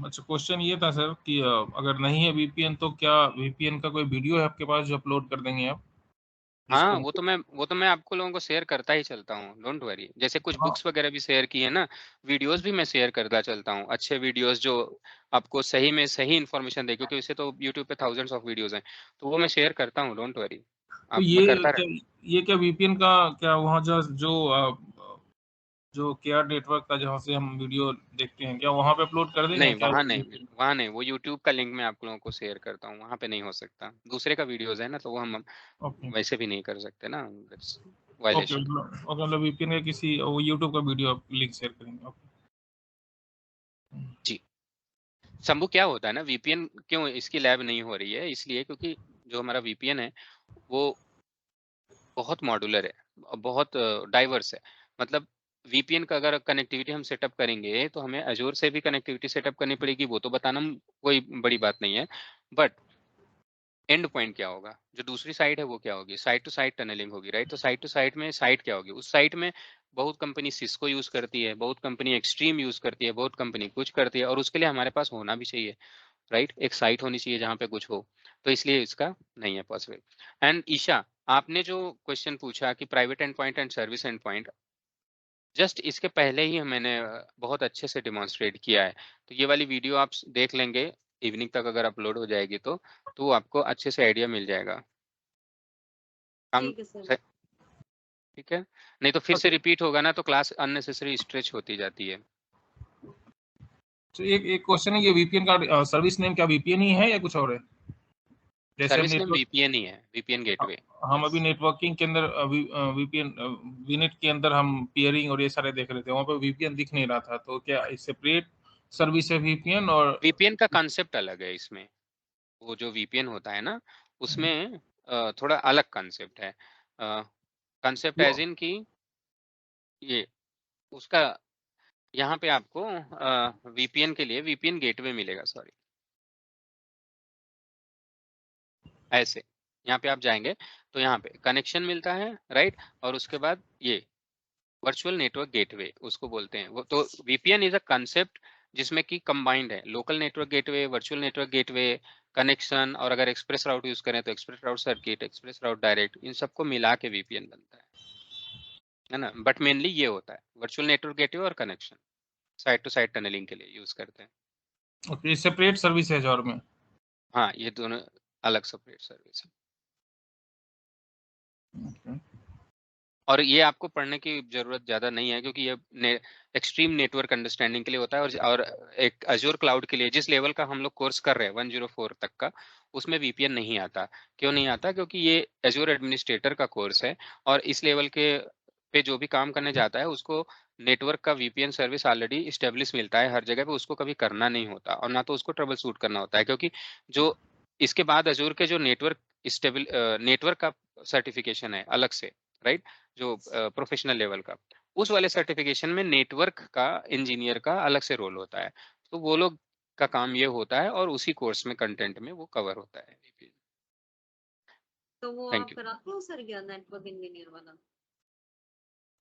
अच्छा क्वेश्चन ये था सर कि अगर नहीं है वीपीएन तो क्या वीपीएन का कोई वीडियो है आपके पास जो अपलोड कर देंगे आप? हाँ, वो तो मैं आपको लोगों को शेयर करता ही चलता हूँ, डोंट वरी। जैसे कुछ हाँ। बुक्स वगैरह भी शेयर की है ना, वीडियोस भी मैं शेयर करता चलता हूँ, अच्छे वीडियोस जो आपको सही में सही इन्फॉर्मेशन दे, क्योंकि वैसे तो यूट्यूब पे थाउजेंड्स ऑफ वीडियोस हैं, तो वो मैं शेयर करता हूँ, डोंट वरी। तो मैं करता ये क्या वीपीएन का क्या वहाँ जो केआर नेटवर्क का जहाँ से हम वीडियो देखते हैं क्या वहाँ पे अपलोड कर देंगे नहीं, क्या? वहाँ नहीं, वो यूट्यूब का लिंक मैं आप लोगों को शेयर करता हूँ, वहाँ पे नहीं हो सकता। दूसरे का वीडियोस है ना, तो वो हम ओके वैसे भी नहीं कर सकते ना, ओके वायलेशन। मतलब वीपीएन का किसी वो यूट्यूब का वीडियो आप लिंक शेयर करेंगे। ओके जी शंभू, क्या होता है ना, वीपीएन क्यों इसकी लैब नहीं हो रही है, इसलिए क्योंकि जो हमारा वीपीएन है वो बहुत मॉड्यूलर है, बहुत डाइवर्स है। मतलब वीपीएन का अगर कनेक्टिविटी हम सेटअप करेंगे तो हमें अजूर से भी कनेक्टिविटी सेटअप करनी पड़ेगी, वो तो बताना कोई बड़ी बात नहीं है। बट एंड पॉइंट क्या होगा, जो दूसरी साइड है वो क्या होगी, साइड टू साइड टनलिंग होगी, राइट। तो साइड टू साइड में साइड क्या होगी, उस साइड में बहुत कंपनी सिस्को यूज करती है, बहुत कंपनी एक्सट्रीम यूज करती है, बहुत कंपनी कुछ करती है, और उसके लिए हमारे पास होना भी चाहिए, राइट। एक साइट होनी चाहिए जहाँ पे कुछ हो, तो इसलिए इसका नहीं है पॉसिबल। एंड ईशा, आपने जो क्वेश्चन पूछा कि private endpoint and service and point, just इसके पहले ही मैंने बहुत अच्छे से डिमॉन्स्ट्रेट किया है, तो ये वाली वीडियो आप देख लेंगे इवनिंग तक, अगर अपलोड हो जाएगी तो आपको अच्छे से आइडिया मिल जाएगा। हम ठीक है सर। ठीक है, नहीं तो फिर से रिपीट होगा ना तो क्लास अननेसेसरी स्ट्रेच होती जाती है। तो एक क्वेश्चन है, ये वीपीएन का सर्विस नेम क्या वीपीएन ही है या कुछ और है? जैसे हम सर्विस नेम नेटवर्क वीपीएन ही है, वीपीएन गेटवे। हम अभी नेटवर्किंग के अंदर वीपीएन वीनेट के अंदर हम पियरिंग और ये सारे देख रहे थे, वहाँ पे वीपीएन दिख नहीं रहा था, तो क्या सेपरेट सर्विस है वीपीएन? और वीपीएन का कॉन्सेप्ट अलग है इसमें, वो जो वीपीएन होता है ना उसमें थोड़ा अलग कॉन्सेप्ट है। कॉन्सेप्ट एज इन की ये उसका, यहाँ पे आपको वीपीएन के लिए वीपीएन गेटवे मिलेगा, सॉरी ऐसे यहाँ पे आप जाएंगे तो यहाँ पे कनेक्शन मिलता है, राइट। और उसके बाद ये वर्चुअल नेटवर्क गेटवे उसको बोलते हैं। वो तो वीपीएन इज अ कंसेप्ट जिसमें कि कंबाइंड है local network gateway, virtual network gateway, connection, और अगर एक्सप्रेस राउट यूज करें तो एक्सप्रेस राउट सर्किट, एक्सप्रेस राउट डायरेक्ट, इन सबको मिला के वीपीएन बनता है ना। बट मेनली ये होता है वर्चुअल नेटवर्क गेटवे और connection, side to side tunnelling के लिए यूज करते हैं। ओके, सेपरेट सर्विस है जॉर में? हाँ, ये दोनों अलग सेपरेट सर्विस है। और ये आपको पढ़ने की जरूरत ज्यादा नहीं है, क्योंकि ये एक्सट्रीम नेटवर्क अंडरस्टैंडिंग के लिए होता है, और एक अजूर क्लाउड के लिए जिस लेवल का हम लोग कोर्स कर रहे हैं 104 तक का, उसमें वीपीएन नहीं आता। क्यों नहीं आता? क्योंकि ये अजूर एडमिनिस्ट्रेटर का कोर्स है, और इस लेवल के पे जो भी काम करने जाता है उसको नेटवर्क का वीपीएन सर्विस ऑलरेडी इस्टेब्लिश मिलता है हर जगह पे, उसको कभी करना नहीं होता, और ना तो उसको ट्रबल शूट करना होता है। क्योंकि जो इसके बाद अजूर के जो नेटवर्क का सर्टिफिकेशन है अलग से, राइट, जो प्रोफेशनल लेवल का, उस वाले सर्टिफिकेशन में नेटवर्क का इंजीनियर का अलग से रोल होता है। तो वो लोग का काम ये होता है, और उसी कोर्स में कंटेंट में वो कवर होता है। तो वो थैंक आप यू। कराते हो सर क्या, नेटवर्क इंजीनियर वाला?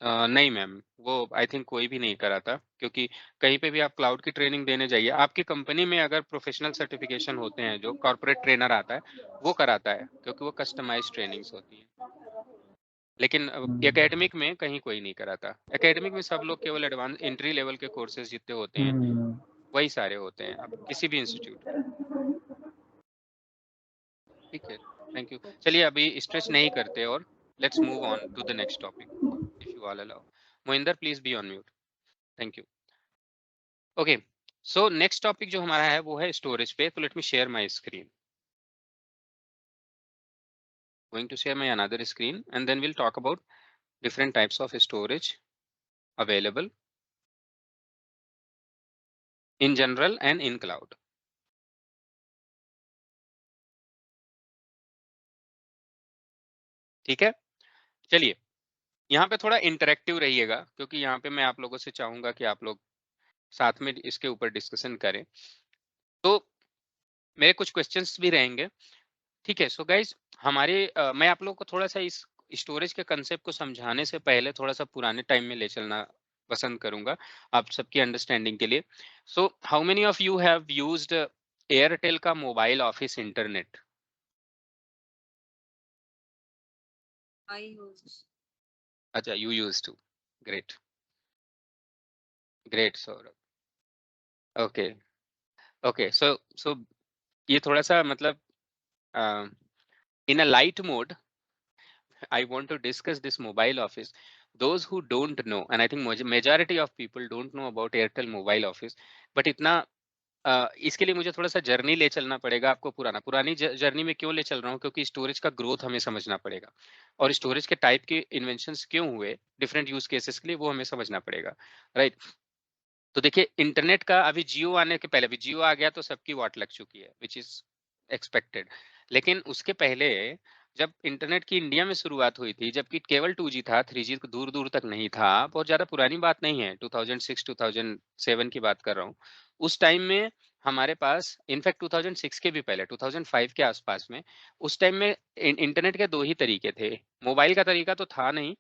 नहीं मैम, वो आई थिंक कोई भी नहीं कराता, क्योंकि कहीं पे भी आप क्लाउड की ट्रेनिंग देने जाइए, आपकी कंपनी में अगर प्रोफेशनल सर्टिफिकेशन होते हैं, जो कॉर्पोरेट ट्रेनर आता है वो कराता है, क्योंकि वो कस्टमाइज्ड ट्रेनिंग्स होती है। लेकिन एकेडमिक में कहीं कोई नहीं कराता। एकेडमिक में सब लोग केवल एडवांस एंट्री लेवल के कोर्सेज जितने होते हैं वही सारे होते हैं, आप किसी भी इंस्टीट्यूट में। ठीक है, थैंक यू। चलिए अभी स्ट्रेच नहीं करते, और let's move on to the next topic, if you all allow. Mohinder please be on mute, thank you. Okay, so next topic जो हमारा है वो है स्टोरेज पे। तो let me share my screen, going to share my another screen, and then we'll talk about different types of storage available in general and in cloud. ठीक है, चलिए यहाँ पे थोड़ा इंटरेक्टिव रहिएगा, क्योंकि यहाँ पे मैं आप लोगों से चाहूंगा कि आप लोग साथ में इसके ऊपर डिस्कशन करें। तो मेरे कुछ क्वेश्चंस भी रहेंगे, ठीक है। सो गाइज मैं आप लोगों को थोड़ा सा इस स्टोरेज के कंसेप्ट को समझाने से पहले थोड़ा सा पुराने टाइम में ले चलना पसंद करूंगा आप सबकी अंडरस्टैंडिंग के लिए। So how many of you have used Airtel का mobile office internet? I used. अच्छा, you used to, great great Saurabh. Okay okay, so ये थोड़ा सा मतलब in a light mode, I want to discuss this mobile office. Those who don't know, and I think majority of people don't know about Airtel mobile office, but इतना इसके लिए मुझे थोड़ा सा जर्नी ले चलना पड़ेगा आपको। पुरानी जर्नी में क्यों ले चल रहा हूँ, क्योंकि स्टोरेज का ग्रोथ हमें समझना पड़ेगा और स्टोरेज के टाइप के इन्वेंशंस क्यों हुए डिफरेंट यूज केसेस के लिए, वो हमें समझना पड़ेगा, राइट। तो देखिए इंटरनेट का अभी जियो आने के पहले, अभी जियो आ गया तो सबकी वाट लग चुकी है, विच इज एक्सपेक्टेड। लेकिन उसके पहले जब इंटरनेट की इंडिया में शुरुआत हुई थी, जबकि केवल 2G था, 3G दूर दूर तक नहीं था, बहुत ज्यादा पुरानी बात नहीं है, 2006 2007 की बात कर रहा हूँ। उस टाइम में हमारे पास, इनफैक्ट 2006 के भी पहले 2005 के आसपास में, उस टाइम में इंटरनेट के दो ही तरीके थे। मोबाइल का तरीका तो था नहीं,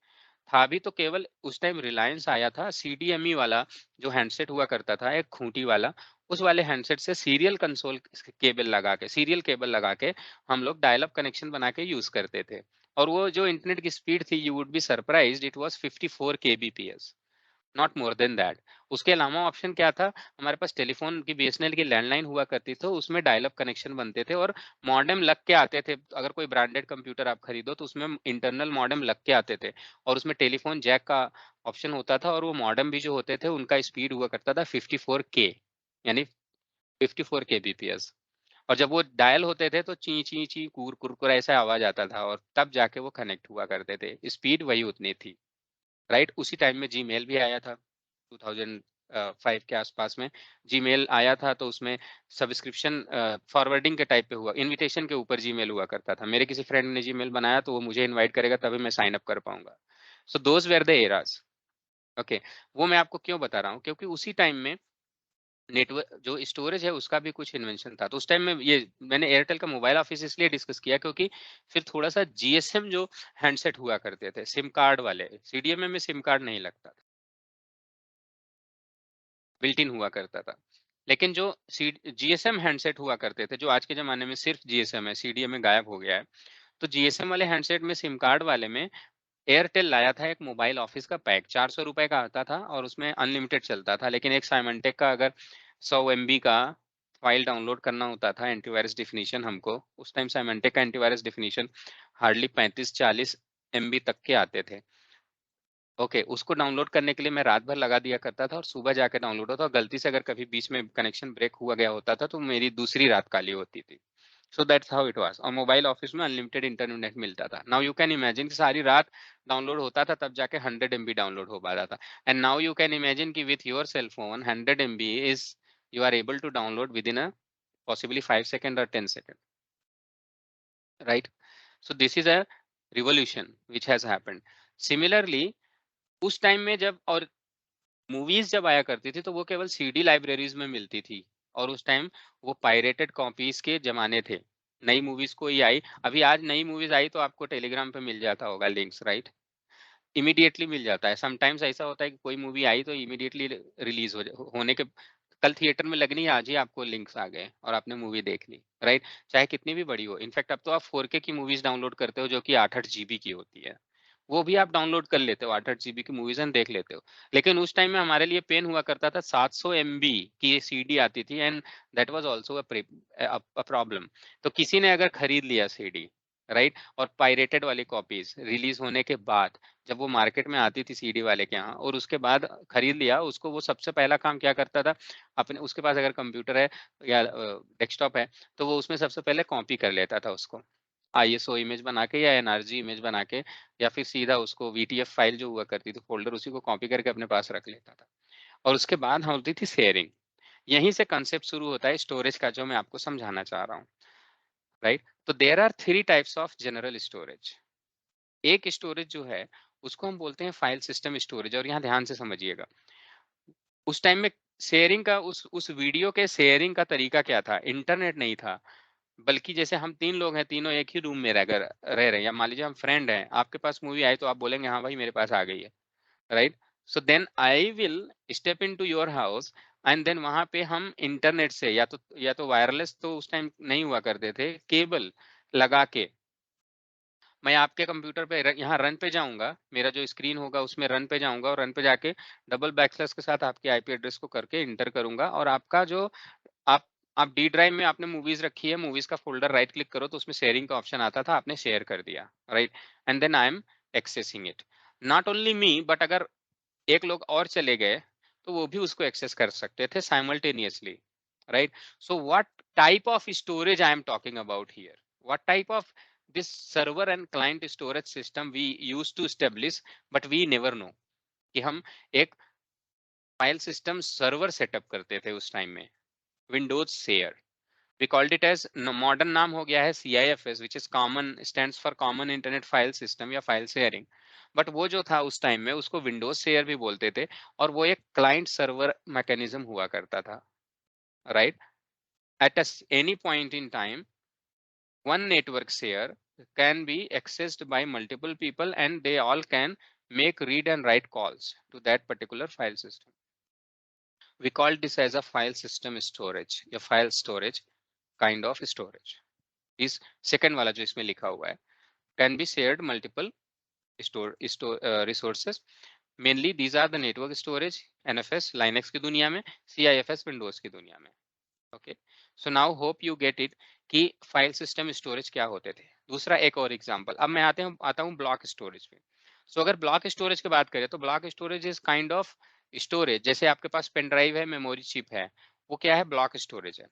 था भी तो केवल उस टाइम रिलायंस आया था, CDME वाला जो हैंडसेट हुआ करता था, एक खूंटी वाला, उस वाले हैंडसेट से सीरियल केबल लगा के हम लोग डायल अप कनेक्शन बना के यूज करते थे। और वो जो इंटरनेट की स्पीड थी, you would be surprised, it was 54 kbps, not more than that. उसके अलावा ऑप्शन क्या था, हमारे पास टेलीफोन की BSNL की लैंडलाइन हुआ करती थी, उसमें डायल अप कनेक्शन बनते थे और मॉडेम लग के आते थे। अगर कोई ब्रांडेड कंप्यूटर आप खरीदो तो उसमें इंटरनल मॉडेम लग के आते थे और उसमें टेलीफोन जैक का ऑप्शन होता था, और वो मॉडेम भी जो होते थे उनका स्पीड हुआ करता था 54K, यानी 54 kbps। और जब वो डायल होते थे तो ची ची ची कुर कुर कुर ऐसा आवाज आता था, और तब जाके वो कनेक्ट हुआ करते थे, स्पीड वही उतनी थी, राइट। उसी टाइम में जीमेल भी आया था 2005 के आसपास में। जीमेल आया था तो उसमें सब्सक्रिप्शन फॉरवर्डिंग के टाइप पे हुआ, इनविटेशन के ऊपर जीमेल हुआ करता था। मेरे किसी फ्रेंड ने जीमेल बनाया तो वो मुझे इनवाइट करेगा तभी मैं साइन अप कर पाऊंगा। So those were the eras, okay. वो मैं आपको क्यों बता रहा हूँ, क्योंकि उसी टाइम में नेटवर्क जो स्टोरेज है उसका भी कुछ इन्वेंशन था। तो उस टाइम में ये मैंने एयरटेल का मोबाइल ऑफिस इसलिए डिस्कस किया क्योंकि फिर थोड़ा सा GSM जो हैंडसेट हुआ करते थे सिम कार्ड वाले, CDMA में सिम कार्ड नहीं लगता था, बिल्ट इन हुआ करता था। लेकिन जो GSM हैंडसेट हुआ करते थे, जो आज के जमाने में सिर्फ GSM है, CDMA गायब हो गया है, तो GSM वाले हैंडसेट में, सिम कार्ड वाले में एयरटेल लाया था एक मोबाइल ऑफिस का पैक, 400 रुपए का आता था और उसमें अनलिमिटेड चलता था। लेकिन एक साइमनटेक का अगर 100 MB का फाइल डाउनलोड करना होता था, एंटीवायरस डिफिनीशन, हमको उस टाइम साइमनटेक का एंटीवायरस डिफिनीशन हार्डली 35-40 MB तक के आते थे, ओके। उसको डाउनलोड करने के लिए मैं रात भर लगा दिया करता था और सुबह जाकर डाउनलोड होता, और गलती से अगर कभी बीच में कनेक्शन ब्रेक हुआ गया होता था तो मेरी दूसरी रात काली होती थी। So that's how it was. और मोबाइल ऑफिस में अनलिमिटेड इंटरनेट मिलता था। नाउ यू कैन इमेजिन कि सारी रात डाउनलोड होता था तब जाके 100 MB डाउनलोड हो पाता था। And now you can imagine कि with your cell phone 100 MB is you are able to download within a possibly 5 seconds or 10 seconds, right? So this is a revolution which has happened. Similarly, उस time में जब, और movies जब आया करती थी तो वो केवल CD लाइब्रेरीज में मिलती थी, और उस टाइम वो पायरेटेड कॉपीज के जमाने थे। नई मूवीज कोई आई, अभी आज नई मूवीज आई तो आपको टेलीग्राम पे मिल जाता होगा लिंक्स, राइट, इमीडिएटली मिल जाता है। समटाइम्स ऐसा होता है कि कोई मूवी आई तो इमीडिएटली रिलीज होने के, कल थिएटर में लगनी है, आज ही आपको लिंक्स आ गए और आपने मूवी देख ली, राइट, चाहे कितनी भी बड़ी हो। इनफैक्ट अब तो आप 4K की मूवीज डाउनलोड करते हो जो कि 8-8 GB की होती है, वो भी आप डाउनलोड कर लेते हो, 8-8 GB की मूवीज एंड देख लेते हो। लेकिन उस टाइम में हमारे लिए पेन हुआ करता था, 700 MB की CD आती थी, and that was also a problem. तो किसी ने अगर खरीद लिया CD, राइट, और पायरेटेड वाली कॉपीज रिलीज होने के बाद, जब वो मार्केट में आती थी CD वाले के यहाँ, और उसके बाद खरीद लिया उसको, वो सबसे पहला काम क्या करता था, अपने, उसके पास अगर कंप्यूटर है या डेस्कटॉप है तो वो उसमें सबसे पहले कॉपी कर लेता था उसको, ISO इमेज बना के या NRG इमेज बना के, या फिर सीधा उसको VTF फाइल जो हुआ करती थी फोल्डर, उसी को कॉपी करके अपने पास रख लेता था। और उसके बाद होती थी शेयरिंग। यहीं से कंसेप्ट शुरू होता है स्टोरेज का, जो मैं आपको समझाना चाह रहा हूँ, राइट। तो there are 3 types of general storage. एक स्टोरेज जो है उसको हम बोलते हैं फाइल सिस्टम स्टोरेज। और यहाँ ध्यान से समझिएगा, उस टाइम में शेयरिंग का, उस वीडियो के शेयरिंग का तरीका क्या था? इंटरनेट नहीं था, बल्कि जैसे हम 3 लोग हैं, तीनों एक ही रूम में रह रहे हैं, या मान लीजिए हम फ्रेंड हैं, आपके पास मूवी आई तो आप बोलेंगे हाँ भाई मेरे पास आ गई है, right. So then I will step into your house and then वहां पे हम इंटरनेट से, या तो वायरलेस तो उस टाइम नहीं हुआ करते थे, केबल लगा के मैं आपके कंप्यूटर पे यहाँ रन पे जाऊंगा, मेरा जो स्क्रीन होगा उसमें रन पे जाऊंगा, और रन पे जाके डबल बैकस्लैश के साथ आपके आईपी एड्रेस को करके इंटर करूंगा, और आपका जो आप डी ड्राइव में आपने मूवीज रखी है, मूवीज का फोल्डर राइट क्लिक करो तो उसमें शेयरिंग का ऑप्शन आता था, आपने शेयर कर दिया, right. And then I am accessing it. Not only me, but अगर एक लोग और चले गए तो वो भी उसको एक्सेस कर सकते थे simultaneously, right. So what type of storage I am talking about here, what type of this server and client storage system we used to establish, but we never know कि हम एक फाइल सिस्टम सर्वर सेटअप करते थे उस time में, Windows share. We called it as, modern नाम हो गया है CIFS, which is common, stands for common internet file system या फाइल शेयरिंग। बट वो जो था उस टाइम में उसको विंडोज शेयर भी बोलते थे, और वो एक क्लाइंट सर्वर मैकेनिज्म हुआ करता था, right. At any point in time one network share can be accessed by multiple people and they all can make read and write calls to that particular file system. We call this as a file system storage, a file storage kind of storage. Is second वाला जो इसमें लिखा हुआ है, can be shared multiple resources. Mainly these are the network storage, NFS Linux की दुनिया में, CIFS Windows की दुनिया में। Okay, so now hope you get it कि फाइल सिस्टम स्टोरेज क्या होते थे। दूसरा एक और एग्जांपल, अब मैं आता हूँ ब्लॉक स्टोरेज पे। सो अगर ब्लॉक स्टोरेज की बात करें तो block storage is kind of storage, जैसे आपके पास पेन ड्राइव है, मेमोरी चिप है, वो क्या है? ब्लॉक स्टोरेज है।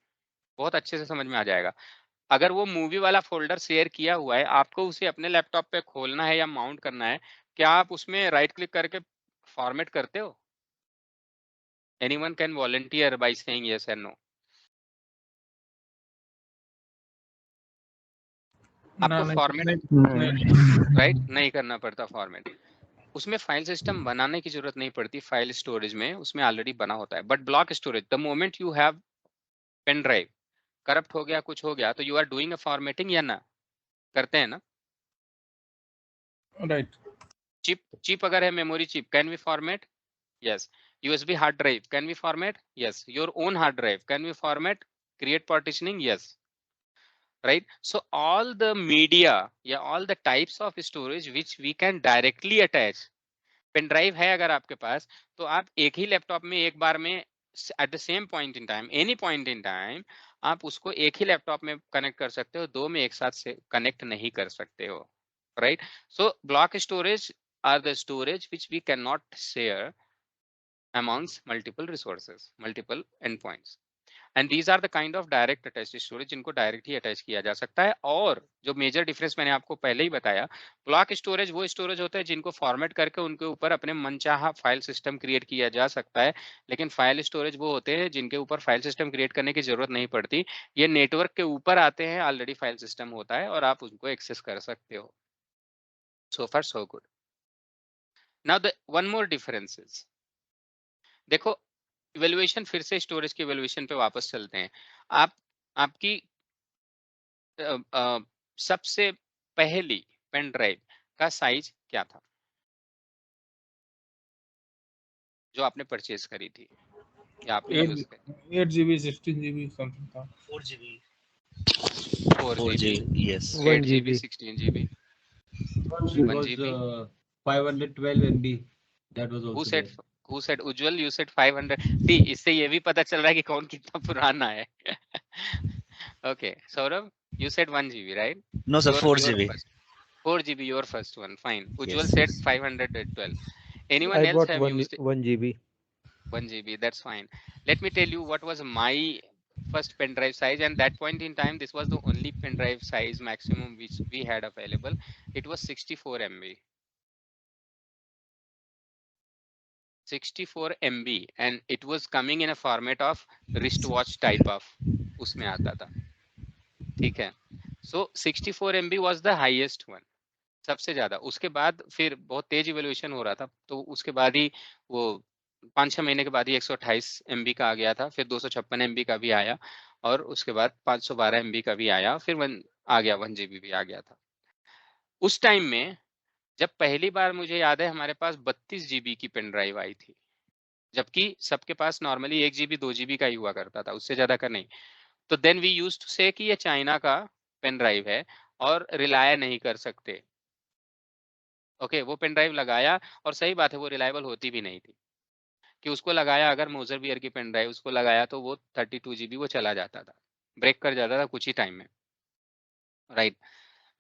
बहुत अच्छे से समझ में आ जाएगा। अगर वो मूवी वाला फोल्डर शेयर किया हुआ है, आपको उसे अपने लैपटॉप पे खोलना है या माउंट करना है, क्या आप उसमें राइट क्लिक करके फॉर्मेट करते हो? Anyone can volunteer by saying yes and no. आपको फॉर्मेट राइट नहीं करना पड़ता फॉर्मेट, उसमें फाइल सिस्टम बनाने की जरूरत नहीं पड़ती, फाइल स्टोरेज में उसमें ऑलरेडी बना होता है। But block storage, the moment you have pen drive corrupt हो गया, कुछ हो गया, तो you are doing a formatting या ना? करते हैं ना, राइट। चिप अगर है, memory chip, can we format? Yes. USB hard drive, can we format? Yes. Your own hard drive, can we format? Create partitioning? Yes, right? So all the media, yeah, all the types of storage which we can directly attach, pen drive है अगर आपके पास, तो आप एक ही laptop में एक बार में at the same point in time, any point in time, आप उसको एक ही लैपटॉप में कनेक्ट कर सकते हो, दो में एक साथ से कनेक्ट नहीं कर सकते हो, right. So block storage are the storage which we can not share amongst multiple resources, multiple endpoints. And these are the kind of direct attached storage जिनको डायरेक्ट ही अटैच किया जा सकता है। और जो मेजर डिफरेंस मैंने आपको पहले ही बताया, ब्लॉक स्टोरेज वो स्टोरेज होता है जिनको फॉर्मेट करके उनके ऊपर अपने मनचाहा फाइल सिस्टम क्रिएट किया जा सकता है, लेकिन फाइल स्टोरेज वो होते हैं जिनके ऊपर फाइल सिस्टम क्रिएट करने की जरूरत नहीं पड़ती, ये नेटवर्क के ऊपर आते हैं, ऑलरेडी फाइल सिस्टम होता है और आप उनको एक्सेस कर सकते हो। So far so good. Now the one more difference is, देखो इवेल्युएशन, फिर से स्टोरेज की इवेल्युएशन पे वापस चलते हैं। आपकी सबसे पहली पेन ड्राइव का साइज क्या था जो आपने परचेज करी थी या आपने यूज करी? 8 GB 16 GB समथिंग था। 4 GB 4 GB, yes 8 GB 16 GB, 1 GB, 512 MB, that was also there. Who said Ujjwal, you said 500? See, इससे ये भी पता चल रहा है कि कौन कितना पुराना है। Okay, Saurabh, you said 1 GB, right? no sir, 4 GB 4 GB, your first one, fine. Ujjwal Yes. said 512. Anyone I else bought have used 1 GB. 1 GB? That's fine. Let me tell you what was my first pen drive size, and that point in time this was the only pen drive size maximum which we had available. It was 64 MB. 64 MB, and it was coming in a format of wristwatch type of, उसमें आता था, ठीक है. So 64 MB was the highest one, सबसे ज्यादा. उसके बाद फिर बहुत तेज इवोल्यूशन हो रहा था, तो उसके बाद ही वो 5-6 महीने के बाद ही 128 MB का आ गया था, फिर 256 MB का भी आया, और उसके बाद 512 MB का भी आया, फिर 1 आ गया, 1 GB भी आ गया था. उस टाइम में जब पहली बार मुझे याद है हमारे पास 32 GB की पेन ड्राइव आई थी, जबकि सबके पास नॉर्मली 1 GB 2 GB का ही हुआ करता था, उससे ज्यादा का नहीं. तो देन वी यूज्ड टू से कि ये चाइना का पेन ड्राइव है और रिलाय नहीं कर सकते. ओके, वो पेन ड्राइव लगाया, और सही बात है वो रिलायबल होती भी नहीं थी, कि उसको लगाया अगर मोजर बियर की पेन ड्राइव उसको लगाया तो वो 32 GB वो चला जाता था, ब्रेक कर जाता था कुछ ही टाइम में, right.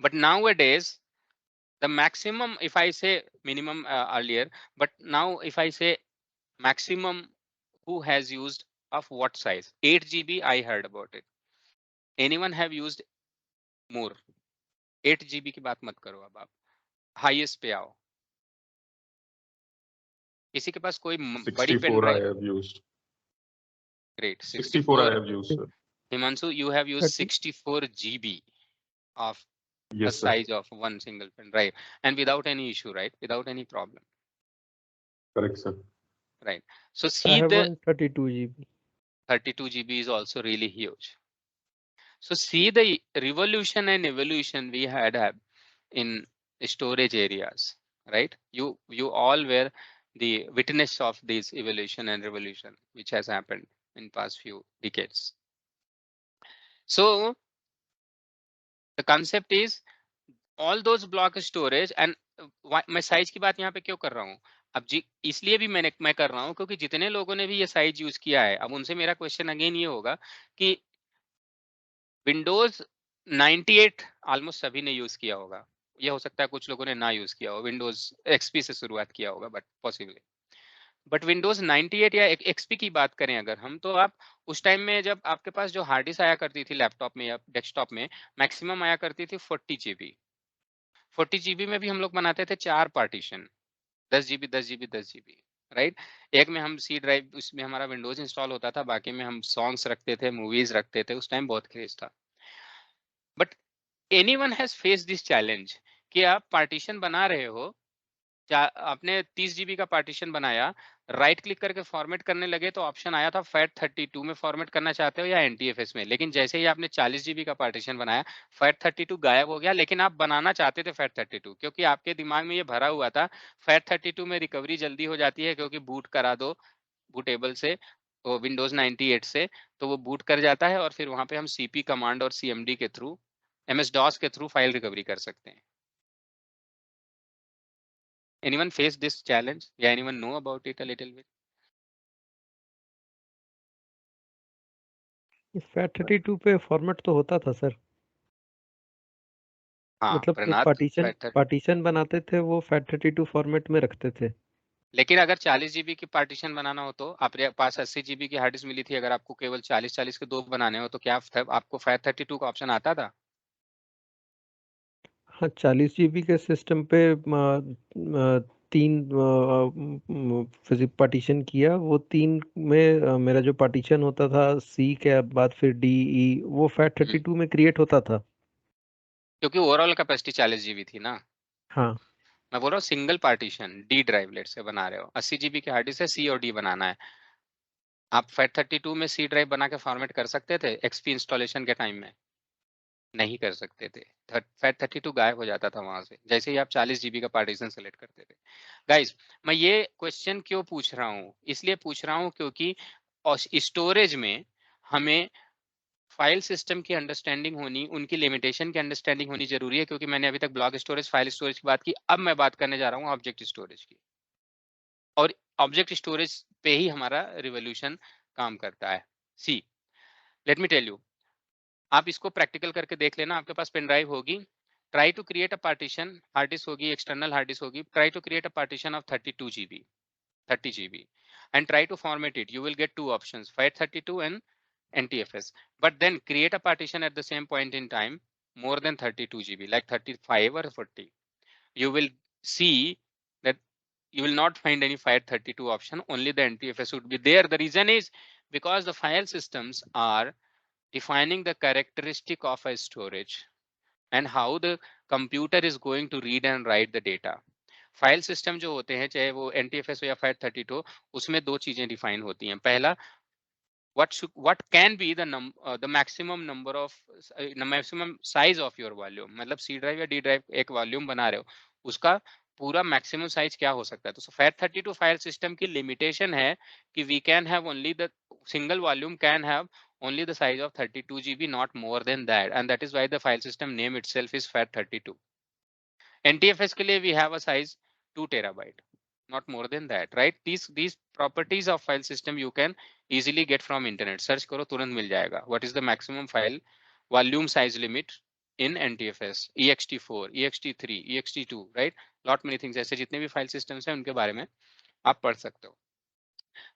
But now days the maximum, if I say minimum earlier, but now if I say maximum, who has used of what size? 8 GB I heard about it. Anyone have used more? 8 GB की बात मत करो, अब आप highest पे आओ. किसी के पास कोई बड़ी pen 64 I drive? have used. Great. 64 I have used, sir. Himanshu, you have used 30. 64 GB of the Yes, sir. size of one single pen drive, and without any issue, right? Without any problem, Correct, sir. right? So I see, have the one 32 GB. 32 GB is also really huge. So see the revolution and evolution we had in storage areas, right? You all were the witness of this evolution and revolution which has happened in past few decades. So the concept is all those block storage, and मैं size की बात यहाँ पे क्यों कर रहा हूँ अब जी, इसलिए भी मैं कर रहा हूँ क्योंकि जितने लोगों ने भी ये साइज यूज किया है, अब उनसे मेरा क्वेश्चन अगेन ये होगा कि विंडोज 98 ऑलमोस्ट सभी ने यूज किया होगा. ये हो सकता है कुछ लोगों ने ना यूज किया हो, विंडोज एक्सपी से शुरुआत किया होगा, बट पॉसिबली. बट विंडोज 98 या एक्सपी की बात करें अगर हम, तो आप उस टाइम में जब आपके पास जो हार्ड डिस्क आया करती थी लैपटॉप में या डेस्कटॉप में, मैक्सिमम आया करती थी 40 GB. 40 GB में भी हम लोग बनाते थे 4 partition, 10 GB 10 GB 10 GB, right. एक में हम सी ड्राइव, उसमें हमारा विंडोज इंस्टॉल होता था, बाकी में हम सॉन्ग्स रखते थे, मूवीज रखते थे. उस टाइम बहुत क्रेज था. But anyone has face this challenge कि आप पार्टीशन बना रहे हो, आपने 30 GB का पार्टीशन बनाया, राइट क्लिक करके फॉर्मेट करने लगे तो ऑप्शन आया था FAT32 में फॉर्मेट करना चाहते हो या NTFS में. लेकिन जैसे ही आपने 40 GB का पार्टीशन बनाया, FAT32 गायब हो गया, लेकिन आप बनाना चाहते थे FAT32, क्योंकि आपके दिमाग में ये भरा हुआ था FAT32 में रिकवरी जल्दी हो जाती है, क्योंकि बूट करा दो बूटेबल से, तो विंडोज 98 से, तो वो बूट कर जाता है, और फिर वहां पे हम CP कमांड और CMD के थ्रू, MS DOS के थ्रू फाइल रिकवरी कर सकते हैं. Anyone face this challenge? Yeah, anyone know about it a little bit? FAT32 पे फॉर्मेट तो होता था सर. हाँ, मतलब जो प्रनाथ, पार्टीशन बनाते थे वो FAT32 फॉर्मेट में रखते थे. लेकिन अगर 40 GB की पार्टीशन बनाना हो तो आपके पास 80 GB की हार्ड डिस्क मिली थी, अगर आपको केवल 40 के 2 बनाने हो तो क्या आपको FAT32 का ऑप्शन आता था? हाँ, 40 GB के सिस्टम पे 3 पार्टीशन किया. वो 3 में मेरा जो पार्टीशन होता था C के बाद फिर D E, वो FAT32 में क्रिएट होता था. क्योंकि ओवरऑल कैपेसिटी 40 GB थी ना. हाँ, मैं बोल रहा हूँ single partition D drive late से बना रहे हो, 80 GB की हार्ड डिस्क है, C और D बनाना है, आप FAT32 में C ड्राइव बना के फॉर्मेट कर सकते थे XP इंस्टॉलेशन के टाइम में? नहीं कर सकते थे. FAT32 गायब हो जाता था वहां से, जैसे ही आप 40 GB का पार्टीशन सेलेक्ट करते थे. गाइस, मैं ये क्वेश्चन क्यों पूछ रहा हूँ? इसलिए पूछ रहा हूँ क्योंकि स्टोरेज में हमें फाइल सिस्टम की अंडरस्टैंडिंग होनी, उनकी लिमिटेशन की अंडरस्टैंडिंग होनी जरूरी है, क्योंकि मैंने अभी तक ब्लॉक स्टोरेज, फाइल स्टोरेज की बात की, अब मैं बात करने जा रहा हूँ ऑब्जेक्ट स्टोरेज की. और ऑब्जेक्ट स्टोरेज पे ही हमारा रिवोल्यूशन काम करता है. See, let me tell you, आप इसको प्रैक्टिकल करके देख लेना. आपके पास पेन ड्राइव होगी, try to create a partition, hard disk होगी, एक्सटर्नल हार्ड डिस्क होगी, try to create a partition of 32 GB, 30 GB, and try to format it. You will get 2 options, FAT32 and NTFS, but then create a partition at the same point in time more than 32 GB, like 35 or 40. You will see that you will not find any FAT32 option, only the NTFS would be there. The reason is because the file systems are defining the characteristic of a storage and how the computer is going to read and write the data. File system जो होते हैं चाहे वो NTFS हो या FAT32, उसमें दो चीजें डिफाइन होती हैं. पहला, what can be the maximum number of maximum size of your volume, मतलब C drive या D drive एक वॉल्यूम बना रहे हो, उसका पूरा मैक्सिमम साइज क्या हो सकता है. तो FAT32 फाइल सिस्टम की लिमिटेशन है कि we can have only the single volume can have only the size of 32 GB, not more than that, and that is why the file system name itself is FAT32. NTFS के लिए we have a size 2 terabyte, not more than that, right? These properties of file system you can easily get from internet. Search करो तुरंत मिल जाएगा. What is the maximum file volume size limit in NTFS, ext4, ext3, ext2, right? Lot many things. ऐसे जितने भी file systems हैं उनके बारे में आप पढ़ सकते हो.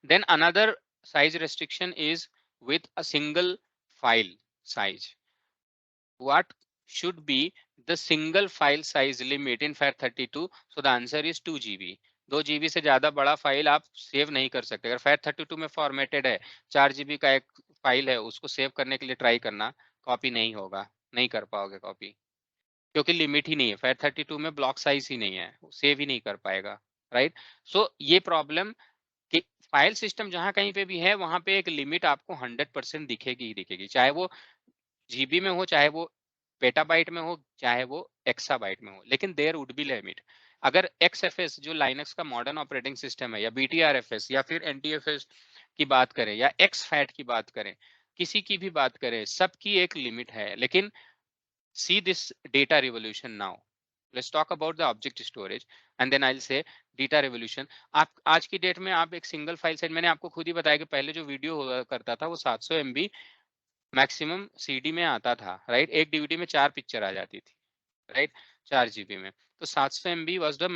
Then another size restriction is with a single file size. What should be the single file size limit in FAT32? So the answer is 2 GB. 2 GB से ज्यादा बड़ा फाइल आप सेव नहीं कर सकते. अगर FAT32 में फॉर्मेटेड है, 4 GB का एक फाइल है, उसको सेव करने के लिए ट्राई करना, कॉपी नहीं होगा, नहीं कर पाओगे कॉपी, क्योंकि लिमिट ही नहीं है. FAT32 में ब्लॉक साइज ही नहीं है, सेव ही नहीं कर पाएगा, राइट? सो ये प्रॉब्लम कि फाइल सिस्टम जहां कहीं पे भी है वहां पे एक लिमिट आपको 100% दिखेगी ही दिखेगी, चाहे वो जीबी में हो, चाहे वो पेटाबाइट में हो, चाहे वो एक्साबाइट में हो, लेकिन देयर वुड बी लिमिट. अगर XFS जो लाइनक्स का मॉडर्न ऑपरेटिंग सिस्टम है, या BTRFS या फिर NTFS की बात करें, या XFAT की बात करें, किसी की भी बात करें, सबकी एक लिमिट है. लेकिन see this data revolution now. Let's talk about the object storage and then I'll say data revolution. आप आज की डेट में आप एक सिंगल फाइल साइज, मैंने आपको खुद ही बताया कि पहले जो वीडियो हुआ करता था वो 700 MB मैक्सिमम CD में आता था, राइट? एक DVD में 4 पिक्चर आ जाती थी, राइट? 4 GB में, तो 700 MB was the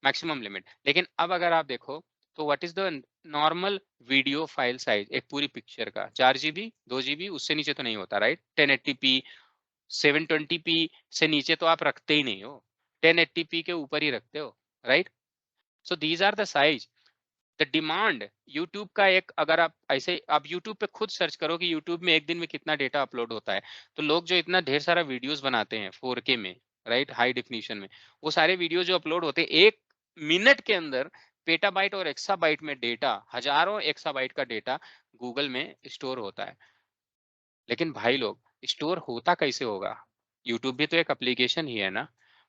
maximum limit. लेकिन अब अगर आप देखो तो what is the normal video file size एक पूरी पिक्चर का? 4 GB, 2 GB, उससे नीचे तो नहीं होता, राइट? 1080p 720p से नीचे तो आप रखते ही नहीं हो, 1080p के ऊपर ही रखते हो, right? So these are the size. The demand YouTube का एक, अगर आप ऐसे आप यूट्यूब पे खुद सर्च करो कि यूट्यूब में एक दिन में कितना डेटा अपलोड होता है, तो लोग जो इतना ढेर सारा वीडियोस बनाते हैं 4K में, राइट, हाई डेफिनेशन में, वो सारे वीडियो जो अपलोड होते हैं एक मिनट के अंदर पेटाबाइट और एक्साबाइट में डेटा, हजारों एक्साबाइट का डेटा गूगल में स्टोर होता है. लेकिन भाई लोग, स्टोर होता कैसे होगा? यूट्यूब भी तो एक एप्लीकेशन ही है ना,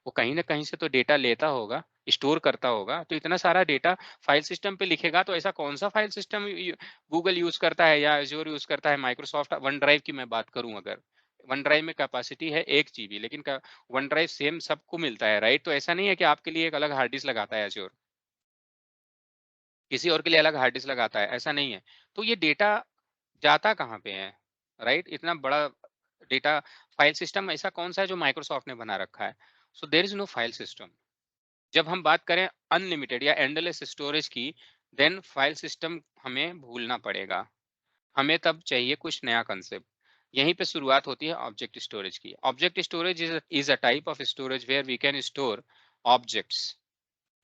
वो कहीं ना कहीं से तो डेटा लेता होगा, स्टोर करता होगा. तो इतना सारा डेटा फाइल सिस्टम पे लिखेगा तो ऐसा कौन सा फाइल सिस्टम गूगल यूज करता है या एज्योर यूज करता है? माइक्रोसॉफ्ट वन ड्राइव की मैं बात करूं, अगर वन ड्राइव में कैपेसिटी है 1 GB, लेकिन वन ड्राइव सेम सबको मिलता है, राइट? तो ऐसा नहीं है कि आपके लिए एक अलग हार्ड डिस्क लगाता है एज्योर, किसी और के लिए अलग हार्ड डिस्क लगाता है, ऐसा नहीं है. तो ये डेटा जाता कहाँ पे है, राइट? इतना बड़ा डेटा फाइल सिस्टम ऐसा कौन सा है जो माइक्रोसॉफ्ट ने बना रखा है? So there is no file system. जब हम बात करें अनलिमिटेड या एंडलेस स्टोरेज की, देन फाइल सिस्टम हमें भूलना पड़ेगा. हमें तब चाहिए कुछ नया कंसेप्ट. यहीं पे शुरुआत होती है ऑब्जेक्ट स्टोरेज की. Object storage is a type of storage where we can store objects,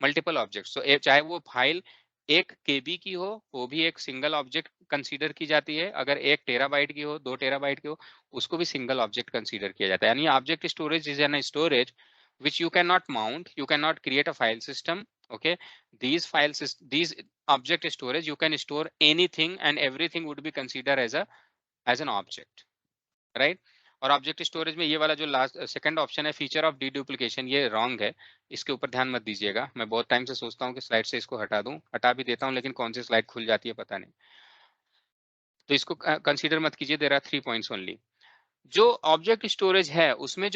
multiple objects. तो चाहे वो फाइल 1 KB की हो, वो भी एक सिंगल ऑब्जेक्ट कंसीडर की जाती है. अगर 1 टेराबाइट की हो, 2 टेराबाइट की हो, उसको भी सिंगल ऑब्जेक्ट कंसीडर किया जाता है. यानी object storage is an storage which you cannot mount, you cannot create a file system. Okay, these object storage, you can store anything and everything would be considered as an object, right? और object storage में ये वाला जो last second option है, feature of डीडुप्लीकेशन, ये wrong है, इसके ऊपर ध्यान मत दीजिएगा. मैं बहुत टाइम से सोचता हूँ कि स्लाइड से इसको हटा दूं, हटा भी देता हूँ, लेकिन कौन सी स्लाइड खुल जाती है पता नहीं. तो इसको कंसीडर मत कीजिए. There are 3 points only. जो ऑब्जेक्ट स्टोरेज है उसमें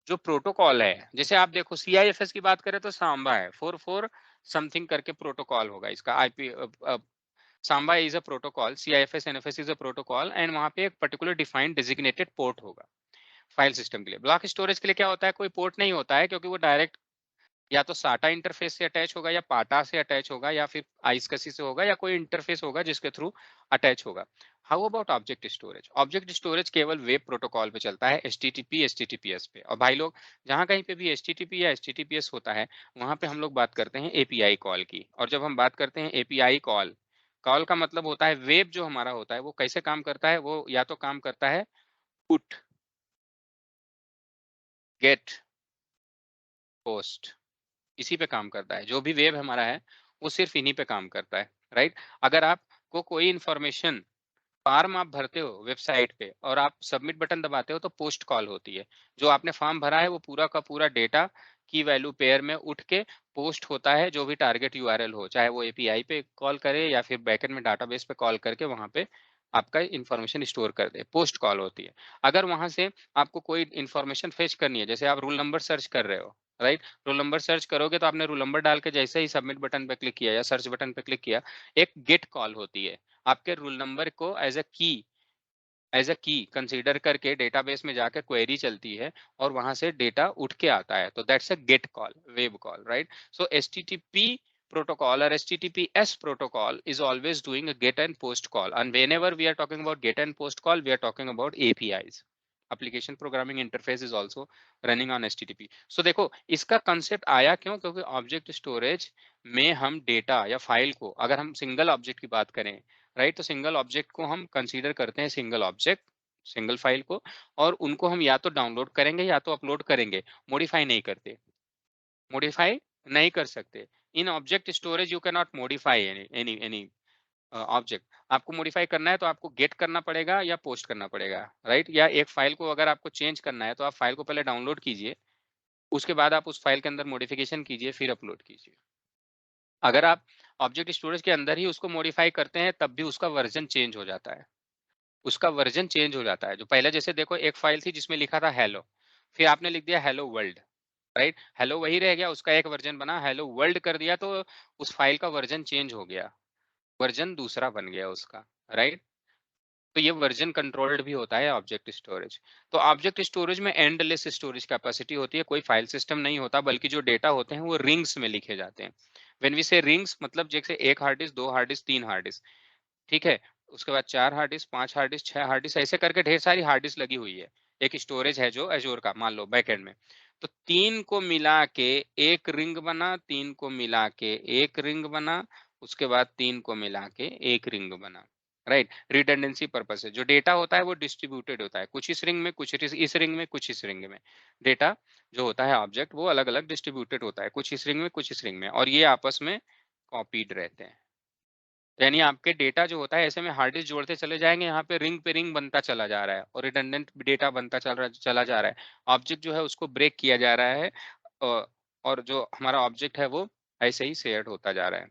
जो प्रोटोकॉल है, जैसे आप देखो CIFS की बात करें तो सांबा है, 44 समथिंग करके प्रोटोकॉल होगा इसका. IP Samba is a protocol, CIFS NFS is a protocol, and वहां पे एक पर्टिकुलर डिफाइंड डेजिग्नेटेड पोर्ट होगा फाइल सिस्टम के लिए. ब्लॉक स्टोरेज के लिए क्या होता है? कोई पोर्ट नहीं होता है, क्योंकि वो डायरेक्ट या तो साटा इंटरफेस से अटैच होगा या पाटा से अटैच होगा या फिर आइसकसी से होगा या कोई इंटरफेस होगा जिसके थ्रू अटैच होगा। How about object storage? Object storage केवल वेब प्रोटोकॉल पे चलता है, HTTP HTTPS पे। और भाई लोग, जहाँ कहीं पे भी HTTP या HTTPS होता है वहां पे हम लोग बात करते हैं API कॉल की। और जब हम बात करते हैं API कॉल, कॉल का मतलब होता है वेब जो हमारा होता है वो कैसे काम करता है, वो या तो काम करता है पुट, गेट, पोस्ट, इसी पे काम करता है। जो भी वेब हमारा है वो सिर्फ इन्हीं पे काम करता है, राइट। अगर आपको कोई इंफॉर्मेशन फॉर्म आप भरते हो वेबसाइट पे और आप सबमिट बटन दबाते हो तो पोस्ट कॉल होती है। जो आपने फॉर्म भरा है वो पूरा का पूरा डेटा की वैल्यू पेयर में उठ के पोस्ट होता है जो भी टारगेट यूआरएल हो, चाहे वो एपीआई पे कॉल करे या फिर बैकएंड में डाटाबेस पे कॉल करके वहां पे आपका इंफॉर्मेशन स्टोर कर दे, पोस्ट कॉल होती है। अगर वहां से आपको कोई इंफॉर्मेशन फेच करनी है, जैसे आप रूल नंबर सर्च कर रहे हो, राइट, रोल नंबर सर्च करोगे तो आपने रोल नंबर डाल के जैसे ही सबमिट बटन पे क्लिक किया या सर्च बटन पे क्लिक किया, एक गेट कॉल होती है। आपके रोल नंबर को एज अ की कंसीडर करके डेटाबेस में जाकर क्वेरी चलती है और वहां से डेटा उठ के आता है, तो that's a get call, web call, right. So HTTP protocol or HTTPS protocol is always doing a get and post call, and whenever we are talking about get and post call we are talking about APIs, application programming interface is also running on HTTP। so देखो इसका concept आया क्यों, क्योंकि object storage में हम data या file को, अगर हम सिंगल ऑब्जेक्ट की बात करें, राइट, तो सिंगल ऑब्जेक्ट को हम कंसीडर करते हैं सिंगल ऑब्जेक्ट, सिंगल फाइल को, और उनको हम या तो डाउनलोड करेंगे या तो अपलोड करेंगे, मॉडिफाई नहीं करते, मॉडिफाई नहीं कर सकते। In object storage you can not modify any object. आपको मॉडिफाई करना है तो आपको गेट करना पड़ेगा या पोस्ट करना पड़ेगा, राइट। या एक फाइल को अगर आपको चेंज करना है तो आप फाइल को पहले डाउनलोड कीजिए, उसके बाद आप उस फाइल के अंदर मॉडिफिकेशन कीजिए, फिर अपलोड कीजिए। अगर आप ऑब्जेक्ट स्टोरेज के अंदर ही उसको मॉडिफाई करते हैं तब भी उसका वर्जन चेंज हो जाता है, उसका वर्जन चेंज हो जाता है। जो पहले जैसे देखो एक फाइल थी जिसमें लिखा था हेलो, फिर आपने लिख दिया हेलो वर्ल्ड, राइट, हेलो वही रह गया, उसका एक वर्जन बना, हेलो वर्ल्ड कर दिया तो उस फाइल का वर्जन चेंज हो गया, वर्जन दूसरा बन गया उसका, राइट। तो ये वर्जन कंट्रोल्ड भी होता है ऑब्जेक्ट स्टोरेज। तो ऑब्जेक्ट स्टोरेज में एंडलेस स्टोरेज कैपेसिटी होती है, कोई फाइल सिस्टम नहीं होता, बल्कि जो डेटा होते हैं वो रिंग्स में लिखे जाते हैं। व्हेन वी से रिंग्स, मतलब जैसे एक हार्ड डिस्क, दो हार्ड डिस्क, तीन हार्ड डिस्क, ठीक है, उसके बाद 4 hard disk, 5 hard disk, 6 hard disk, ऐसे करके ढेर सारी हार्ड डिस्क लगी हुई है। एक स्टोरेज है जो एज़्योर का, मान लो बैकएंड में, तो 3 को मिला के एक रिंग बना, 3 को मिला के एक रिंग बना, उसके बाद 3 को मिला के एक रिंग बना, राइट। रिडंडेंसी पर्पस से जो डेटा होता है वो डिस्ट्रीब्यूटेड होता है, कुछ इस रिंग में, कुछ इस रिंग में, कुछ इस रिंग में। डेटा जो होता है ऑब्जेक्ट वो अलग अलग डिस्ट्रीब्यूटेड होता है, कुछ इस रिंग में, कुछ इस रिंग में, और ये आपस में कॉपीड रहते हैं। यानी आपके डेटा जो होता है ऐसे में हार्ड डिस्क जोड़ते चले जाएंगे, यहाँ पे रिंग बनता चला जा रहा है और रिडंडेंट डेटा बनता चला जा रहा है। ऑब्जेक्ट जो है उसको ब्रेक किया जा रहा है, और जो हमारा ऑब्जेक्ट है वो ऐसे ही शेयर्ड होता जा रहा है,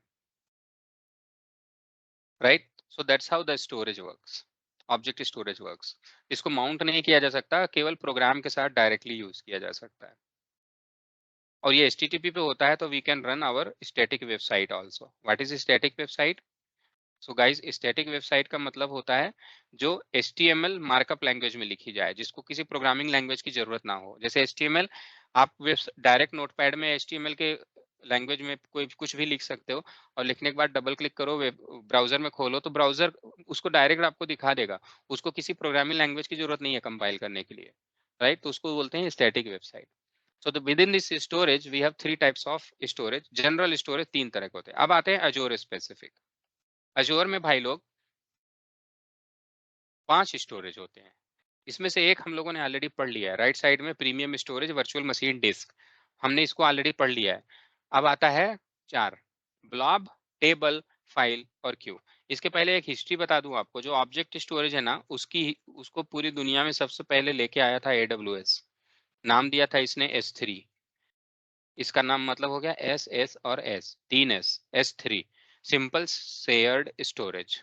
right. So that's how the storage works, object storage works. इसको माउंट नहीं किया जा सकता, केवल प्रोग्राम के साथ डायरेक्टली यूज किया जा सकता है। और ये HTTP पे होता है तो we can run our static website also. What is static website? So guys, static website का मतलब होता है जो HTML मार्कअप लैंग्वेज में लिखी जाए, जिसको किसी प्रोग्रामिंग लैंग्वेज की जरूरत ना हो। जैसे HTML आप डायरेक्ट नोटपैड में HTML के लैंग्वेज में कोई कुछ भी लिख सकते हो, और लिखने के बाद डबल क्लिक करो, वेब ब्राउजर में खोलो तो ब्राउजर उसको डायरेक्ट आपको दिखा देगा, उसको किसी प्रोग्रामिंग लैंग्वेज की जरूरत नहीं है कंपाइल करने के लिए, राइट। तो उसको बोलते हैं static website. So the within this storage we have 3 types of storage. General storage 3 तरह के होते हैं। अब आते हैं अजोर स्पेसिफिक। अजोर में भाई लोग 5 स्टोरेज होते हैं। इसमें से एक हम लोगों ने ऑलरेडी पढ़ लिया है, राइट साइड में premium storage virtual machine disk, हमने इसको ऑलरेडी पढ़ लिया है। अब आता है 4, ब्लॉब, टेबल, फाइल और क्यू। इसके पहले एक हिस्ट्री बता दूं आपको, जो ऑब्जेक्ट स्टोरेज है ना उसको पूरी दुनिया में सबसे पहले लेके आया था AWS। नाम दिया था इसने S3। इसका नाम मतलब हो गया S और S, 3 S, S3, simple shared storage.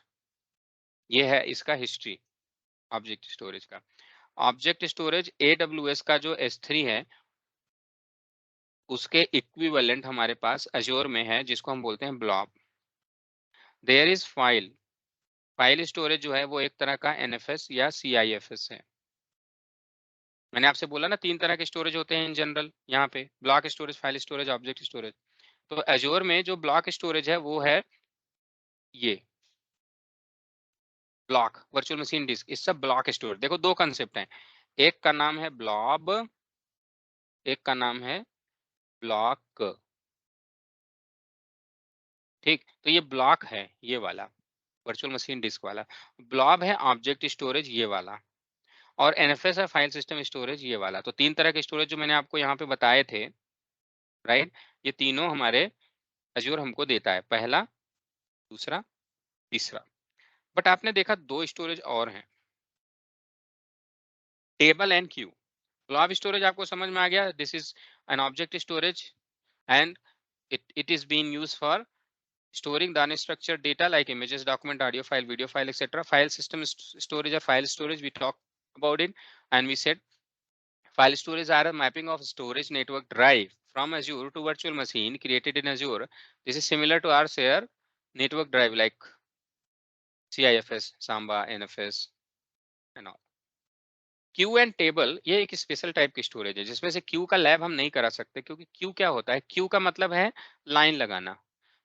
ये है इसका हिस्ट्री ऑब्जेक्ट स्टोरेज का। ऑब्जेक्ट स्टोरेज AWS का जो S3 है उसके इक्विवेलेंट हमारे पास अजोर में है, जिसको हम बोलते हैं blob. There is file, file storage जो है वो एक तरह का NFS या CIFS है। मैंने आपसे बोला ना 3 तरह के स्टोरेज होते हैं इन जनरल यहाँ पे, block storage, file storage, object storage. तो एज़्योर में जो ब्लॉक स्टोरेज है वो है ये ब्लॉक वर्चुअल मशीन डिस्क, इस सब ब्लॉक स्टोरेज। देखो 2 कांसेप्ट हैं, एक का नाम है ब्लॉब, एक का नाम है ब्लॉक। ठीक, तो ये ब्लॉक है ये वाला वर्चुअल मशीन डिस्क वाला, ब्लॉब है ऑब्जेक्ट स्टोरेज ये वाला, और एनएफएस है फाइल सिस्टम स्टोरेज ये वाला। तो 3 तरह के स्टोरेज जो मैंने आपको यहाँ पे बताए थे, राइट, ये तीनों हमारे एज़्योर हमको देता है, पहला, दूसरा, तीसरा। बट आपने देखा 2 स्टोरेज और हैं, table and Q. Blob storage आपको समझ में आ गया, this is an object storage and it is being used for storing the unstructured data like images, document, audio file, video file, etc. File system storage or file storage, we talked about it, and we said file storage are a mapping of storage network drive from Azure to virtual machine created in Azure. This is similar to our share network drive like CIFS, Samba, NFS and all. Q and table ये एक special type की storage है, जिसमें से Q का lab हम नहीं करा सकते, क्योंकि क्यू क्या होता है, क्यू का मतलब है लाइन लगाना।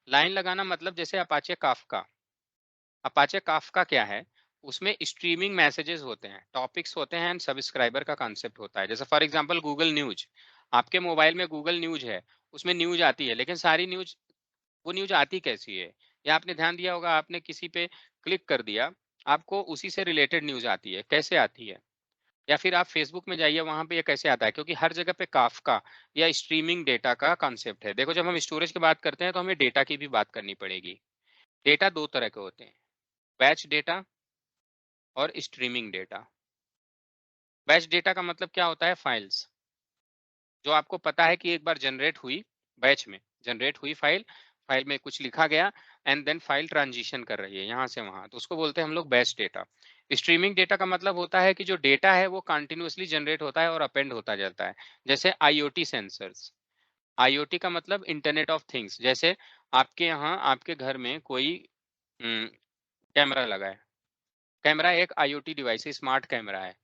लाइन लगाना मतलब जैसे अपाचे काफका, अपाचे काफका क्या है, उसमें स्ट्रीमिंग मैसेजेस होते हैं, टॉपिक्स होते हैं एंड सब्सक्राइबर का कॉन्सेप्ट होता है। जैसे फॉर एग्जांपल गूगल न्यूज, आपके मोबाइल में गूगल न्यूज है, उसमें न्यूज आती है, लेकिन सारी न्यूज, वो न्यूज आती कैसी है, या आपने ध्यान दिया होगा, आपने किसी पे क्लिक कर दिया, आपको उसी से रिलेटेड न्यूज आती है, कैसे आती है। या फिर आप फेसबुक में जाइए, वहां पे ये कैसे आता है, क्योंकि हर जगह पे काफका या स्ट्रीमिंग डेटा का कॉन्सेप्ट है। देखो जब हम स्टोरेज की बात करते हैं तो हमें डेटा की भी बात करनी पड़ेगी। डेटा 2 तरह के होते हैं, बैच डेटा और स्ट्रीमिंग डेटा। बैच डेटा का मतलब क्या होता है, फाइल्स जो आपको पता है कि एक बार जनरेट हुई, बैच में जनरेट हुई फाइल, फाइल में कुछ लिखा गया एंड देन फाइल ट्रांजिशन कर रही है यहाँ से वहां, तो उसको बोलते हैं हम लोग बैच डेटा। स्ट्रीमिंग डेटा का मतलब होता है कि जो डेटा है वो कंटिन्यूअसली जनरेट होता है और अपेंड होता जाता है। जैसे आईओटी सेंसर्स, आईओटी का मतलब इंटरनेट ऑफ थिंग्स। जैसे आपके यहाँ आपके घर में कोई कैमरा लगा है, कैमरा एक आईओटी डिवाइस है, स्मार्ट कैमरा है,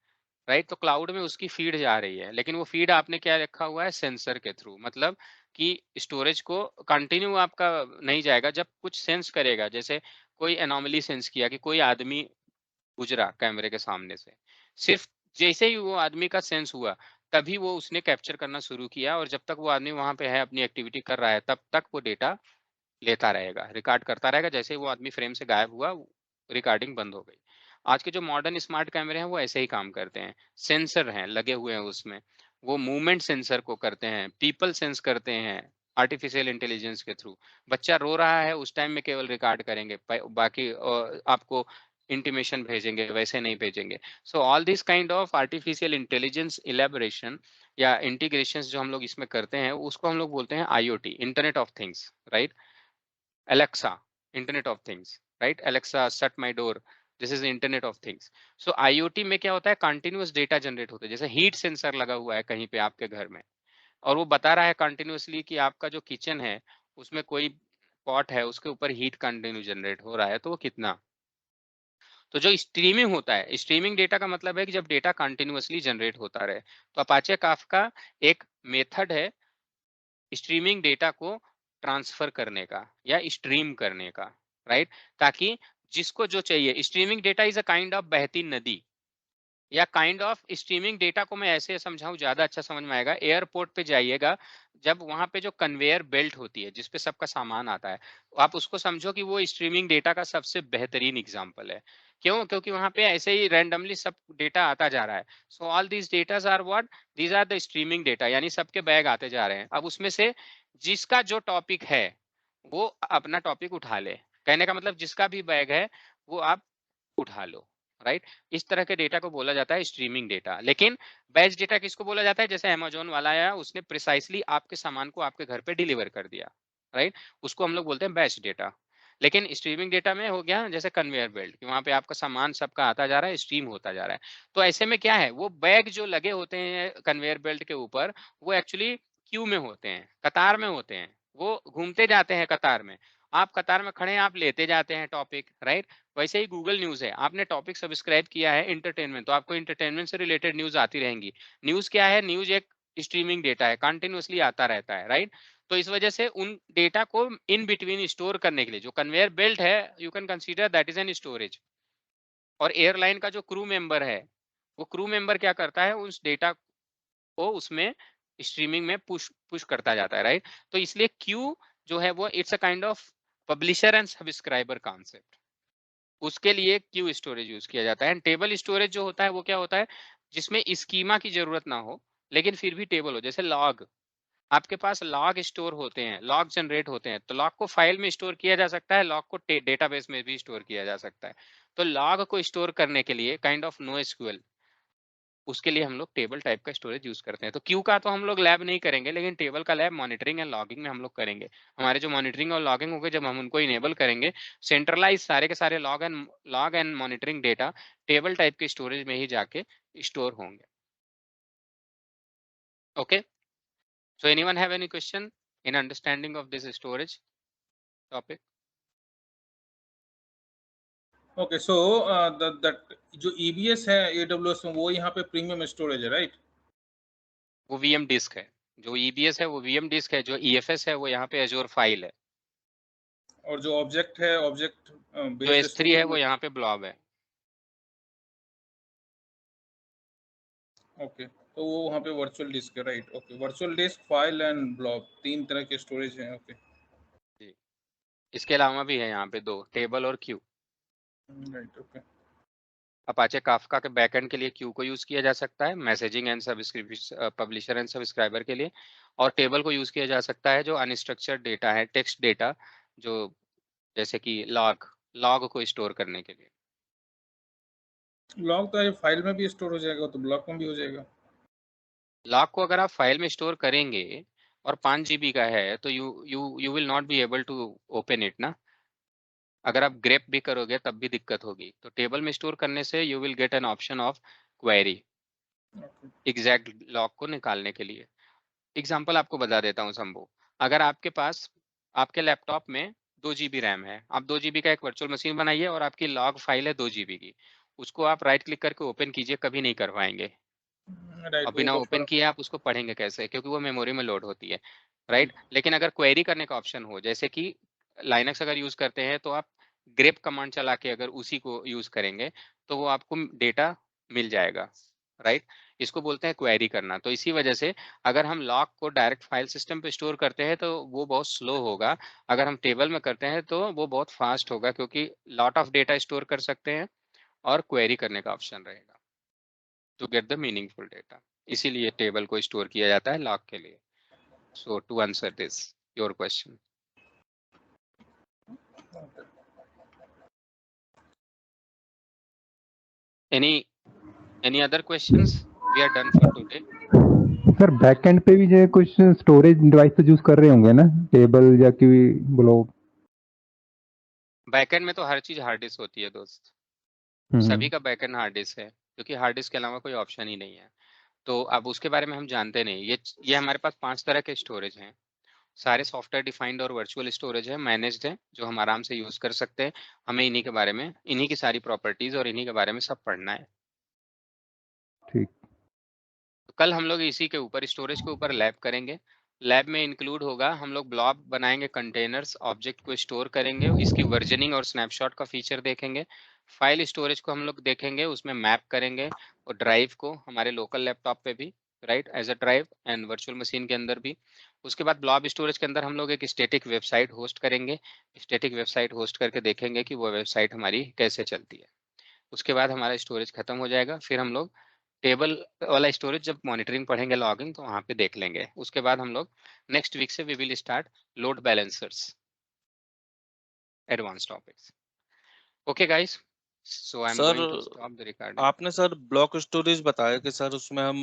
राइट। तो क्लाउड में उसकी फीड जा रही है, लेकिन वो फीड आपने क्या रखा हुआ है, सेंसर के थ्रू, मतलब कि स्टोरेज को कंटिन्यू आपका नहीं जाएगा, जब कुछ सेंस करेगा, जैसे कोई एनोमली सेंस किया कि कोई आदमी गुजरा कैमरे के सामने से, सिर्फ जैसे ही वो आदमी का सेंस हुआ तभी वो उसने कैप्चर करना शुरू किया, और जब तक वो आदमी वहां पे है अपनी एक्टिविटी कर रहा है तब तक वो डेटा लेता रहेगा, रिकॉर्ड करता रहेगा। जैसे ही वो आदमी फ्रेम से गायब हुआ, रिकॉर्डिंग बंद हो गई। आज के जो मॉडर्न स्मार्ट कैमरे हैं वो ऐसे ही काम करते हैं, सेंसर हैं लगे हुए हैं उसमें, वो मूवमेंट सेंसर को करते हैं, पीपल सेंस करते हैं आर्टिफिशियल इंटेलिजेंस के थ्रू। बच्चा रो रहा है उस टाइम में केवल रिकॉर्ड करेंगे, बाकी आपको इंटीमेशन भेजेंगे, वैसे नहीं भेजेंगे। So all this kind of artificial intelligence elaboration या इंटीग्रेशन जो हम लोग इसमें करते हैं, उसको हम लोग बोलते हैं IoT, internet of things, right. Alexa, Internet of Things, right? Alexa, shut my door. This is the Internet of Things. So IoT में क्या होता है, कंटिन्यूअस डेटा जनरेट होता है। जैसे हीट सेंसर लगा हुआ है कहीं पे आपके घर में, और वो बता रहा है कंटिन्यूअसली कि आपका जो किचन है उसमें कोई पॉट है, उसके ऊपर हीट कंटिन्यू जनरेट हो रहा है, तो वो कितना। तो जो स्ट्रीमिंग होता है, स्ट्रीमिंग डेटा का मतलब है कि जब डेटा कंटिन्यूअसली जनरेट होता रहे। तो अपाचे काफका एक मेथड है स्ट्रीमिंग डेटा को ट्रांसफर करने का या स्ट्रीम करने का, राइट। ताकि जिसको जो चाहिए, streaming data is a kind of बहती नदी, या काइंड ऑफ स्ट्रीमिंग डेटा को मैं ऐसे समझाऊं ज्यादा अच्छा समझ में आएगा। एयरपोर्ट पे जाइएगा, जब वहां पे जो कन्वेयर बेल्ट होती है जिसपे सबका सामान आता है, आप उसको समझो कि वो स्ट्रीमिंग डेटा का सबसे बेहतरीन एग्जांपल है। क्यों, क्योंकि वहां पे ऐसे ही रैंडमली सब डेटा आता जा रहा है। So all these datas are what, these are the streaming data, यानी सबके बैग आते जा रहे हैं। अब उसमें से जिसका जो टॉपिक है वो अपना टॉपिक उठा ले, कहने का मतलब जिसका भी बैग है वो आप उठा लो, राइट। इस तरह के डेटा को बोला जाता है स्ट्रीमिंग डेटा। लेकिन बैच डेटा किसको बोला जाता है, जैसे अमेजोन वाला आया, उसने प्रिसाइसली आपके सामान को आपके घर पे डिलीवर कर दिया, राइट, उसको हम लोग बोलते हैं बैच डेटा। लेकिन स्ट्रीमिंग डेटा में हो गया जैसे कन्वेयर बेल्ट, कि वहां पे आपका सामान सबका आता जा रहा है, स्ट्रीम होता जा रहा है। तो ऐसे में क्या है, वो बैग जो लगे होते हैं कन्वेयर बेल्ट के ऊपर, वो एक्चुअली क्यू में होते हैं, कतार में होते हैं, वो घूमते जाते हैं कतार में। आप कतार में खड़े हैं, आप लेते जाते हैं टॉपिक, राइट? वैसे ही गूगल न्यूज़ है, आपने टॉपिक सब्सक्राइब किया है एंटरटेनमेंट, तो आपको एंटरटेनमेंट से रिलेटेड न्यूज़ आती रहेंगी। न्यूज़ क्या है? न्यूज़ एक स्ट्रीमिंग डेटा है, कंटिन्यूअसली आता रहता है, राइट? तो इस वजह से उन डेटा को इन बिटवीन स्टोर करने के लिए जो कन्वेयर बेल्ट है, you can consider that is an storage. और एयरलाइन का जो क्रू मेंबर है, वो क्रू मेंबर क्या करता है? उस डेटा को उसमें स्ट्रीमिंग में पुश करता जाता है, राइट? तो इसलिए क्यू जो है वो it's a kind of publisher and subscriber concept. उसके लिए क्यू स्टोरेज यूज किया जाता है। टेबल स्टोरेज जो होता है वो क्या होता है? जिसमें स्कीमा की जरूरत ना हो लेकिन फिर भी टेबल हो, जैसे लॉग। आपके पास लॉग स्टोर होते हैं, लॉग जनरेट होते हैं, तो लॉग को फाइल में स्टोर किया जा सकता है, लॉग को डेटाबेस में भी स्टोर किया जा सकता है। तो लॉग को स्टोर करने के लिए काइंड ऑफ नो एसक्यूएल, उसके लिए हम लोग टेबल टाइप का स्टोरेज यूज करते हैं। तो क्यू का तो हम लोग लैब नहीं करेंगे, लेकिन टेबल का लैब मॉनिटरिंग एंड लॉगिंग में हम लोग करेंगे। हमारे जो मॉनिटरिंग और लॉगिंग होंगे, जब हम उनको इनेबल करेंगे, सेंट्रलाइज सारे के सारे log and monitoring data table type के स्टोरेज में ही जाके स्टोर होंगे। Okay, so anyone have any question in understanding of this storage topic? Okay, so that जो EBS है AWS में, वो यहाँ पे प्रीमियम स्टोरेज है, राइट? वो VM डिस्क है। जो EBS है वो VM डिस्क है, जो EFS है वो यहाँ पे Azure फाइल है, और जो ऑब्जेक्ट है, ऑब्जेक्ट जो बेस्ड S3 है वो यहाँ पे ब्लॉब है। ओके, तो वो वहाँ पे वर्चुअल डिस्क है, right? Okay, virtual disc, file and blob, 3 तरह के स्टोरेज हैं। ओके जी, इसके अलावा भी है यहाँ पे 2, टेबल और Q. Right, okay. Apache Kafka के बैकएंड के लिए क्यू को यूज किया जा सकता है, messaging and publisher and subscriber के लिए, और टेबल को यूज किया जा सकता है जो अनस्ट्रक्चर्ड डेटा है, टेक्स्ट डेटा, जो जैसे कि लॉग को स्टोर करने के लिए। लॉग तो ये फाइल में भी स्टोर हो जाएगा, तो ब्लॉक में भी हो जाएगा। लॉग को अगर आप फाइल में स्टोर करेंगे और 5 GB का है तो you will not be able to open it ना। अगर आप ग्रेप भी करोगे तब भी दिक्कत होगी। तो टेबल में स्टोर करने से you will get an option of query exact log को निकालने के लिए। एग्जाम्पल आपको बता देता हूँ शंभू, अगर आपके पास आपके लैपटॉप में 2 GB रैम है, आप 2 GB का एक वर्चुअल मशीन बनाइए और आपकी लॉग फाइल है 2 GB की, उसको आप राइट क्लिक करके ओपन कीजिए, कभी नहीं कर पाएंगे। राइट, और बिना वो ओपन किए आप उसको पढ़ेंगे कैसे? क्योंकि वो मेमोरी में लोड होती है, राइट? लेकिन अगर क्वेरी करने का ऑप्शन हो, जैसे कि लाइनक्स अगर यूज करते हैं तो आप ग्रेप कमांड चला के अगर उसी को यूज करेंगे तो वो आपको डेटा मिल जाएगा, राइट? इसको बोलते हैं क्वेरी करना। तो इसी वजह से अगर हम लॉग को डायरेक्ट फाइल सिस्टम पे स्टोर करते हैं तो वो बहुत स्लो होगा, अगर हम टेबल में करते हैं तो वो बहुत फास्ट होगा, क्योंकि लॉट ऑफ डेटा स्टोर कर सकते हैं और क्वेरी करने का ऑप्शन रहेगा to get the meaningful data. इसीलिए टेबल को स्टोर किया जाता है लॉग के लिए। So to answer this your question, any other questions? We are done for today. Sir backend पे भी जो कुछ स्टोरेज डिवाइस यूज कर रहे होंगे ना, टेबल या कोई ब्लॉब? बैकएंड में तो हर चीज हार्ड डिस्क होती है दोस्त, सभी का बैकएंड हार्ड डिस्क है, क्योंकि हार्ड डिस्क के अलावा कोई ऑप्शन ही नहीं है। तो अब उसके बारे में हम जानते नहीं। ये हमारे पास 5 तरह के स्टोरेज हैं, सारे सॉफ्टवेयर डिफाइंड और वर्चुअल स्टोरेज है, मैनेज्ड है, जो हम आराम से यूज कर सकते हैं। हमें इन्हीं के बारे में, इन्हीं की सारी प्रॉपर्टीज और इन्हीं के बारे में सब पढ़ना है। ठीक। तो कल हम लोग इसी के ऊपर, स्टोरेज के ऊपर लैब करेंगे। लैब में इंक्लूड होगा, हम लोग ब्लॉब बनाएंगे, कंटेनर्स, ऑब्जेक्ट को स्टोर करेंगे, इसकी वर्जनिंग और स्नैपशॉट का फीचर देखेंगे। फाइल स्टोरेज को हम लोग देखेंगे, उसमें मैप करेंगे, और ड्राइव को हमारे लोकल लैपटॉप पे भी, right, as a drive and virtual machine के अंदर भी। उसके बाद ब्लॉब स्टोरेज के अंदर हम लोग एक स्टैटिक वेबसाइट होस्ट करेंगे, स्टैटिक वेबसाइट होस्ट करके देखेंगे कि वो वेबसाइट हमारी कैसे चलती है। उसके बाद हमारा स्टोरेज खत्म हो जाएगा, फिर हम लोग टेबल वाला स्टोरेज जब मॉनिटरिंग पढ़ेंगे, लॉगिंग, तो वहाँ पे देख लेंगे। उसके बाद हम लोग नेक्स्ट वीक से we will start load balancers, advance topics. Okay guys, so I am going to stop the recording. आपने सर ब्लॉक स्टोरेज बताया कि सर उसमें हम